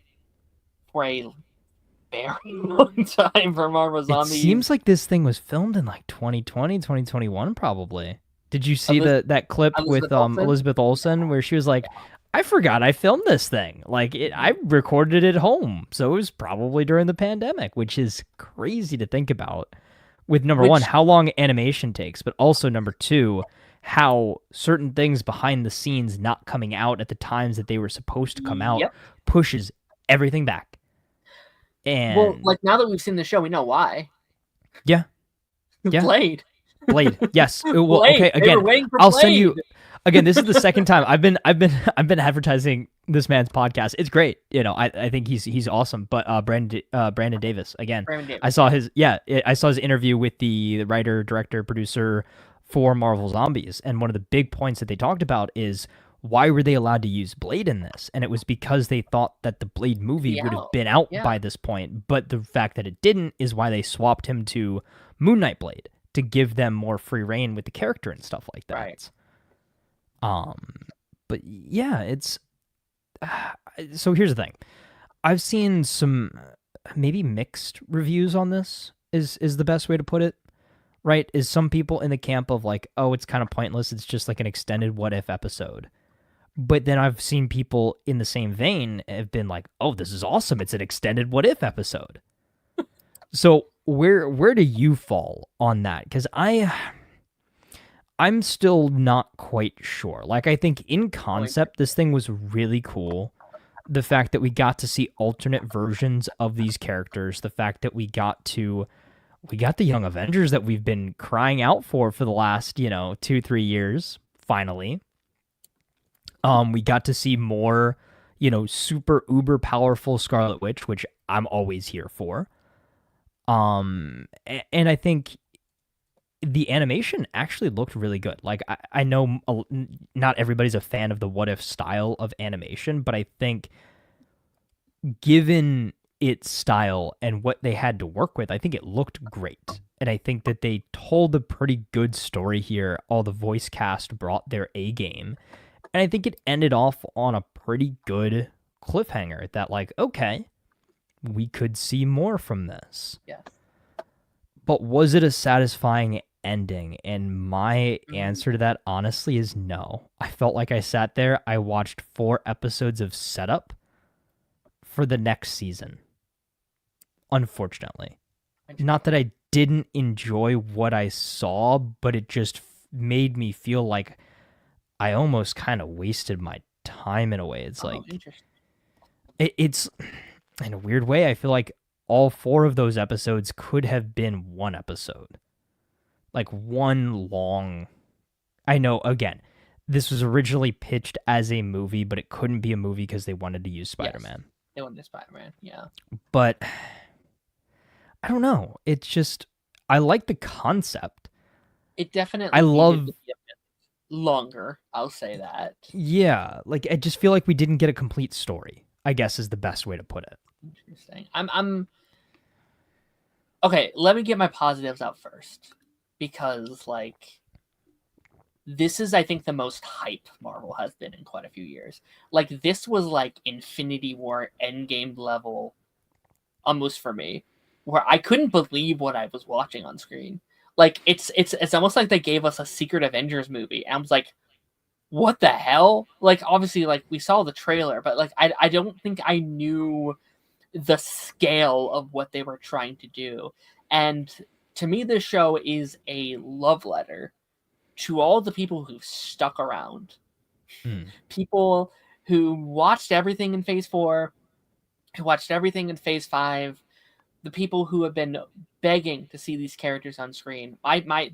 for a very long time for Marvel Zombies. It seems like this thing was filmed in like 2020, 2021 probably. Did you see that clip with Elizabeth Olsen where she was like, I forgot I filmed this thing. Like, I recorded it at home. So it was probably during the pandemic, which is crazy to think about. With number one, how long animation takes, but also number two, how certain things behind the scenes not coming out at the times that they were supposed to come out Yep. pushes everything back. Well, And like now that we've seen the show, we know why. yeah, yeah. Blade. Blade. Yes. Well, Blade. okay. They were Again, waiting for I'll Blade. send you. Again, this is the second time I've been advertising this man's podcast. It's great. You know, I think he's awesome. But Brandon Davis again. Brandon Davis. I saw his interview with the writer, director, producer for Marvel Zombies, and one of the big points that they talked about is why were they allowed to use Blade in this? And it was because they thought that the Blade movie would have been out by this point, but the fact that it didn't is why they swapped him to Moon Knight Blade to give them more free reign with the character and stuff like that. Right. But yeah, it's so here's the thing. I've seen some maybe mixed reviews on this is the best way to put it. Right? Is some people in the camp of like, oh, it's kind of pointless. It's just like an extended what if episode. But then I've seen people in the same vein have been like, oh, this is awesome. It's an extended what if episode. So where do you fall on that? Because I'm still not quite sure. Like, I think in concept, this thing was really cool. The fact that we got to see alternate versions of these characters, the fact that we got the Young Avengers that we've been crying out for the last, 2-3 years, finally. We got to see more, super uber powerful Scarlet Witch, which I'm always here for. And I think the animation actually looked really good. Like, I know not everybody's a fan of the what if style of animation, but I think given its style and what they had to work with, I think it looked great. And I think that they told a pretty good story here. All the voice cast brought their A game. And I think it ended off on a pretty good cliffhanger that, like, okay, we could see more from this. Yes. But was it a satisfying ending? And my answer to that, honestly, is no. I felt like I sat there, I watched 4 episodes of setup for the next season. Unfortunately. Not that I didn't enjoy what I saw, but it just made me feel like I almost kind of wasted my time in a way. It's like, it's in a weird way, I feel like all 4 of those episodes could have been one episode. Like one long, I know, again, this was originally pitched as a movie, but it couldn't be a movie because they wanted to use Spider-Man. Yes, they wanted Spider-Man, yeah. But I don't know. It's just, I like the concept. It definitely I love longer, I'll say that. Yeah, like I just feel like we didn't get a complete story, I guess is the best way to put it. Interesting. I'm okay, let me get my positives out first. Because, like, this is, I think, the most hype Marvel has been in quite a few years. Like, this was, like, Infinity War Endgame level, almost for me, where I couldn't believe what I was watching on screen. Like, it's almost like they gave us a Secret Avengers movie, and I was like, what the hell? Like, obviously, like, we saw the trailer, but, like, I don't think I knew the scale of what they were trying to do. And to me, this show is a love letter to all the people who've stuck around. People who watched everything in Phase 4, who watched everything in Phase 5, the people who have been begging to see these characters on screen.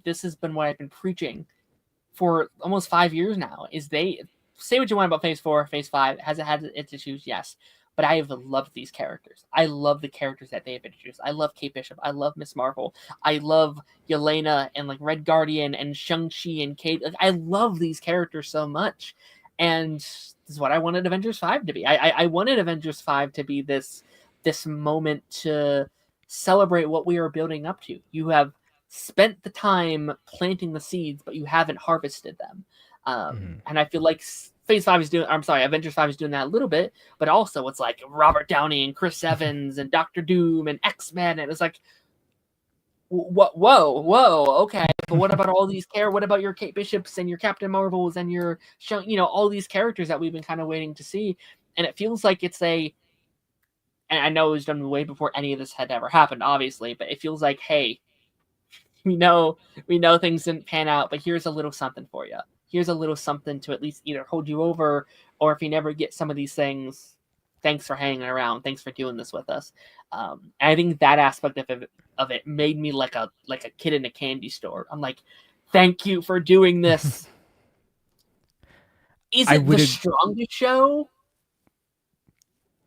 This has been what I've been preaching for almost 5 years now, is they say what you want about Phase 4, Phase 5. Has it had its issues? Yes. But I have loved these characters. I love the characters that they have introduced. I love Kate Bishop. I love Miss Marvel. I love Yelena and like Red Guardian and Shang-Chi and Kate. Like, I love these characters so much. And this is what I wanted Avengers 5 to be. I wanted Avengers 5 to be this moment to celebrate what we are building up to. You have spent the time planting the seeds, but you haven't harvested them. And I feel like Avengers 5 is doing that a little bit, but also it's like Robert Downey and Chris Evans and Doctor Doom and X-Men, and it's like, whoa, okay, but what about all these what about your Kate Bishops and your Captain Marvels and your, all these characters that we've been kind of waiting to see? And it feels like it's and I know it was done way before any of this had ever happened, obviously, but it feels like, hey, we know things didn't pan out, but here's a little something for you. Here's a little something to at least either hold you over, or if you never get some of these things, thanks for hanging around. Thanks for doing this with us. And I think that aspect of it made me like a kid in a candy store. I'm like, thank you for doing this. Is it the strongest show?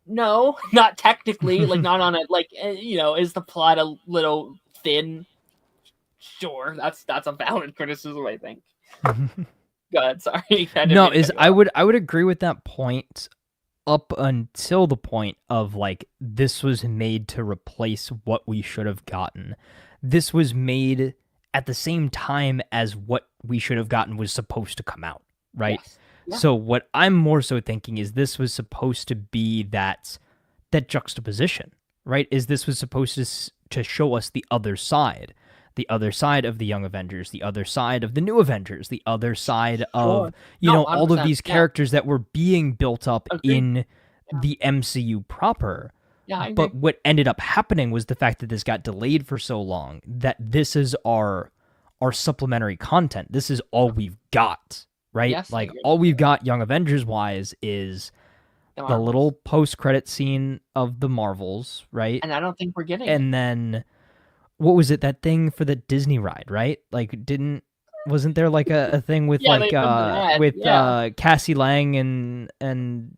No, not technically. Like, not on it. Like, is the plot a little thin? Sure, that's a valid criticism, I think. Go ahead. Sorry. No, I would agree with that point up until the point of like this was made to replace what we should have gotten. This was made at the same time as what we should have gotten was supposed to come out, right? Yes. Yeah. So what I'm more so thinking is this was supposed to be that juxtaposition, right? Is this was supposed to show us the other side of the Young Avengers, the other side of the New Avengers, the other side of all of these characters that were being built up in the MCU proper. Yeah, I agree. But what ended up happening was the fact that this got delayed for so long that this is our supplementary content. This is all we've got, right? Yes, like all we've got Young Avengers wise is the little post-credit scene of the Marvels, right? And I don't think we're getting it. And then what was it, that thing for the Disney ride, right? Like wasn't there like a thing with Cassie Lang and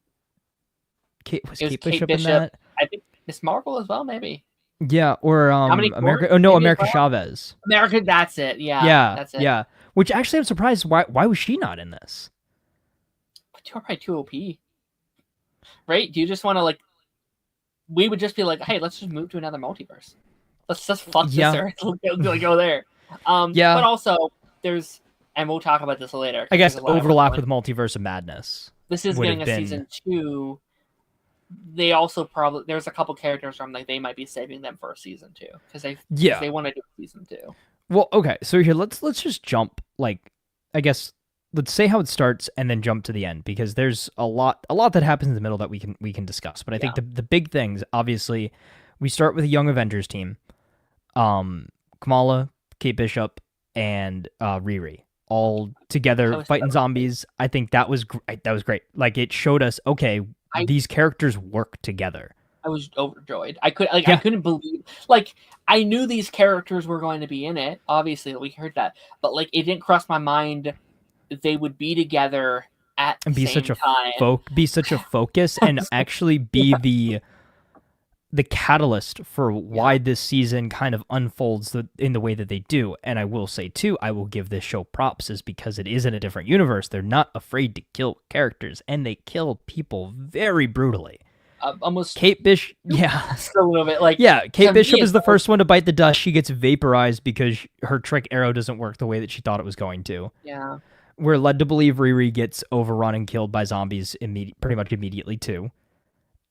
Kate Bishop in that? I think Miss Marvel as well, maybe. Yeah, or America Chavez. America, that's it. Yeah, that's it. Yeah. Which actually I'm surprised why was she not in this? But you're probably too OP. Right? Do you just want to we would just be like, hey, let's just move to another multiverse. Let's just fuck this earth. Go there. But also there's, and we'll talk about this later. I guess overlap with Multiverse of Madness. This is getting a season 2. They also there's a couple characters from they might be saving them for a season 2 because they want to do season 2. Well, okay, so here let's just jump. I guess let's say how it starts and then jump to the end because there's a lot that happens in the middle that we can discuss. But I think the big things, obviously, we start with a Young Avengers team, Kamala, Kate Bishop, and Riri all together fighting zombies. I think that was great. Like it showed us, okay, these characters work together. I was overjoyed. I couldn't believe. I knew these characters were going to be in it. Obviously, we heard that, but it didn't cross my mind that they would be together at the same time. Be such a focus and actually be the catalyst for why this season kind of unfolds in the way that they do. And I will say too, I will give this show props is because it is in a different universe. They're not afraid to kill characters, and they kill people very brutally. Almost Kate Bishop, just a little bit. Kate Bishop is the first one to bite the dust. She gets vaporized because her trick arrow doesn't work the way that she thought it was going to. Yeah, we're led to believe Riri gets overrun and killed by zombies pretty much immediately too.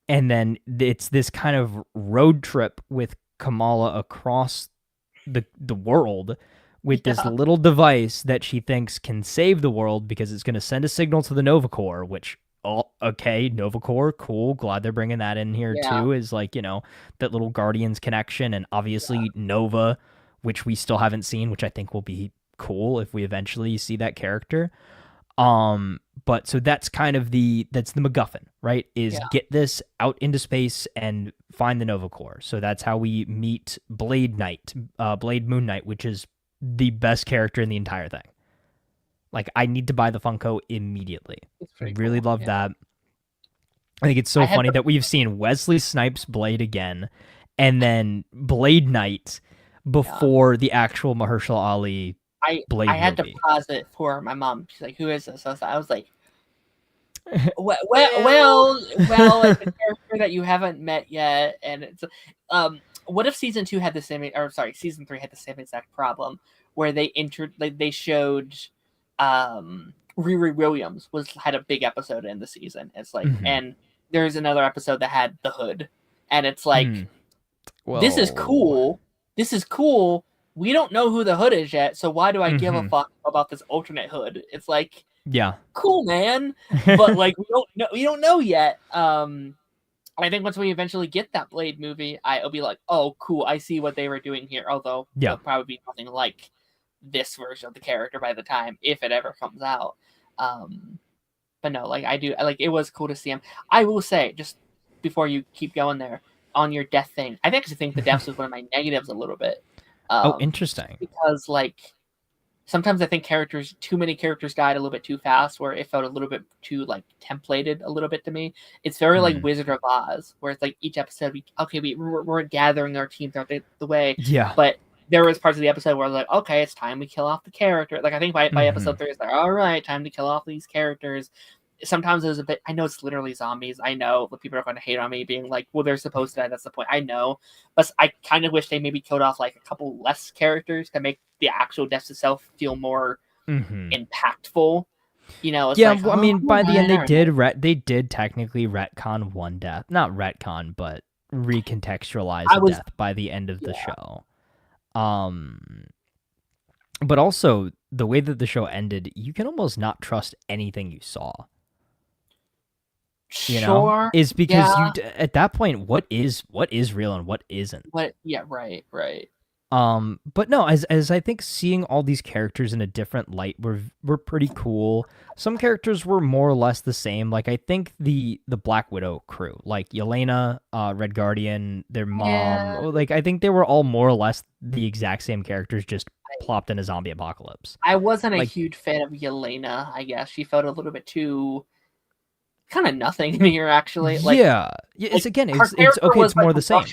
And then it's this kind of road trip with Kamala across the world with this little device that she thinks can save the world because it's going to send a signal to the Nova Corps, which, Nova Corps, cool. Glad they're bringing that in here too, is that little Guardians connection, and obviously Nova, which we still haven't seen, which I think will be cool if we eventually see that character. But so that's kind of that's the MacGuffin, right? Is get this out into space and find the Nova Corps. So that's how we meet Blade Moon Knight, which is the best character in the entire thing. I need to buy the Funko immediately. I really love that. I think it's so funny that we've seen Wesley Snipes Blade again, and then Blade Knight before the actual Mahershala Ali Blade I had movie. To pause it for my mom. She's like, "Who is this?" I was like, "Well, it's a character that you haven't met yet." And it's what if season 2 had the same, or sorry, season 3 had the same exact problem where they they showed Riri Williams had a big episode in the season. It's and there's another episode that had the Hood, and it's this is cool. This is cool. We don't know who the Hood is yet, so why do I give a fuck about this alternate Hood? It's cool, man, but we don't know yet. I think once we eventually get that Blade movie, I'll be like, oh, cool, I see what they were doing here. Although Yeah. it'll probably be nothing like this version of the character by the time, if it ever comes out. But no, like it was cool to see him. I will say, just before you keep going there, on your death thing, I actually think the deaths was one of my negatives a little bit. Oh, interesting. Because like sometimes I think too many characters died a little bit too fast, where it felt a little bit too like templated a little bit to me. It's very like Wizard of Oz, where it's like each episode we're gathering our team throughout the way. Yeah. But there was parts of the episode where like, okay, it's time we kill off the character. Like I think by episode 3, it's like, all right, time to kill off these characters. Sometimes it was a bit. I know it's literally zombies. I know people are going to hate on me, being like, "Well, they're supposed to die. That's the point." I know, but I kind of wish they maybe killed off like a couple less characters to make the actual deaths itself feel more impactful. You know? It's yeah. like, well, I mean, by the end, they did technically retcon one death, not retcon, but recontextualize a death by the end of the show. But also the way that the show ended, you can almost not trust anything you saw. You know, is because you at that point, what is real and what isn't. Right. But no, as I think seeing all these characters in a different light were pretty cool. Some characters were more or less the same. Like I think the Black Widow crew, like Yelena, Red Guardian, their mom, like I think they were all more or less the exact same characters, just plopped in a zombie apocalypse. I wasn't a huge fan of Yelena. I guess she felt a little bit too kind of nothing here, actually. Like, it's again, it's okay. It's more the same.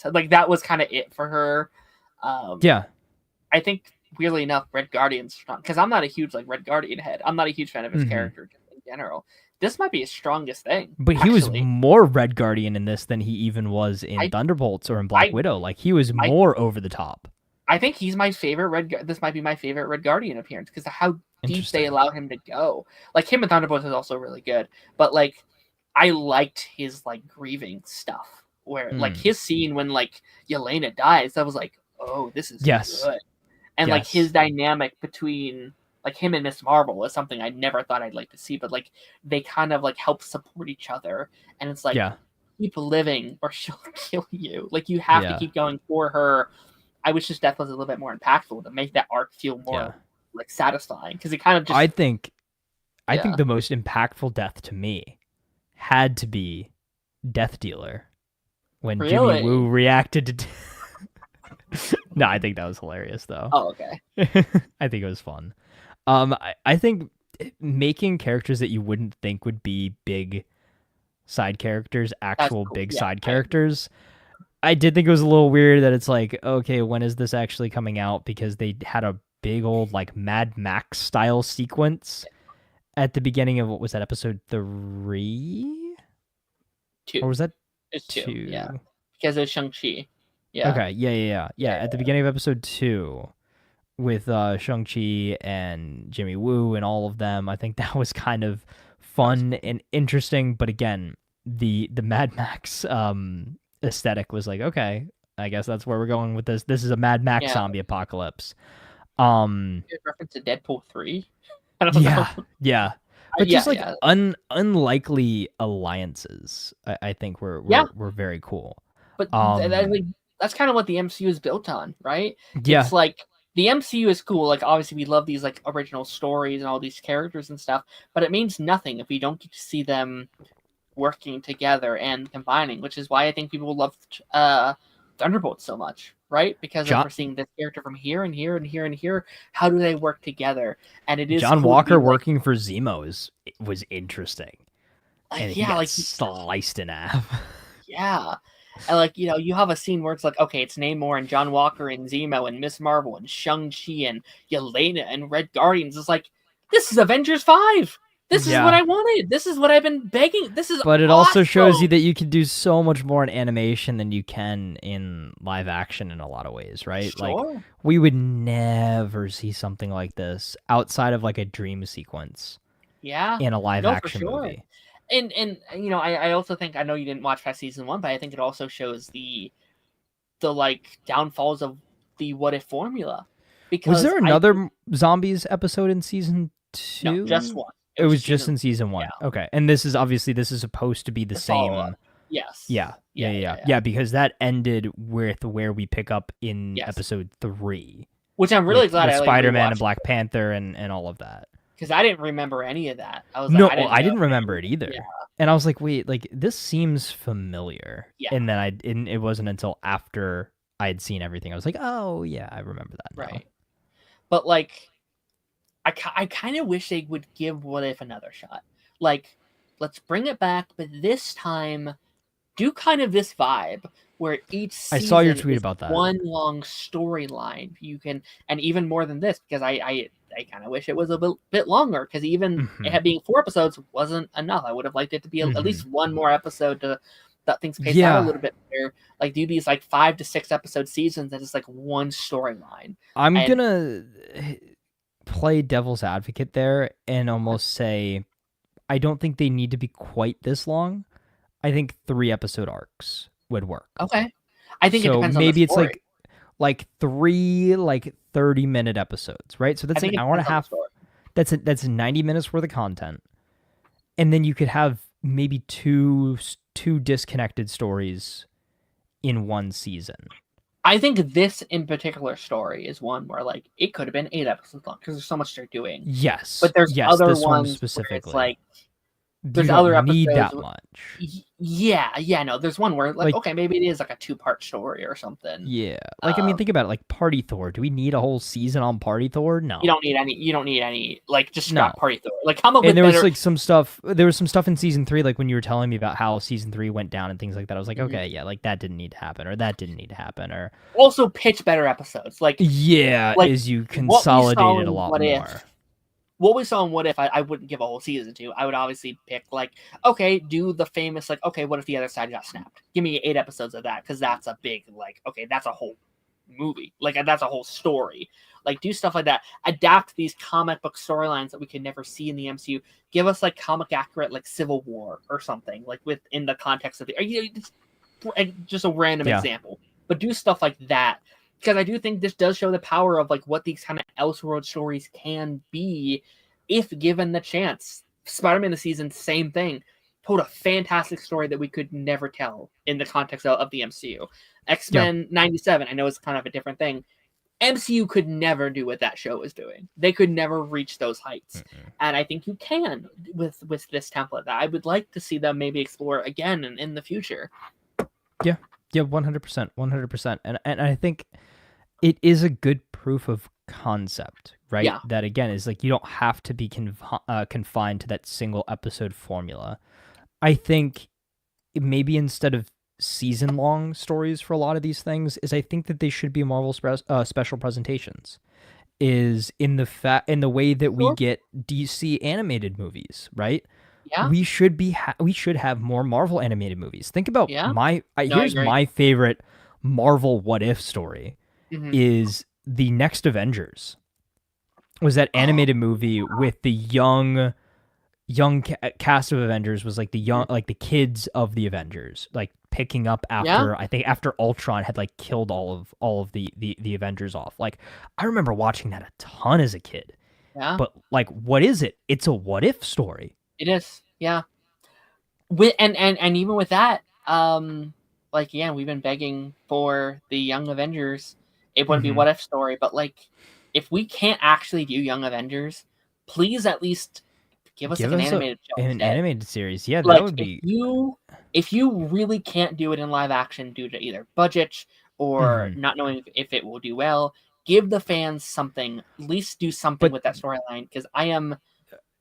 Like that was kind of it for her. I think weirdly enough, Red Guardian's strong because I'm not a huge like Red Guardian head. I'm not a huge fan of his character in general. This might be his strongest thing. But he was more Red Guardian in this than he even was in Thunderbolts or in Black Widow. Like he was more over the top. I think he's my favorite This might be my favorite Red Guardian appearance because of how deep they allow him to go. Like him in Thunderbolts is also really good, but like I liked his like grieving stuff where like his scene when like Yelena dies, I was like, oh, this is good. And like his dynamic between like him and Miss Marvel is something I never thought I'd like to see, but like they kind of like help support each other, and it's like keep living or she'll kill you. Like you have to keep going for her. I wish his death was a little bit more impactful to make that arc feel more like satisfying because it kind of just. I think the most impactful death to me had to be Death Dealer when Jimmy Woo reacted to. No, I think that was hilarious though. Oh, okay. I think it was fun. I think making characters that you wouldn't think would be big side characters, big side characters. I did think it was a little weird that it's like, okay, when is this actually coming out? Because they had a big old like Mad Max style sequence at the beginning of what was that, episode 3? 2. Or was that it's 2? Yeah, because of Shang-Chi. Yeah. Okay. Yeah. At the beginning of episode 2, with Shang-Chi and Jimmy Woo and all of them, I think that was kind of fun and interesting. But again, the Mad Max aesthetic was like, okay, I guess that's where we're going with this. This is a Mad Max zombie apocalypse. Reference to Deadpool 3. I don't know. Yeah. But just like unlikely alliances, I think were very cool. But that's kind of what the MCU is built on, right? Yeah. It's like the MCU is cool. Like obviously we love these like original stories and all these characters and stuff, but it means nothing if we don't get to see them working together and combining, which is why I think people love Thunderbolts so much, right? Because we're seeing this character from here and here and here and here. How do they work together? And it is John Walker working for Zemo was interesting. And he got sliced in half. Yeah. And like, you know, you have a scene where it's like, okay, it's Namor and John Walker and Zemo and Miss Marvel and Shang-Chi and Yelena and Red Guardians. It's like, this is Avengers 5. This is what I wanted. This is what I've been begging. This is But it also shows you that you can do so much more in animation than you can in live action in a lot of ways, right? Sure. Like we would never see something like this outside of like a dream sequence. Yeah. In a live action movie. And you know, I also think, I know you didn't watch past season 1, but I think it also shows the like downfalls of the what if formula. Because was there another zombies episode in season 2? No, just one. It was just in season 1. Yeah. Okay. And this is supposed to be the same Yes. Yeah, because that ended with where we pick up in Yes. episode 3. Which I'm really glad with I Spider-Man and rewatched Black Panther and all of that. because I didn't remember any of that. I was No, like, I didn't remember it Yeah. either. And I was like, wait, like this seems familiar. Yeah. And then it wasn't until after I had seen everything I was like, oh yeah, I remember that now. Right. But like, I kind of wish they would give What If another shot. Like, let's bring it back, but this time do kind of this vibe where each season I saw your tweet is about that. one long storyline. You can, and even more than this, because I kind of wish it was a bit longer, because even it had being 4 episodes wasn't enough. I would have liked it to be at least one more episode to that things pace out a little bit better. Like do these like 5 to 6 episode seasons and just like one storyline. I'm gonna play devil's advocate there and almost say I don't think they need to be quite this long. I think 3 episode arcs would work. Okay. I think it depends on maybe the story. it's like 3 like 30-minute episodes, right? So that's an hour and a half. That's 90 minutes worth of content. And then you could have maybe two disconnected stories in one season. I think this in particular story is one where like it could have been 8 episodes long because there's so much they're doing. Yes. But there's other this one ones specifically. where it's like there's you don't other need that much. Yeah, no, there's one where like okay, maybe it is like a 2-part story or something. Yeah. Like I mean think about it, like Party Thor. Do we need a whole season on Party Thor? No. You don't need any like just scrap Party Thor. Like come up with and there better... was like some stuff in season 3, like when you were telling me about how season 3 went down and things like that. I was like, okay, yeah, like that didn't need to happen, or that didn't need to happen, or also pitch better episodes. Like is you consolidated a lot more. What we saw in What If, I wouldn't give a whole season to. I would obviously pick, like, okay, do the famous, like, okay, what if the other side got snapped? Give me 8 episodes of that, because that's a big, like, okay, that's a whole movie. Like, that's a whole story. Like, do stuff like that. Adapt these comic book storylines that we could never see in the MCU. Give us, like, comic accurate, like, Civil War or something, like, within the context of the... just a random example. But do stuff like that. Because I do think this does show the power of like what these kind of Elseworld stories can be if given the chance. Spider-Man this season, same thing. Told a fantastic story that we could never tell in the context of the MCU. X-Men 97, I know it's kind of a different thing. MCU could never do what that show was doing. They could never reach those heights. And I think you can with this template that I would like to see them maybe explore again in the future. Yeah, 100%. And I think it is a good proof of concept, right? Yeah. That again is like you don't have to be confined to that single episode formula. I think maybe instead of season-long stories for a lot of these things, is I think that they should be Marvel special presentations. Is in the way that we get DC animated movies, right? Yeah. We should have more Marvel animated movies. Think about here's my favorite Marvel What If story is the next Avengers. Was that animated movie with the young cast of Avengers, was like the kids of the Avengers, like picking up after I think after Ultron had like killed all of the Avengers off. Like I remember watching that a ton as a kid. Yeah. But like what is it? It's a what if story. It is, yeah. And even with that, like we've been begging for the Young Avengers. It wouldn't be what if story, but like, if we can't actually do Young Avengers, please at least give us like an animated show. An animated series, yeah, like, that would be. If you really can't do it in live action due to either budget or not knowing if it will do well, give the fans something. At least do something with that storyline, because I'm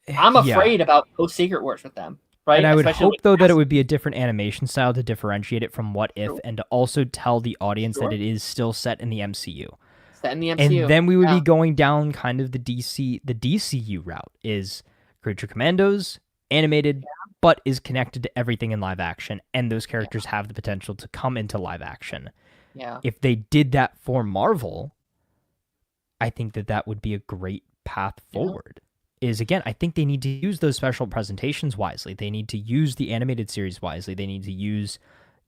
afraid about post Secret Wars with them. Right? And I would hope though that it would be a different animation style to differentiate it from What If, and to also tell the audience that it is still set in the MCU. Set in the MCU. And then we would be going down kind of the DCU route, is Creature Commandos, animated, but is connected to everything in live action, and those characters have the potential to come into live action. Yeah. If they did that for Marvel, I think that would be a great path forward. Is again, I think they need to use those special presentations wisely. They need to use the animated series wisely. They need to use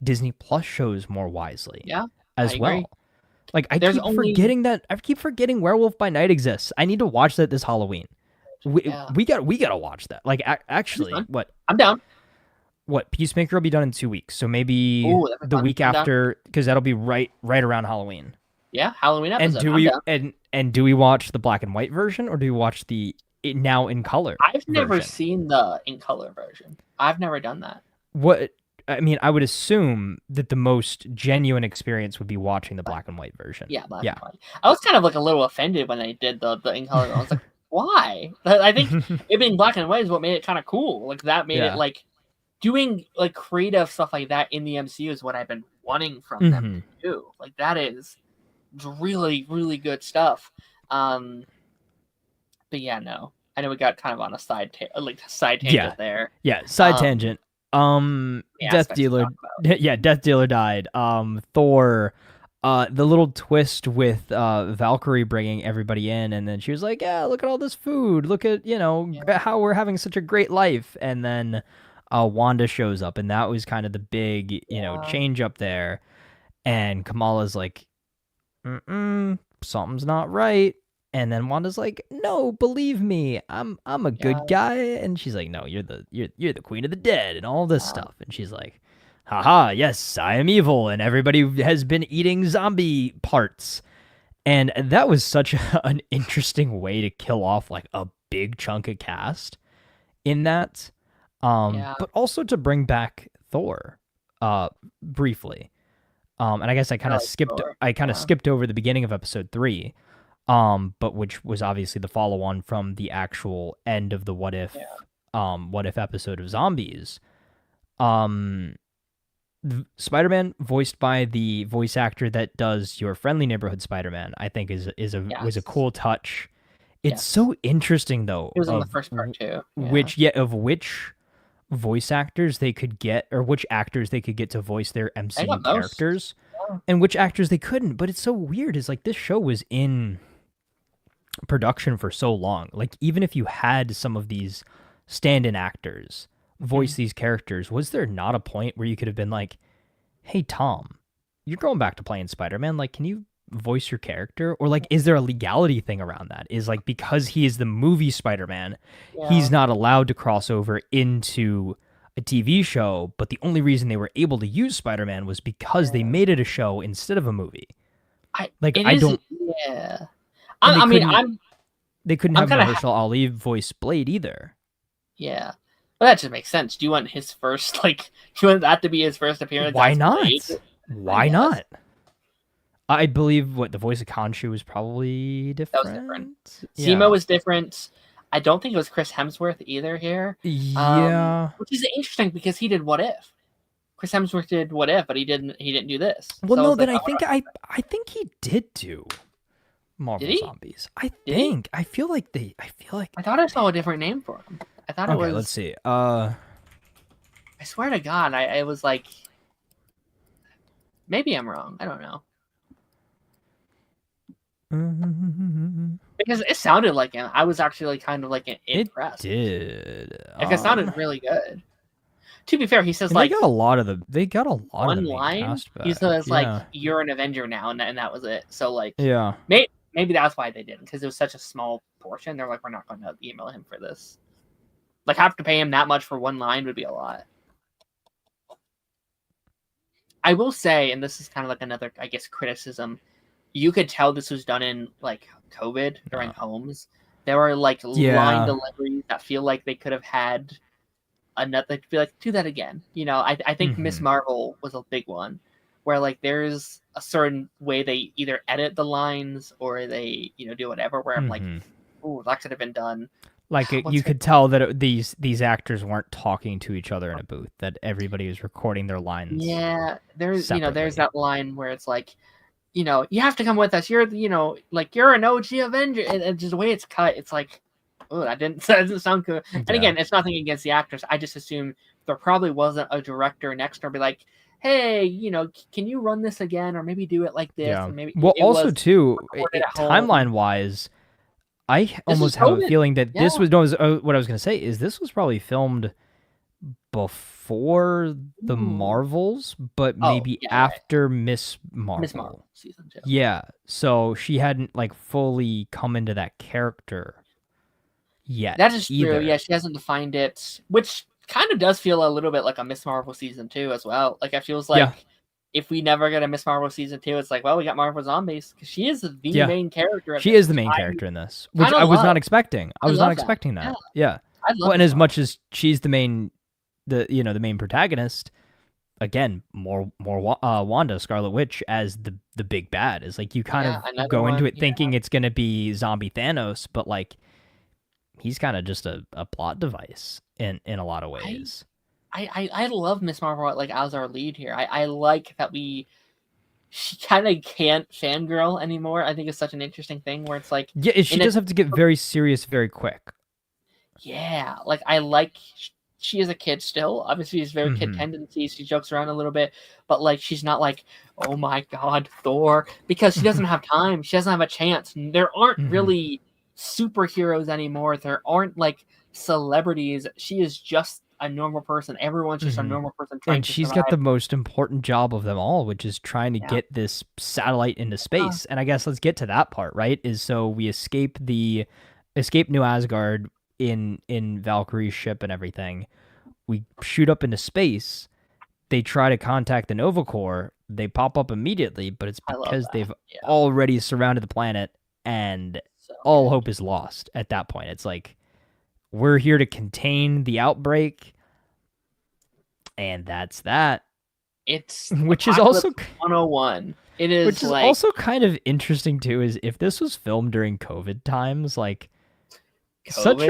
Disney Plus shows more wisely. Yeah, as well. Like I keep forgetting Werewolf by Night exists. I need to watch that this Halloween. We gotta watch that. Like actually, what I'm down. what, Peacemaker will be done in 2 weeks, so maybe Ooh, that'd be the fun. week I'm down. after, because that'll be right around Halloween. Yeah, Halloween episode. And do I'm we down. and do we watch the black and white version, or do we watch the now in color? I've never version? seen the in color version. I've never done that. What I mean, I would assume that the most genuine experience would be watching the black and white version. Yeah, black and white. I was kind of like a little offended when they did the in color. I was like, why? I think it being black and white is what made it kind of cool. Like that made it like doing like creative stuff like that in the MCU is what I've been wanting from them to do. Like that is really, really good stuff. But yeah, no. I know we got kind of on a side tangent there. Yeah, side tangent. Death Dealer. Yeah, Death Dealer died. Thor. The little twist with Valkyrie bringing everybody in, and then she was like, "Yeah, look at all this food. Look at how we're having such a great life." And then Wanda shows up, and that was kind of the big change up there. And Kamala's like, something's not right. And then Wanda's like, "No, believe me, I'm a good guy." And she's like, "No, you're the queen of the dead and all this stuff." And she's like, "Haha, yes, I am evil, and everybody has been eating zombie parts." And that was such an interesting way to kill off like a big chunk of cast in that. But also to bring back Thor briefly. And I guess I kind of skipped over the beginning of episode 3. But which was obviously the follow-on from the actual end of the What If episode of Zombies. Spider-Man, voiced by the voice actor that does your Friendly Neighborhood Spider-Man, I think was a cool touch. It's so interesting though. It was in the first part too. Which voice actors they could get, or which actors they could get to voice their MCU characters, and which actors they couldn't. But it's so weird. Is like this show was in production for so long. Like even if you had some of these stand-in actors voice these characters, was there not a point where you could have been like, "Hey Tom, you're going back to playing Spider-Man, like can you voice your character?" Or like is there a legality thing around that? Is like because he is the movie Spider-Man, he's not allowed to cross over into a TV show, but the only reason they were able to use Spider-Man was because they made it a show instead of a movie. They couldn't have Mahershala Ali voice Blade either. Yeah. Well, that just makes sense. Do you want his first, do you want that to be his first appearance? Why not? Why not? I believe the voice of Khonshu was probably different. That was different. Zemo was different. I don't think it was Chris Hemsworth either here. Yeah. Which is interesting because he did What If. Chris Hemsworth did What If, but he didn't do this. Well, so no, then I think he did do Marvel Zombies. I feel like I thought I saw a different name for him. I thought it was. Let's see. I swear to God, I was like, maybe I'm wrong. I don't know. Because it sounded like him. I was actually kind of impressed. It did. Like it sounded really good. To be fair, he says they got a lot of the one line. He says "You're an Avenger now," and that was it. So maybe that's why they didn't, because it was such a small portion. They're like, we're not going to email him for this. Like, have to pay him that much for one line would be a lot. I will say, and this is kind of like another, I guess, criticism. You could tell this was done in COVID during homes. There were line deliveries that feel like they could have had another. They'd be like, do that again. I think Miss Marvel was a big one, where there's a certain way they either edit the lines or they do whatever. Where I'm like, ooh, that could have been done. You could tell that these actors weren't talking to each other in a booth. That everybody was recording their lines. Yeah, there's separately. There's that line where it's like, you have to come with us. You're you're an OG Avenger, and just the way it's cut, it's like, oh, that doesn't sound good. Yeah. And again, it's nothing against the actors. I just assume there probably wasn't a director next door be like, hey, can you run this again, or maybe do it like this? Yeah. And maybe also too, timeline wise, I almost have a feeling that this was what I was going to say is this was probably filmed before the Marvels, but maybe after Miss Marvel season 2. Yeah, so she hadn't fully come into that character yet. That is either. true. Yeah, she hasn't defined it, which kind of does feel a little bit like a Miss Marvel season 2 as well. Like it feels Yeah. like if we never get a Miss Marvel season 2, it's like, well, we got Marvel Zombies because she is the Yeah. main character. She is the main character in this, which kinda I was love. not expecting. I was not love that. expecting that. Yeah. I love Well, and Miss as much as she's the main protagonist, again, more Wanda, Scarlet Witch as the big bad is like you kind another of go into one, it thinking it's gonna be zombie Thanos, but like he's kind of just a plot device in a lot of ways. I love Miss Marvel like as our lead here. I like that she kind of can't fangirl anymore. I think it's such an interesting thing where it's like Yeah, she does have to get very serious very quick. Yeah, like I like she is a kid still. Obviously, she's very kid tendencies. She jokes around a little bit, but like she's not like, oh my god, Thor, because she doesn't have time. She doesn't have a chance. There aren't really superheroes anymore. There aren't like celebrities. She is just a normal person. Everyone's just a normal person trying and to she's survive. got the most important job of them all, which is trying to get this satellite into space. And I guess let's get to that part, right? Is so we escape New Asgard in Valkyrie's ship and everything. We shoot up into space. They try to contact the Nova Corps. They pop up immediately, but it's because they've already surrounded the planet, and all hope is lost at that point. It's like, we're here to contain the outbreak, and that's that. It's which is also 101. It is, which is like, also kind of interesting too. Is if this was filmed during COVID times, like such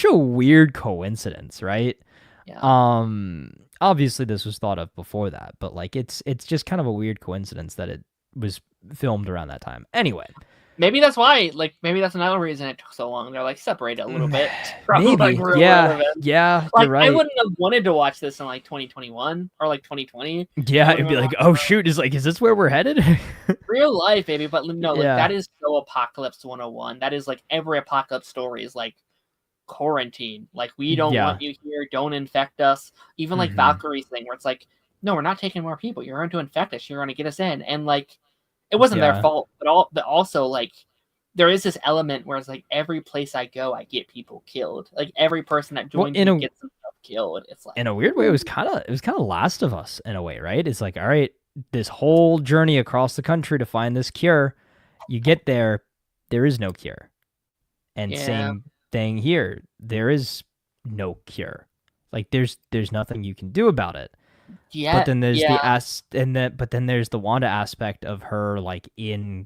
a weird coincidence, right? Yeah. Obviously this was thought of before that, but like it's just kind of a weird coincidence that it was filmed around that time. Anyway. Maybe that's why, like, maybe that's another reason it took so long. They're like separated a little bit. Maybe, like, yeah, like, you're right. I wouldn't have wanted to watch this in like 2021 or like 2020. Yeah, it'd be like, oh shoot, is this where we're headed? Real life, baby. But no, like that is so Apocalypse 101. That is like every apocalypse story is like quarantine. Like we don't want you here. Don't infect us. Even like Valkyrie's thing, where it's like, no, we're not taking more people. You're going to infect us. You're going to get us in, and like. It wasn't their fault, but also like there is this element where it's like every place I go, I get people killed. Like every person that joins me gets themselves killed. It's like in a weird way, it was kind of Last of Us in a way, right? It's like, all right, this whole journey across the country to find this cure, you get there is no cure, and same thing here, there is no cure. Like there's nothing you can do about it. Yeah, but then there's but then there's the Wanda aspect of her, like in,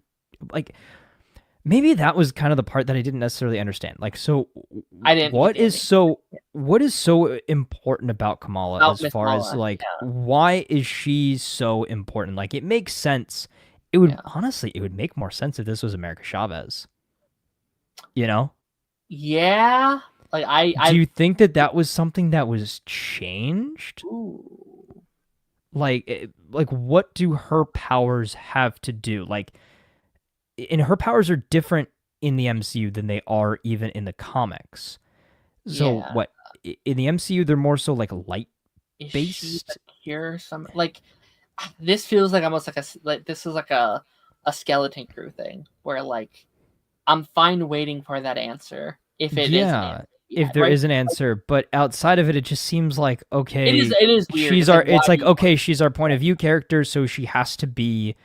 like maybe that was kind of the part that I didn't necessarily understand. Like, so I didn't. What is so important about Kamala as far as like why is she so important? Like, it makes sense. It would honestly, it would make more sense if this was America Chavez. You know? Yeah. Like do you think that was something that was changed? Ooh. Like what do her powers have to do? Like, and her powers are different in the MCU than they are even in the comics. So what, in the MCU they're more so like light based? Is she the cure? Like this feels like almost like this is like a skeleton crew thing where like I'm fine waiting for that answer if it is an answer. If there is an answer, but outside of it, it just seems like, okay, it is weird. It's like okay, she's our point of view character, so she has to be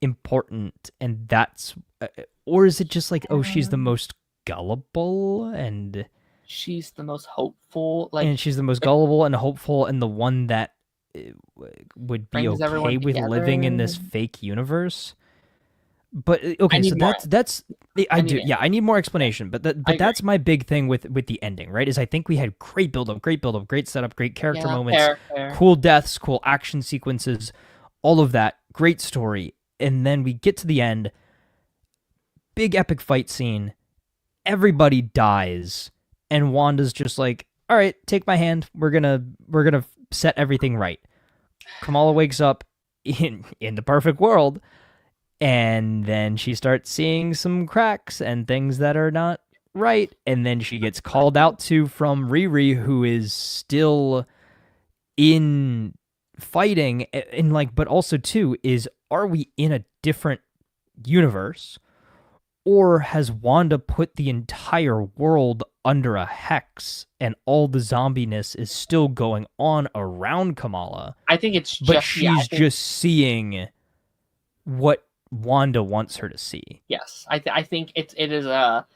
important, and that's, or is it just like, oh, she's the most gullible and she's the most hopeful, and she's the most gullible and hopeful, and the one that would be okay with living in this fake universe. But okay, so that's I need more explanation. But that's my big thing with the ending, right? Is I think we had great build up, great setup, great character moments, cool deaths, cool action sequences, all of that, great story, and then we get to the end, big epic fight scene, everybody dies, and Wanda's just like, all right, take my hand, we're gonna set everything right. Kamala wakes up in the perfect world. And then she starts seeing some cracks and things that are not right. And then she gets called out to from Riri, who is still in fighting. And like, but also too, are we in a different universe? Or has Wanda put the entire world under a hex and all the zombiness is still going on around Kamala? I think it's but just she's just seeing what Wanda wants her to see. Yes, I think it is a.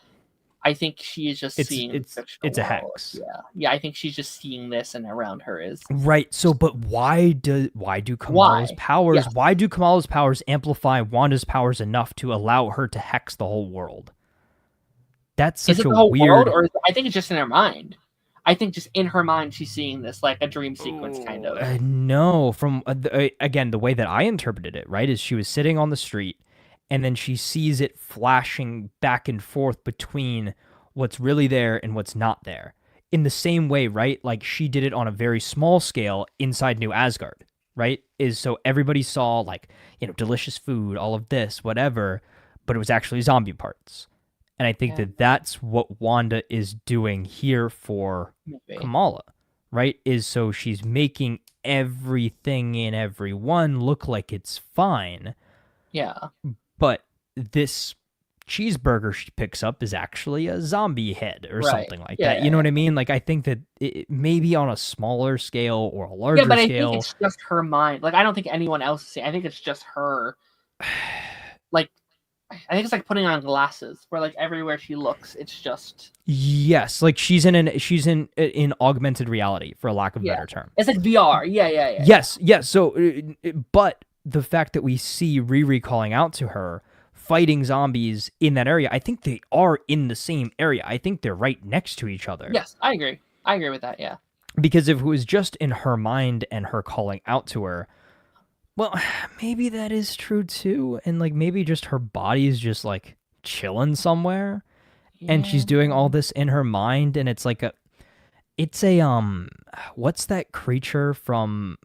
I think she is just seeing it's a hex. Yeah. I think she's just seeing this, and around her is right. So, but why do Kamala's powers? Yes. Why do Kamala's powers amplify Wanda's powers enough to allow her to hex the whole world? That's such a weird. World, or I think it's just in her mind. I think just in her mind, she's seeing this like a dream sequence, kind of. No, from again, the way that I interpreted it, right, is she was sitting on the street, and then she sees it flashing back and forth between what's really there and what's not there. In the same way, right, like she did it on a very small scale inside New Asgard, right? Is so everybody saw like, delicious food, all of this, whatever, but it was actually zombie parts. And I think that that's what Wanda is doing here for Kamala, right? Is so she's making everything and everyone look like it's fine. Yeah. But this cheeseburger she picks up is actually a zombie head or something like that. You know what I mean? Like, I think that it maybe on a smaller scale or a larger scale. Yeah, but I think it's just her mind. Like, I don't think anyone else is seeing. I think it's just her. Like, I think it's like putting on glasses, where like everywhere she looks, it's just. Yes, like she's in augmented reality, for a lack of a better term. It's like VR. Yeah. Yes. So, but the fact that we see Riri calling out to her, fighting zombies in that area, I think they are in the same area. I think they're right next to each other. Yes, I agree. I agree with that. Yeah. Because if it was just in her mind and her calling out to her, well, maybe that is true too. And like maybe just her body is just like chilling somewhere and she's doing all this in her mind. And it's like what's that creature from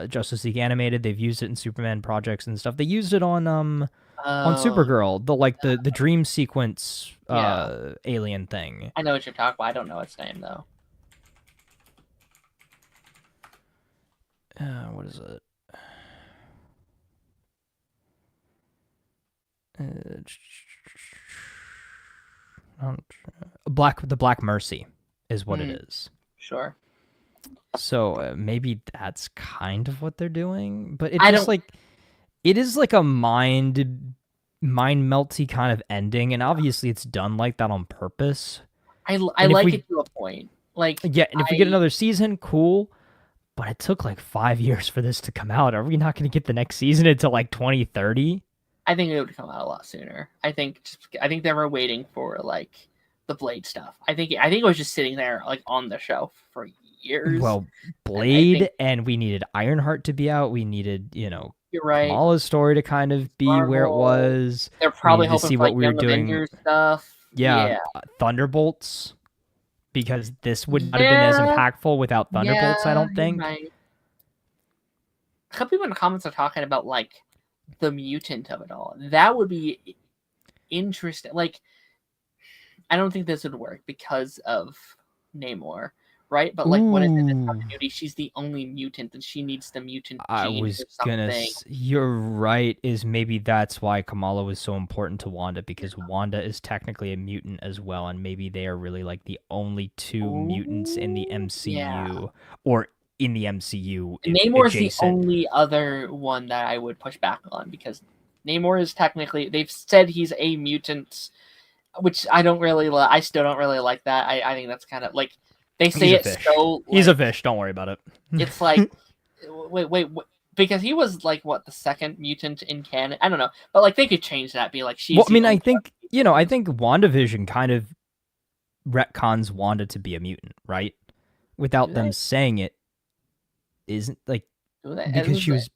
Justice League Animated? They've used it in Superman projects and stuff. They used it on Supergirl, the dream sequence alien thing. I know what you're talking about. I don't know its name though. What is it? The Black Mercy is what it is. Sure. So maybe that's kind of what they're doing, but it is like a mind melty kind of ending, and obviously it's done like that on purpose. I like it to a point. Like, yeah, and if we get another season, cool. But it took like 5 years for this to come out. Are we not going to get the next season until like 2030? I think it would come out a lot sooner. I think they were waiting for like the Blade stuff. I think it was just sitting there like on the shelf for years. Well, Blade, and we needed Ironheart to be out. We needed, you're right, Kamala's story to kind of be where it was. They're probably hoping to see for, what we were doing. Avengers stuff. Yeah. Thunderbolts, because this would not have been as impactful without Thunderbolts. I don't think. Right. A couple people in the comments are talking about like the mutant of it all. That would be interesting. Like, I don't think this would work because of Namor, right? But like, what is in this continuity? She's the only mutant, and she needs the mutant gene. I was gonna. You're right. Is maybe that's why Kamala was so important to Wanda, because Wanda is technically a mutant as well, and maybe they are really like the only two mutants in the MCU or in the MCU. Namor is the only other one that I would push back on, because Namor is technically, they've said he's a mutant, which I don't really I still don't really like that. I think that's kind of like, they say it so like, he's a fish, don't worry about it. It's like wait, because he was like what, the second mutant in canon? I don't know, but like they could change that, be like she's well, I mean, I think WandaVision kind of retcons Wanda to be a mutant, right? Without them saying it. Isn't like because she was.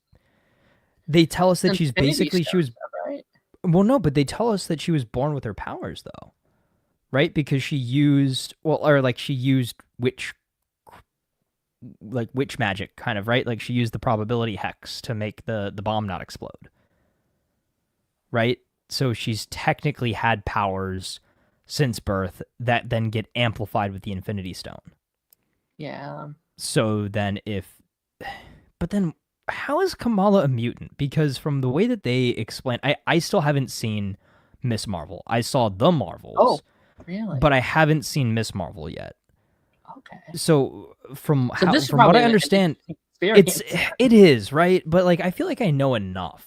They tell us that she's basically she was. Right? Well, no, but they tell us that she was born with her powers, though, right? Because she used she used witch magic, kind of, right? Like she used the probability hex to make the bomb not explode, right? So she's technically had powers since birth that then get amplified with the Infinity Stone. Yeah. So then but then how is Kamala a mutant? Because from the way that they explain, I still haven't seen Miss Marvel. I saw the Marvels. Oh, really? But I haven't seen Miss Marvel yet. Okay. So from this is from what probably I an understand, experience. it is, right? But like I feel like I know enough.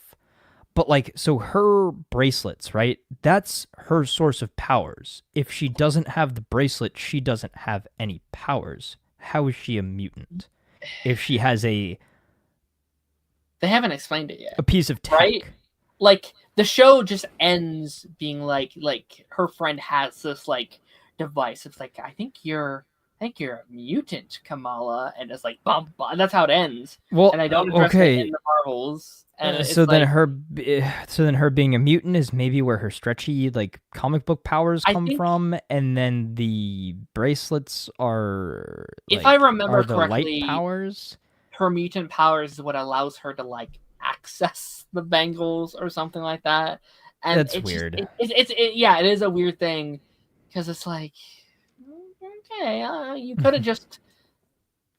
But like so her bracelets, right? That's her source of powers. If she doesn't have the bracelet, she doesn't have any powers. How is she a mutant? If she has They haven't explained it yet, a piece of tech. right? Like the show just ends being like her friend has this like device. It's like I think you're a mutant, Kamala, and it's like bum, bum. That's how it ends. Well, And I don't address it in the Marvels. And it's so then like, so then her being a mutant is maybe where her stretchy like comic book powers I come think- from, and then the bracelets are If like, I remember are the correctly, light powers. her mutant powers is what allows her to like access the bangles or something like that. And That's it's weird. Yeah, it is a weird thing because it's like, okay, you could have just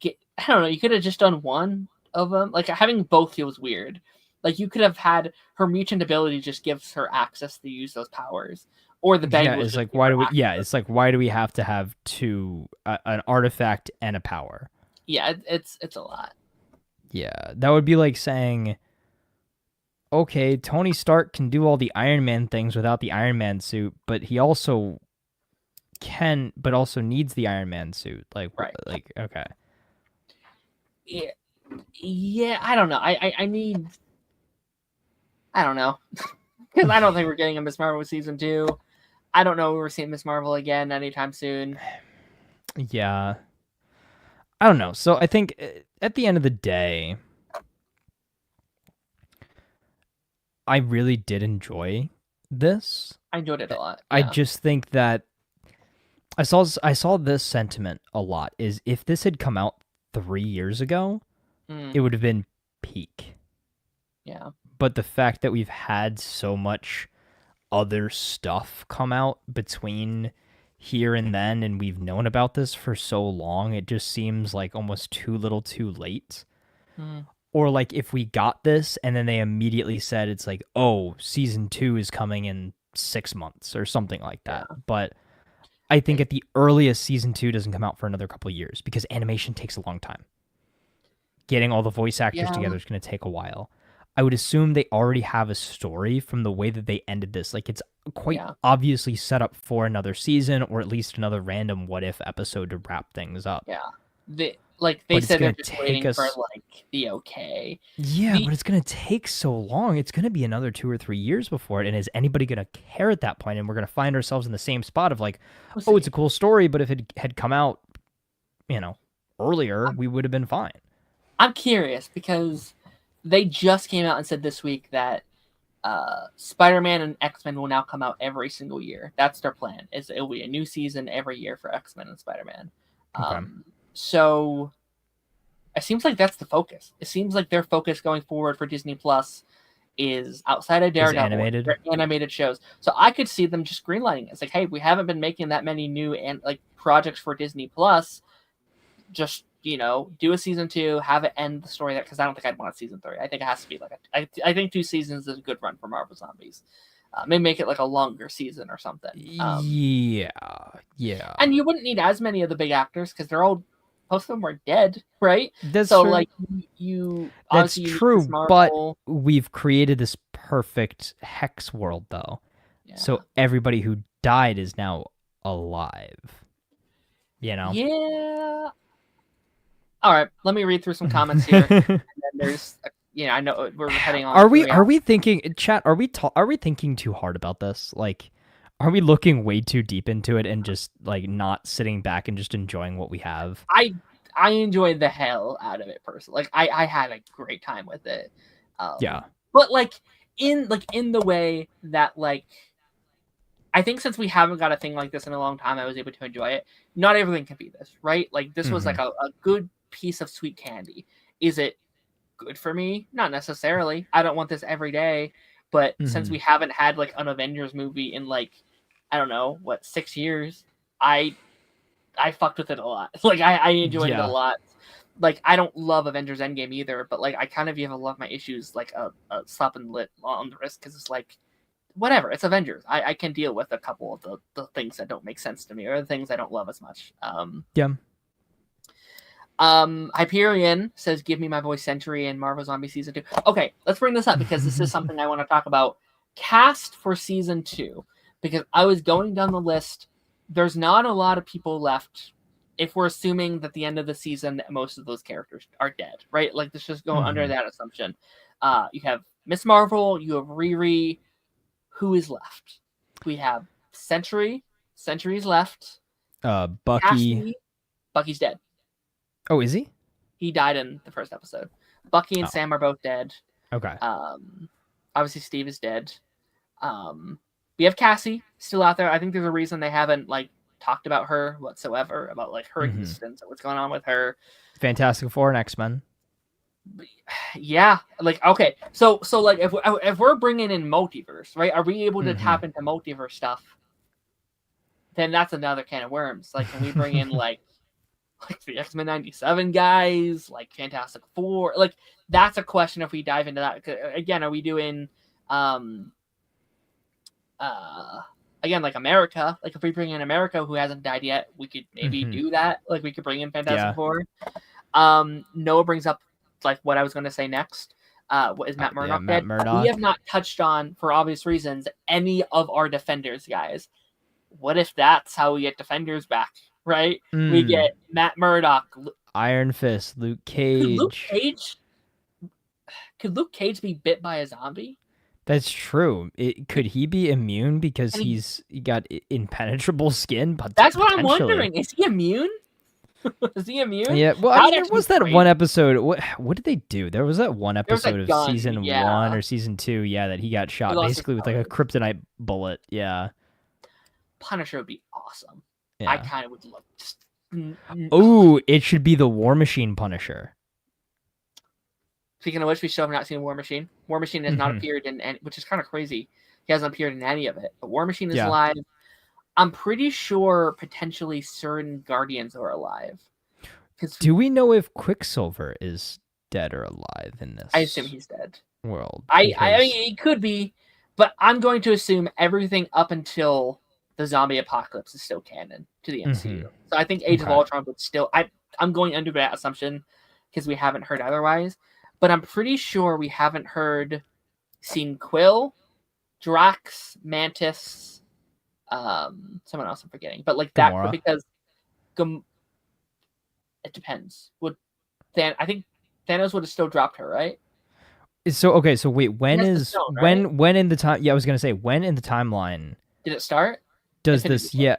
I don't know, you could have just done one of them. Like having both feels weird. Like you could have had her mutant ability just gives her access to use those powers, or the bangles. Yeah, it's like why do we? Yeah, it's like why do we have to have two an artifact and a power? Yeah, it's a lot. Yeah, that would be like saying, okay, Tony Stark can do all the Iron Man things without the Iron Man suit, but he also but also needs the Iron Man suit. Like, right. Like, okay. Yeah, I don't know. I need. I don't know, because I don't think we're getting a Miss Marvel season 2. I don't know if we're seeing Miss Marvel again anytime soon. Yeah, I don't know. So I think at the end of the day, I really did enjoy this. I enjoyed it a lot. I Yeah. just think that I saw this sentiment a lot. Is if this had come out 3 years ago, it would have been peak. Yeah. But the fact that we've had so much other stuff come out between here and then, and we've known about this for so long, it just seems like almost too little too late. Or like if we got this and then they immediately said it's like, oh, season 2 is coming in 6 months or something like that. Yeah. But I think at the earliest, season 2 doesn't come out for another couple of years because animation takes a long time. Getting all the voice actors together is going to take a while. I would assume they already have a story from the way that they ended this. Like it's quite obviously set up for another season or at least another random what if episode to wrap things up. Yeah. They said they're just waiting for like the okay. Yeah, but it's going to take so long. It's going to be another 2 or 3 years before it. And is anybody going to care at that point? And we're going to find ourselves in the same spot of like, oh, it's a cool story. But if it had come out, earlier, we would have been fine. I'm curious because they just came out and said this week that Spider-Man and X-Men will now come out every single year. That's their plan. It'll be a new season every year for X-Men and Spider-Man. Okay. So it seems like that's the focus. It seems like their focus going forward for Disney Plus is outside of Daredevil, animated shows. So I could see them just greenlighting it. It's like, hey, we haven't been making that many new projects for Disney Plus. Just do a season 2, have it end the story there, because I don't think I'd want a season 3. I think it has to be like I think 2 seasons is a good run for Marvel Zombies. Maybe make it like a longer season or something. Yeah. And you wouldn't need as many of the big actors because they're all most of them are dead, right? That's so true. Like you. That's true, but we've created this perfect hex world, though. Yeah. So everybody who died is now alive. Yeah. All right, let me read through some comments here. And then there's, I know we're heading on. Are we thinking, chat? Are we thinking too hard about this? Like, are we looking way too deep into it and just like not sitting back and just enjoying what we have? I enjoyed the hell out of it personally. Like, I had a great time with it. Yeah. But in the way that I think since we haven't got a thing like this in a long time, I was able to enjoy it. Not everything can be this, right? Like this was like a good piece of sweet candy. Is it good for me? Not necessarily. I don't want this every day. But since we haven't had an Avengers movie in I don't know, 6 years, I fucked with it a lot. I enjoyed it a lot. I don't love Avengers Endgame either, but I kind of have a lot of my issues a slap on the wrist because it's whatever. It's Avengers. I can deal with a couple of the things that don't make sense to me, or the things I don't love as much. Yeah. Hyperion says, "Give me my voice Century in Marvel Zombie season 2." Okay, let's bring this up because this is something I want to talk about. Cast for season 2, because I was going down the list. There's not a lot of people left. If we're assuming that the end of the season, that most of those characters are dead, right? Like, let's just go under that assumption. You have Miss Marvel, you have Riri. Who is left? We have Century. Century's left. Bucky. Cassie. Bucky's dead. Oh, is he? He died in the first episode. Bucky and Sam are both dead. Okay. Obviously Steve is dead. We have Cassie still out there. I think there's a reason they haven't like talked about her whatsoever, about like her existence or what's going on with her. Fantastic Four and X-Men. Yeah, like okay, so like if we're bringing in multiverse, right? Are we able to tap into multiverse stuff? Then that's another can of worms. Like, can we bring in like the X-Men 97 guys, like Fantastic Four? Like, that's a question if we dive into that. Again, are we doing again, like America? Like, if we bring in America who hasn't died yet, we could maybe do that. Like, we could bring in Fantastic Four. Noah brings up like what I was going to say next. What is Matt Murdock dead? We have not touched on, for obvious reasons, any of our Defenders guys. What if that's how we get Defenders back? Right? We get Matt Murdock, Iron Fist, Luke Cage. Could Luke Cage be bit by a zombie? That's true. Could he be immune because he got impenetrable skin? But that's what I'm wondering. Is he immune? Is he immune? Yeah. Well, I mean, there was that one episode. What did they do? There was that one episode of season 1 or season 2. Yeah, that he got shot basically with like a kryptonite bullet. Yeah. Punisher would be awesome. Yeah. I kind of would love. Oh, it should be the War Machine Punisher. Speaking of which, we still have not seen War Machine. War Machine has not appeared in any, which is kind of crazy. He hasn't appeared in any of it. But War Machine is alive. I'm pretty sure potentially certain Guardians are alive. Do we know if Quicksilver is dead or alive in this? I assume he's dead. World. I mean, he could be, but I'm going to assume everything up until the zombie apocalypse is still canon to the MCU. So I think Age of Ultron would still. I'm going under that assumption because we haven't heard otherwise. But I'm pretty sure we haven't seen Quill, Drax, Mantis, someone else I'm forgetting. But like that, Gamora. because it depends. I think Thanos would have still dropped her, right? So okay, so wait, when That's the is stone, right? when in the time? Yeah, I was gonna say when in the timeline Did it start? does Infinity this? War. Yeah.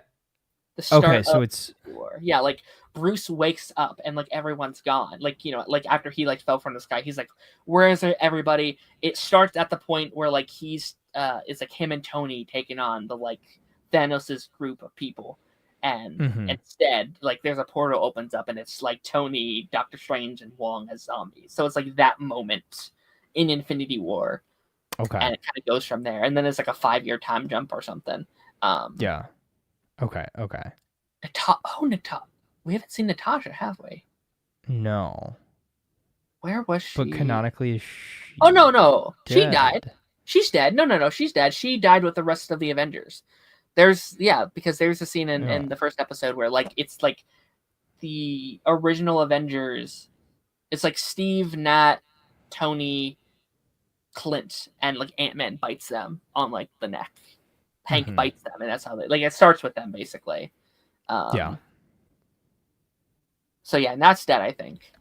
The start Okay, so of it's War. Yeah, like Bruce wakes up and like everyone's gone. Like, you know, like after he like fell from the sky, he's like, "Where is everybody?" It starts at the point where like it's like him and Tony taking on the like Thanos's group of people, and instead like there's a portal opens up and it's like Tony, Doctor Strange, and Wong as zombies. So it's like that moment in Infinity War. okay. And it kind of goes from there, and then it's like a 5-year time jump or something. Yeah. Okay. Natasha. We haven't seen Natasha, have we? No. Where was she? But canonically, is she Oh no. She dead? died. She's dead. No, she's dead. She died with the rest of the Avengers. Because there's a scene in the first episode where like it's like the original Avengers. It's like Steve, Nat, Tony, Clint, and like Ant-Man bites them on like the neck. Hank bites them, and that's how it starts with them basically. Yeah. So yeah, and that's dead, I think.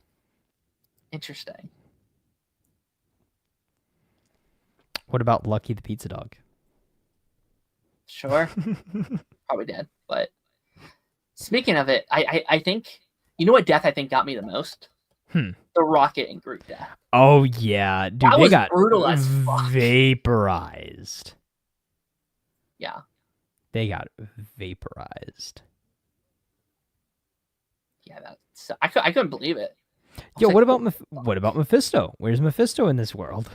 Interesting. What about Lucky the pizza dog? Sure. Probably dead. But speaking of it, I think, you know what death I think got me the most? The Rocket and Groot death. Oh yeah, dude, That they was got brutal as fuck. vaporized. Yeah. They got vaporized. Yeah, I couldn't believe it. Yo, what about Mephisto? Where's Mephisto in this world?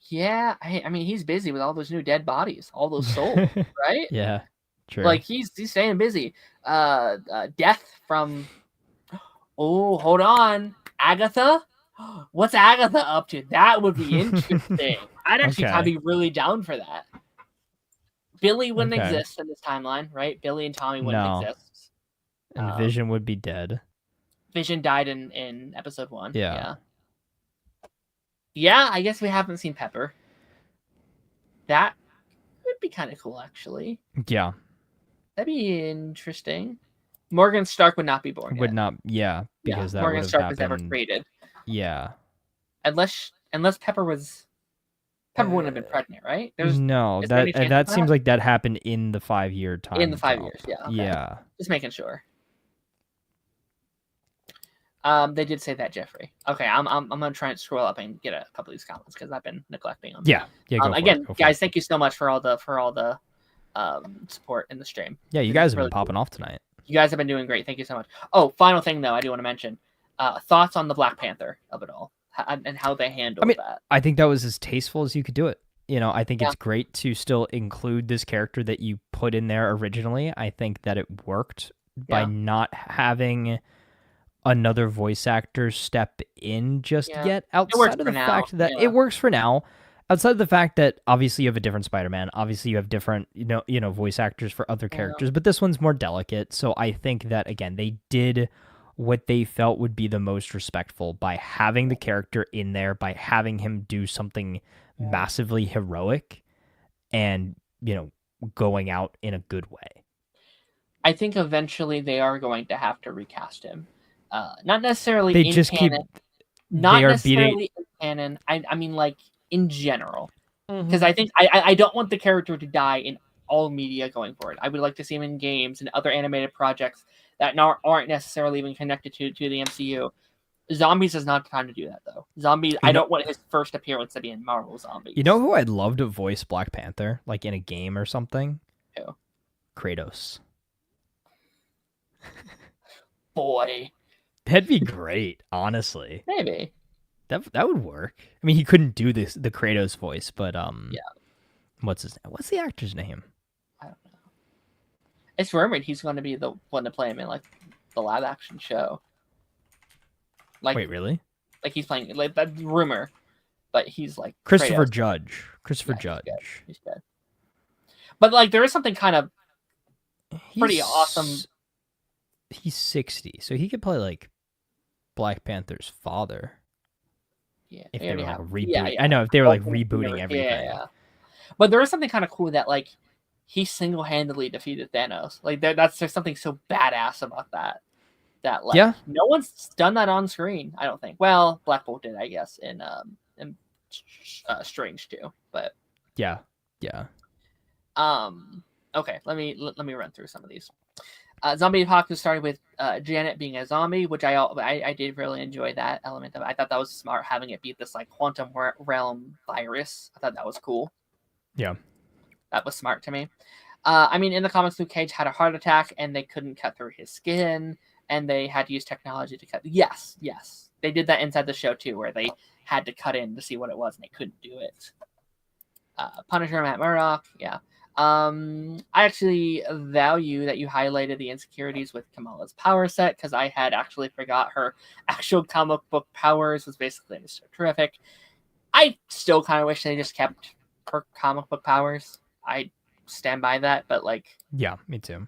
Yeah, I mean he's busy with all those new dead bodies, all those souls, right? Yeah, true. Like he's staying busy. Death from. Oh, hold on, Agatha. What's Agatha up to? That would be interesting. I'd actually kind of Okay. be really down for that. Billy wouldn't Okay. exist in this timeline, right? Billy and Tommy wouldn't No. exist. And Vision would be dead. Vision died in episode 1. Yeah. Yeah, I guess we haven't seen Pepper. That would be kind of cool, actually. Yeah. That'd be interesting. Morgan Stark would not be born Would yet. not. Yeah. Because that Morgan would have Stark was never happened. created. Yeah. Unless Pepper was... Pepper wouldn't have been pregnant, right? No, is there any chance that of seems like that happened in the 5-year time. In the 5 jump. years, yeah. Okay. Yeah. Just making sure. They did say that, Jeffrey. Okay, I'm gonna try and scroll up and get a couple of these comments because I've been neglecting them. Yeah. Yeah. Go for Again, it. guys, thank you so much for all the support in the stream. Yeah, you It's guys have really been popping off tonight. You guys have been doing great. Thank you so much. Oh, final thing though, I do want to mention thoughts on the Black Panther of it all and how they handled that. I think that was as tasteful as you could do it. I think Yeah. it's great to still include this character that you put in there originally. I think that it worked by Yeah. not having another voice actor step in just Yeah. yet. works Outside of for the now, fact that yeah. it works for now. Outside of the fact that obviously you have a different Spider-Man, obviously you have different voice actors for other Yeah. characters, but this one's more delicate. So I think that again they did what they felt would be the most respectful by having the character in there, by having him do something massively heroic and going out in a good way. I think eventually they are going to have to recast him. Not necessarily They in just keep canon. Not they are necessarily in canon. I mean, like in general, Mm-hmm. because I think I don't want the character to die in all media going forward. I would like to see him in games and other animated projects that aren't necessarily even connected to the MCU. Zombies is not the time to do that though. Zombies, I don't want his first appearance to be in Marvel Zombies. You know who I'd love to voice Black Panther, like in a game or something? Who? Kratos. Boy, That'd be great, honestly. maybe. That would work. I mean, he couldn't do the Kratos voice, but Yeah. what's his name? What's the actor's name? I don't know. It's rumored he's going to be the one to play him in like the live action show. Like, Wait, really? like he's playing like that rumor, but he's like Christopher Kratos. Judge. Christopher Yeah, Judge. He's good. But like, there is something kind of pretty He's- awesome. He's 60, so he could play like Black Panther's father Yeah, if they they were already like have- rebooting. yeah, yeah. I know if they were like Ultimate rebooting Universe. everything. Yeah. But there is something kind of cool that like he single-handedly defeated Thanos. Like there's something so badass about that. That like Yeah. no one's done that on screen. I don't think. Well, Black Bolt did, I guess, in Strange too. But Yeah. okay, let me run through some of these. Zombie Apocalypse started with Janet being a zombie, which I did really enjoy that element of it. I thought that was smart, having it be this like quantum realm virus. I thought that was cool. Yeah. That was smart to me. I mean, in the comics, Luke Cage had a heart attack and they couldn't cut through his skin, and they had to use technology to cut. Yes, they did that inside the show too, where they had to cut in to see what it was and they couldn't do it. Punisher, Matt Murdock, yeah. I actually value that you highlighted the insecurities with Kamala's power set, because I had actually forgot her actual comic book powers was basically so terrific. I still kind of wish they just kept her comic book powers. I stand by that, but like, Yeah, me too.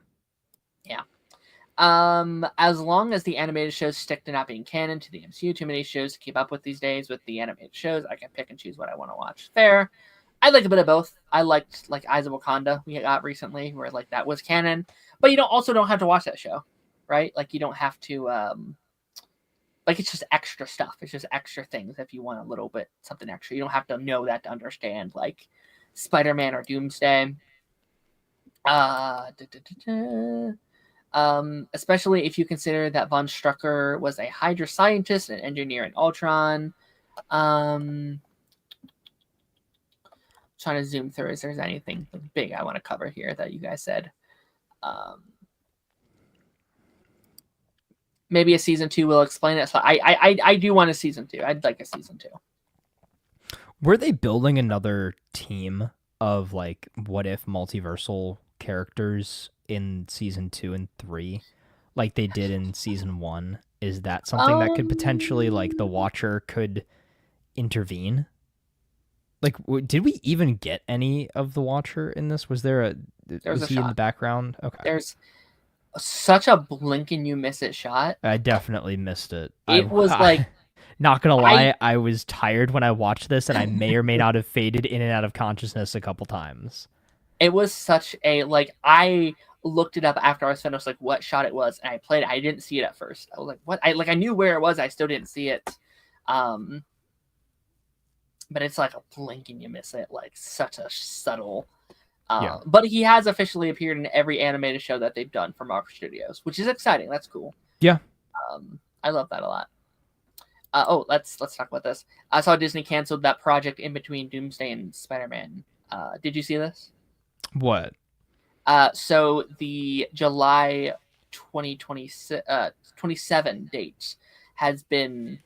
as long as the animated shows stick to not being canon to the MCU, too many shows to keep up with these days. With the animated shows, I can pick and choose what I want to watch. Fair. I like a bit of both. I liked like Eyes of Wakanda we got recently, where like that was canon, but you don't have to watch that show, right? Like you don't have to like it's just extra stuff. It's just extra things if you want a little bit something extra. You don't have to know that to understand like Spider-Man or Doomsday. Especially if you consider that Von Strucker was a Hydra scientist and engineer in Ultron. Trying to zoom through if there's anything big I want to cover here that you guys said. Maybe a season 2 will explain it. So I do want a season 2. I'd like a season 2. Were they building another team of like what if multiversal characters in season 2 and 3, like they did in season 1? Is that something that could potentially, like, the Watcher could intervene? Like, did we even get any of the Watcher in this? Was there was he in the background? Okay. There's such a blink and you miss it shot. I definitely missed it. It was like, not gonna lie, I was tired when I watched this, and I may or may not have faded in and out of consciousness a couple times. It was such a, like, I looked it up after I was finished, like, what shot it was, and I played it. I didn't see it at first. I was like, what? I knew where it was. I still didn't see it. But it's like a blink and you miss it, like such a subtle. But he has officially appeared in every animated show that they've done for Marvel Studios, which is exciting. That's cool. Yeah. I love that a lot. Let's talk about this. I saw Disney canceled that project in between Doomsday and Spider-Man. Did you see this? What? So the July 2027 date has been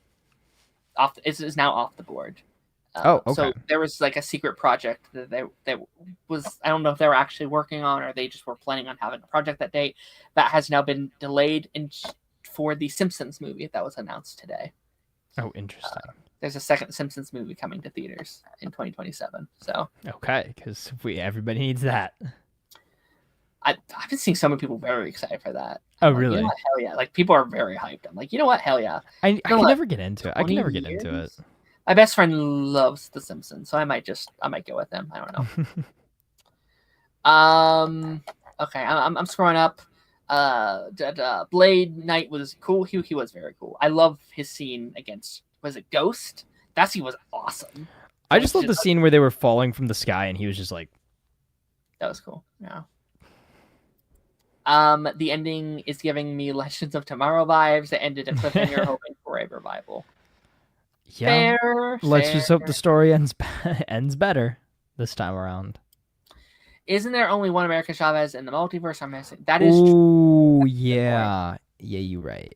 off. Is now off the board. Okay. So there was like a secret project that was, I don't know if they were actually working on, or they just were planning on having a project that date, that has now been delayed for the Simpsons movie that was announced today. Oh, interesting. There's a second Simpsons movie coming to theaters in 2027. So okay, because everybody needs that. I've been seeing so many people very excited for that. Oh, really? You know what? Hell yeah! Like, people are very hyped. I'm like, you know what? Hell yeah! I can never get into it. I can never get into it. My best friend loves The Simpsons, so I might go with him. I don't know. Okay, I'm scrolling up. Blade Knight was cool. He was very cool. I love his scene against, was it Ghost? That scene was awesome. I just love the scene where they were falling from the sky and he was just like, that was cool. Yeah. The ending is giving me Legends of Tomorrow vibes. It ended a cliffhanger, hoping for a revival. Yeah. Let's fair. just hope the story ends better this time around. Isn't there only one America Chavez in the multiverse? I'm missing. That is true. Yeah. Yeah, you're right.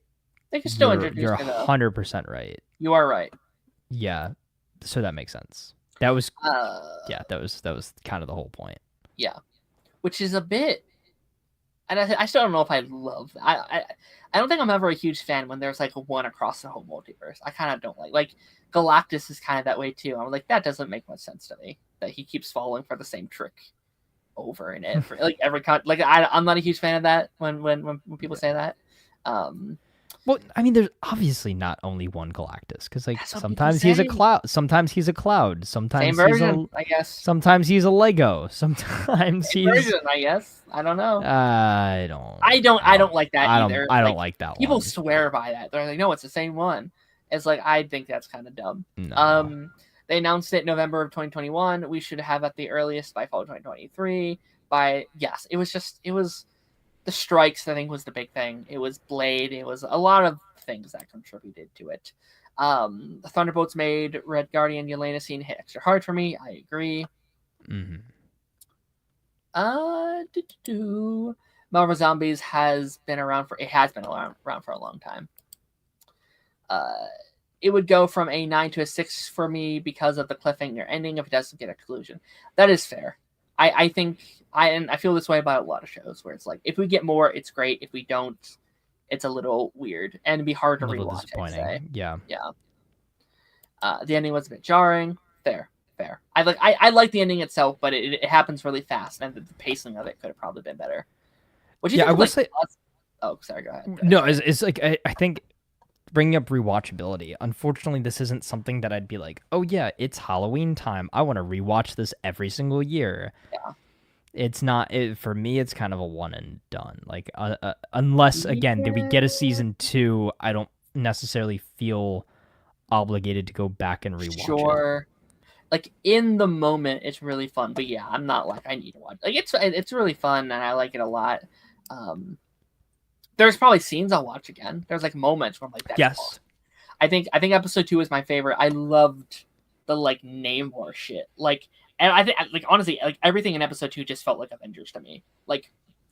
They can still introduce You're her, though. 100% right. You are right. Yeah. So that makes sense. That was that was kind of the whole point. Yeah. Which is a bit, and I still don't know if I love. I don't think I'm ever a huge fan when there's like one across the whole multiverse. I kind of don't like Galactus is kind of that way too. I'm like, that doesn't make much sense to me, that he keeps falling for the same trick over and over. I'm not a huge fan of that when people say that. Well, I mean, there's obviously not only one Galactus, because like sometimes he's a cloud, sometimes he's a cloud, sometimes same version, I guess. Sometimes he's a Lego, sometimes same version, I guess. I don't know. I don't like that either. I don't like that people one. swear by that. They're like, no, it's the same one. It's like, I think that's kind of dumb. No. They announced it November of 2021. We should have at the earliest by fall of 2023. It was the strikes, I think, was the big thing. It was Blade. It was a lot of things that contributed to it. The Thunderbolts made Red Guardian Yelena scene hit extra hard for me. I agree. Mm-hmm. Marvel Zombies has been around for a long time. It would go from a 9 to a 6 for me because of the cliffhanger ending if it doesn't get a conclusion. That is fair. I think I feel this way about a lot of shows where it's like, if we get more, it's great. If we don't, it's a little weird and it'd be hard to rewatch. Disappointing. I'd say. Yeah. The ending was a bit jarring. Fair. I like the ending itself, but it happens really fast, and the pacing of it could have probably been better. I will say. Oh, sorry. Go ahead. No, it's like I think bringing up rewatchability. Unfortunately, this isn't something that I'd be like, oh yeah, it's Halloween time. I want to rewatch this every single year. Yeah. It's not for me. It's kind of a one and done. Like unless again, did we get a season 2? I don't necessarily feel obligated to go back and rewatch it. Sure. Like in the moment, it's really fun. But yeah, I'm not like I need to watch. Like it's really fun, and I like it a lot. There's probably scenes I'll watch again. There's like moments where I'm like, that's awesome. I think episode 2 is my favorite. I loved the like Namor shit. Like, and I think like honestly, like everything in episode 2 just felt like Avengers to me. Like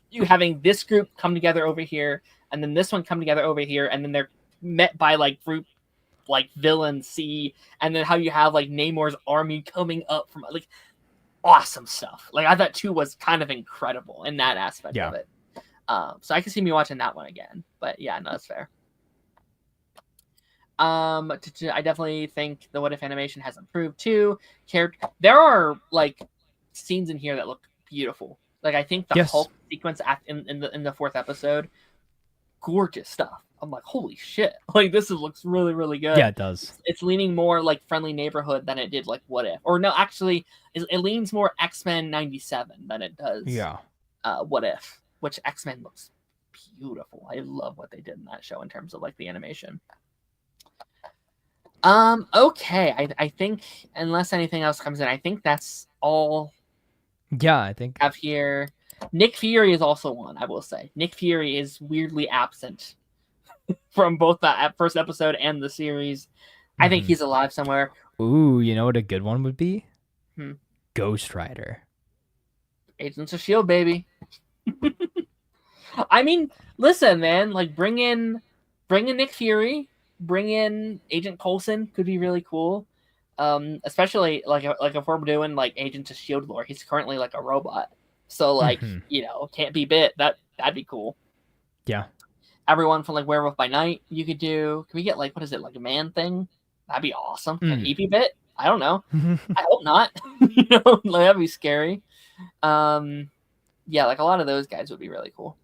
you having this group come together over here, and then this one come together over here, and then they're met by like group like villain C, and then how you have like Namor's army coming up from like awesome stuff. Like I thought 2 was kind of incredible in that aspect of it. So I can see me watching that one again. But yeah, no, that's fair. I definitely think the What If animation has improved too. There are like scenes in here that look beautiful. Like I think the Yes. Hulk sequence in the fourth episode, gorgeous stuff. I'm like, holy shit! Like looks really really good. Yeah, it does. It's leaning more like Friendly Neighborhood than it did like What If, or no, actually, it leans more X-Men '97 than it does. Yeah. What If, which X-Men looks beautiful. I love what they did in that show in terms of like the animation. Okay, I think unless anything else comes in, I think that's all. Yeah, I think I have here. Nick Fury is also one. I will say Nick Fury is weirdly absent from both the first episode and the series. I think he's alive somewhere. Ooh, you know what a good one would be? Ghost Rider. Agents of S.H.I.E.L.D., baby. I mean, listen, man. Like, bring in Nick Fury. Bring in Agent Coulson. Could be really cool. Especially like if we're doing like Agents of S.H.I.E.L.D. lore. He's currently like a robot, so like can't be bit. That'd be cool. Yeah. Everyone from like Werewolf by Night you could do. Can we get like, what is it, like a Man Thing? That'd be awesome. Can he be bit? I don't know. I hope not. Like, that'd be scary. Yeah, like a lot of those guys would be really cool.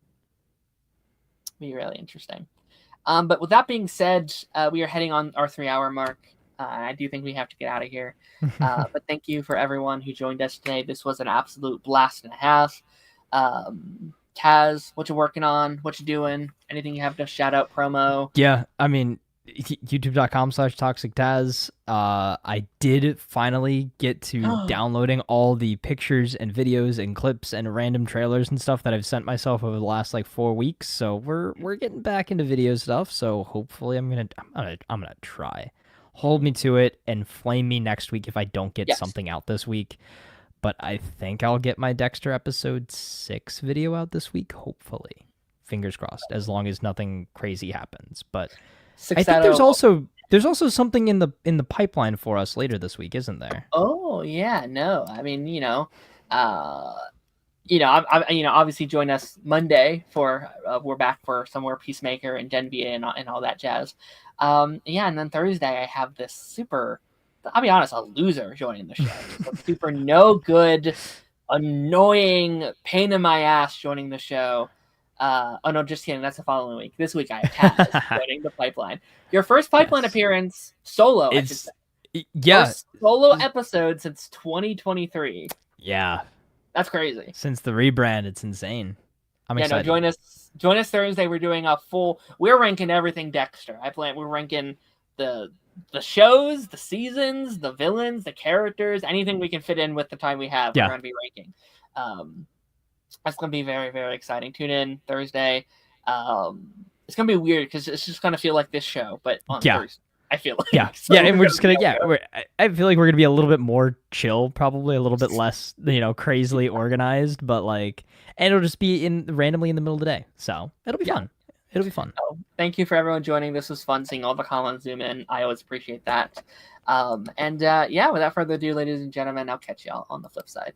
Be really interesting. But with that being said, we are heading on our 3-hour mark. I do think we have to get out of here. But thank you for everyone who joined us today. This was an absolute blast and a half. Taz, what you working on? What you doing? Anything you have to shout out, promo? Yeah, I mean, youtube.com/toxictaz. I did finally get to downloading all the pictures and videos and clips and random trailers and stuff that I've sent myself over the last like 4 weeks. So we're getting back into video stuff. So hopefully I'm gonna try. Hold me to it and flame me next week if I don't get something out this week. But I think I'll get my Dexter episode 6 video out this week, hopefully. Fingers crossed, as long as nothing crazy happens. But I think there's also something in the pipeline for us later this week, isn't there? Oh yeah, no. I mean, obviously join us Monday for we're back for some more Peacemaker and Gen V and all that jazz. And then Thursday I have this super, I'll be honest, a loser joining the show. Super no good, annoying, pain in my ass joining the show. Oh no, just kidding. That's the following week. This week I have Taz joining the pipeline. Your first pipeline appearance solo. It's first solo episode since 2023. Yeah, that's crazy. Since the rebrand, it's insane. I'm excited. No, join us Thursday. We're doing we're ranking everything Dexter. We're ranking the shows, the seasons, the villains, the characters, anything we can fit in with the time we have. We're going to be ranking. That's going to be very, very exciting. Tune in Thursday. It's going to be weird because it's just going to feel like this show, but on Thursday. I feel like. Yeah, and we're just going to, I feel like we're going to be a little bit more chill, probably a little bit less, crazily organized, but and it'll just be randomly in the middle of the day. So it'll be fun. It'll be fun. So, thank you for everyone joining. This was fun seeing all the comments zoom in. I always appreciate that. Without further ado, ladies and gentlemen, I'll catch y'all on the flip side.